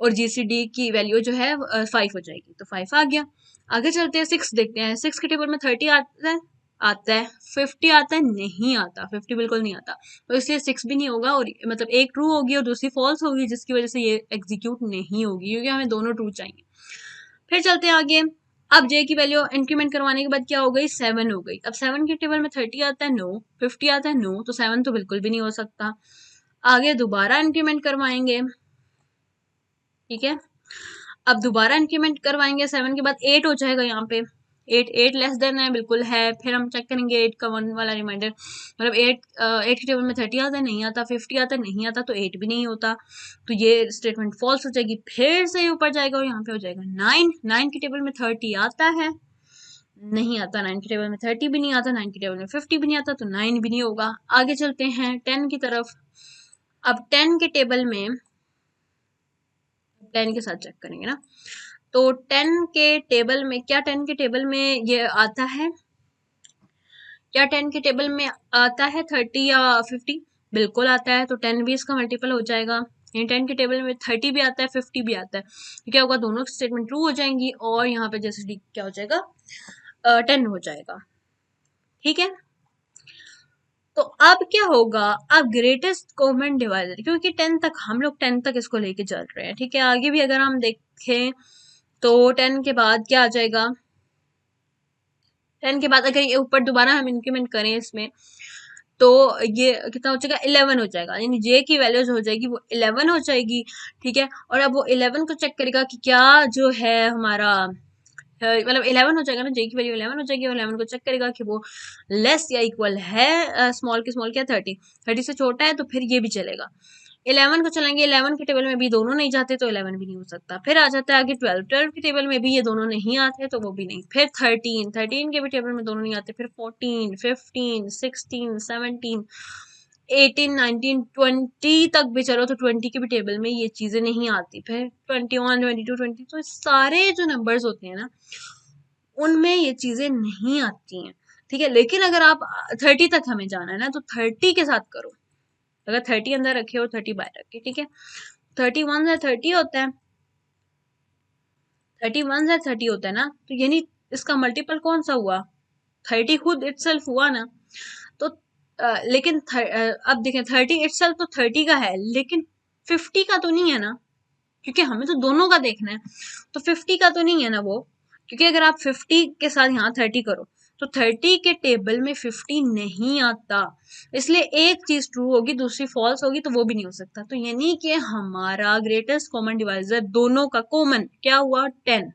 और जीसीडी की वैल्यू जो है 5 हो जाएगी, तो 5 आ गया। आगे चलते हैं 6 देखते हैं, 6 के टेबल में 30 आता है 50 आता है, नहीं आता, 50 बिल्कुल नहीं आता, तो इसलिए 6 भी नहीं होगा, और मतलब एक ट्रू होगी और दूसरी फॉल्स होगी, जिसकी वजह से ये एग्जीक्यूट नहीं होगी, क्योंकि हमें दोनों ट्रू चाहिए। फिर चलते हैं आगे। अब जे की वैल्यू इंक्रीमेंट करवाने के बाद क्या हो गई 7 हो गई। अब 7 के टेबल में 30 आता है, नो, 50 आता है, नो, तो 7 तो बिल्कुल भी नहीं हो सकता। आगे दोबारा इंक्रीमेंट करवाएंगे, ठीक है। अब दोबारा इंक्रीमेंट करवाएंगे, 7 के बाद 8 हो जाएगा, यहाँ पे 8 लेस देन है, बिल्कुल है। फिर हम चेक करेंगे 8 का 1 वाला रिमाइंडर, मतलब 8 के टेबल में 30 आता है, नहीं आता, 50 आता है, नहीं आता, तो 8 भी नहीं होता, तो ये स्टेटमेंट फॉल्स हो जाएगी। फिर से ऊपर जाएगा और यहाँ पे हो जाएगा 9 के टेबल में 30 आता है, नहीं आता, 9 के टेबल में 30 भी नहीं आता, 9 के टेबल में 50 भी नहीं आता, तो 9 भी नहीं होगा। आगे चलते हैं 10 की तरफ। अब 10 के टेबल में 10 के साथ चेक करेंगे ना, तो 10 के टेबल में क्या 10 के टेबल में ये आता है, क्या 10 के टेबल में आता है 30 या 50, बिल्कुल आता है, तो 10 भी इसका मल्टीपल हो जाएगा, यानी 10 के टेबल में 30 भी आता है 50 भी आता है, तो क्या होगा, दोनों स्टेटमेंट ट्रू हो जाएंगी, और यहाँ पे जैसे डी क्या हो जाएगा 10 हो जाएगा, ठीक है। तो अब क्या होगा, अब ग्रेटेस्ट कॉमन डिवाइजर, क्योंकि 10 तक हम लोग 10 तक इसको लेके चल रहे हैं, ठीक है। आगे भी अगर हम देखें तो 10 के बाद क्या आ जाएगा, 10 के बाद अगर ये ऊपर दोबारा हम इंक्रीमेंट करें इसमें, तो ये कितना हो जाएगा 11 हो जाएगा, यानी जे की वैल्यू जो हो जाएगी वो 11 हो जाएगी, ठीक है। और अब वो 11 को चेक करेगा कि क्या जो है हमारा मतलब 11 हो जाएगा ना, जे की वैल्यू 11 हो जाएगी, और 11 को चेक करेगा कि वो लेस या इक्वल है स्मॉल के स्मॉल क्या 30 से छोटा है, तो फिर ये भी चलेगा, 11 को चलेंगे, 11 के टेबल में भी दोनों नहीं जाते तो 11 भी नहीं हो सकता। फिर आ जाता है आगे 12, 12 के टेबल में भी ये दोनों नहीं आते तो वो भी नहीं। फिर 13, 13 के भी टेबल में दोनों नहीं आते। फिर 14, 15, 16, 17, 18, 19, 20 तक भी चलो तो 20 के भी टेबल में ये चीजें नहीं आती। फिर 21, 22, 20, तो सारे जो नंबर्स होते हैं ना उनमें ये चीजें नहीं आती हैं। ठीक है, लेकिन अगर आप 30 तक हमें जाना है ना तो 30 के साथ करो। अगर 30 अंदर रखे और 30 बाहर रखे, ठीक है, 31 से 30 होता है, 31 से 30 होता है ना, तो यानी इसका मल्टीपल कौन सा हुआ, 30 खुद इटसेल्फ हुआ ना। तो लेकिन अब देखें 30 इटसेल्फ तो 30 का है लेकिन 50 का तो नहीं है ना, क्योंकि हमें तो दोनों का देखना है। तो 50 का तो नहीं है ना वो, क्योंकि अगर आप 50 के साथ यहाँ 30 करो तो 30 के टेबल में 50 नहीं आता, इसलिए एक चीज ट्रू होगी दूसरी फॉल्स होगी तो वो भी नहीं हो सकता। तो यानी कि हमारा ग्रेटेस्ट कॉमन डिवाइजर दोनों का कॉमन क्या हुआ, 10।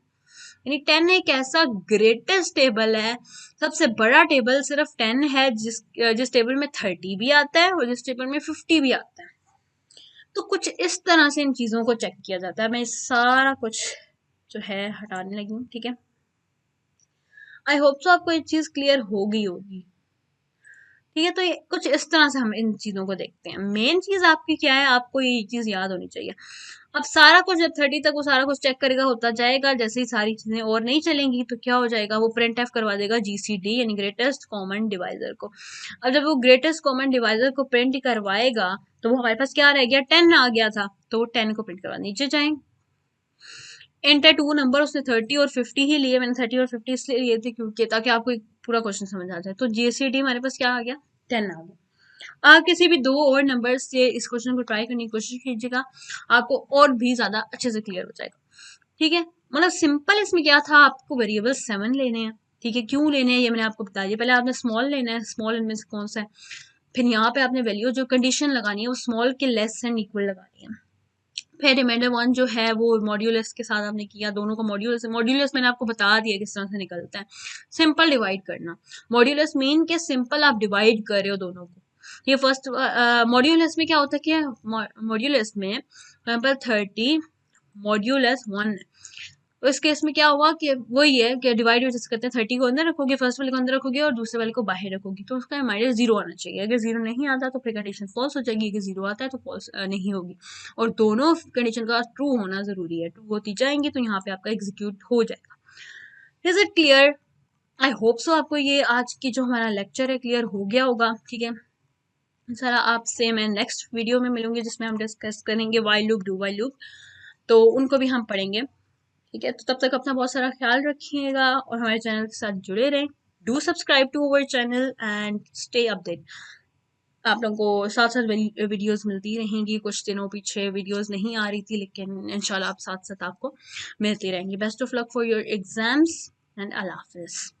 यानी 10 एक ऐसा ग्रेटेस्ट टेबल है, सबसे बड़ा टेबल सिर्फ 10 है, जिस टेबल में 30 भी आता है और जिस टेबल में 50 भी आता है। तो कुछ इस तरह से इन चीजों को चेक किया जाता है। मैं सारा कुछ जो है हटाने लगी हूँ, ठीक है। आई होप सो आपको ये चीज क्लियर हो गई होगी, ठीक है। तो ये कुछ इस तरह से हम इन चीजों को देखते हैं। मेन चीज आपकी क्या है, आपको ये चीज याद होनी चाहिए। अब सारा कुछ जब 30 तक वो सारा कुछ चेक करेगा होता जाएगा, जैसे ही सारी चीजें और नहीं चलेंगी तो क्या हो जाएगा, वो प्रिंट एफ करवा देगा जीसीडी यानी ग्रेटेस्ट कॉमन डिवाइजर को। अब जब वो ग्रेटेस्ट कॉमन डिवाइजर को प्रिंट करवाएगा तो वो हमारे पास क्या रह गया, 10 आ गया था, तो वो 10 को प्रिंट करवा नीचे जाएंगे। एंटर टू नंबर उसने 30 और 50 ही लिए, मैंने 30 और 50 इसलिए लिए थे क्योंकि ताकि आपको एक पूरा क्वेश्चन समझ आ जाए। तो जीसीडी हमारे पास क्या आ गया, 10 आ गया। आप किसी भी दो और नंबर से इस क्वेश्चन को ट्राई करने की कोशिश कीजिएगा, आपको और भी ज्यादा अच्छे से क्लियर हो जाएगा, ठीक है। मतलब सिंपल इसमें क्या था, आपको वेरिएबल 7 लेने हैं, ठीक है। क्यों लेने हैं ये मैंने आपको बता दिया। पहले आपने स्मॉल लेना है, स्मॉल इनमें से कौन सा है, फिर यहाँ पे आपने वैल्यू जो कंडीशन लगानी है वो स्मॉल के लेस एंड इक्वल लगानी है। फिर रिमाइंडर 1 जो है वो मॉड्यूलस के साथ आपने किया, दोनों का मॉड्यूलस, मॉड्यूलस मैंने आपको बता दिया किस तरह से निकलता है, सिंपल डिवाइड करना। मॉड्यूलस मीन के सिंपल आप डिवाइड कर रहे हो दोनों को। ये फर्स्ट मॉड्यूलस में क्या होता है कि मॉड्यूलस में यहाँ पर 30 मॉड्यूलस 1, तो इस केस में क्या हुआ कि वही है कि डिवाइड जैसे करते हैं, 30 को अंदर रखोगे, फर्स्ट वाले को अंदर रखोगे और दूसरे वाले को बाहर रखोगी, तो उसका माइनस 0 आना चाहिए। अगर 0 नहीं आता तो फिर कंडीशन फॉल्स हो जाएगी, अगर 0 आता है तो फॉल्स नहीं होगी। और दोनों कंडीशन का ट्रू होना जरूरी है, ट्रू होती जाएंगी तो यहाँ पे आपका एग्जीक्यूट हो जाएगा। Is it clear? I hope so आपको ये आज की जो हमारा लेक्चर है क्लियर हो गया होगा, ठीक है। सारा आपसे मैं नेक्स्ट वीडियो में मिलूंगी जिसमें हम डिस्कस करेंगे while loop, do while loop, तो उनको भी हम पढ़ेंगे, ठीक है। तो तब तक अपना बहुत सारा ख्याल रखिएगा और हमारे चैनल के साथ जुड़े रहें। Do subscribe to our channel and stay update. आप लोगों को साथ साथ वीडियोस मिलती रहेंगी। कुछ दिनों पीछे वीडियोस नहीं आ रही थी लेकिन इंशाल्लाह आप साथ साथ आपको मिलती रहेंगी। Best of luck for your exams and Allah Hafiz.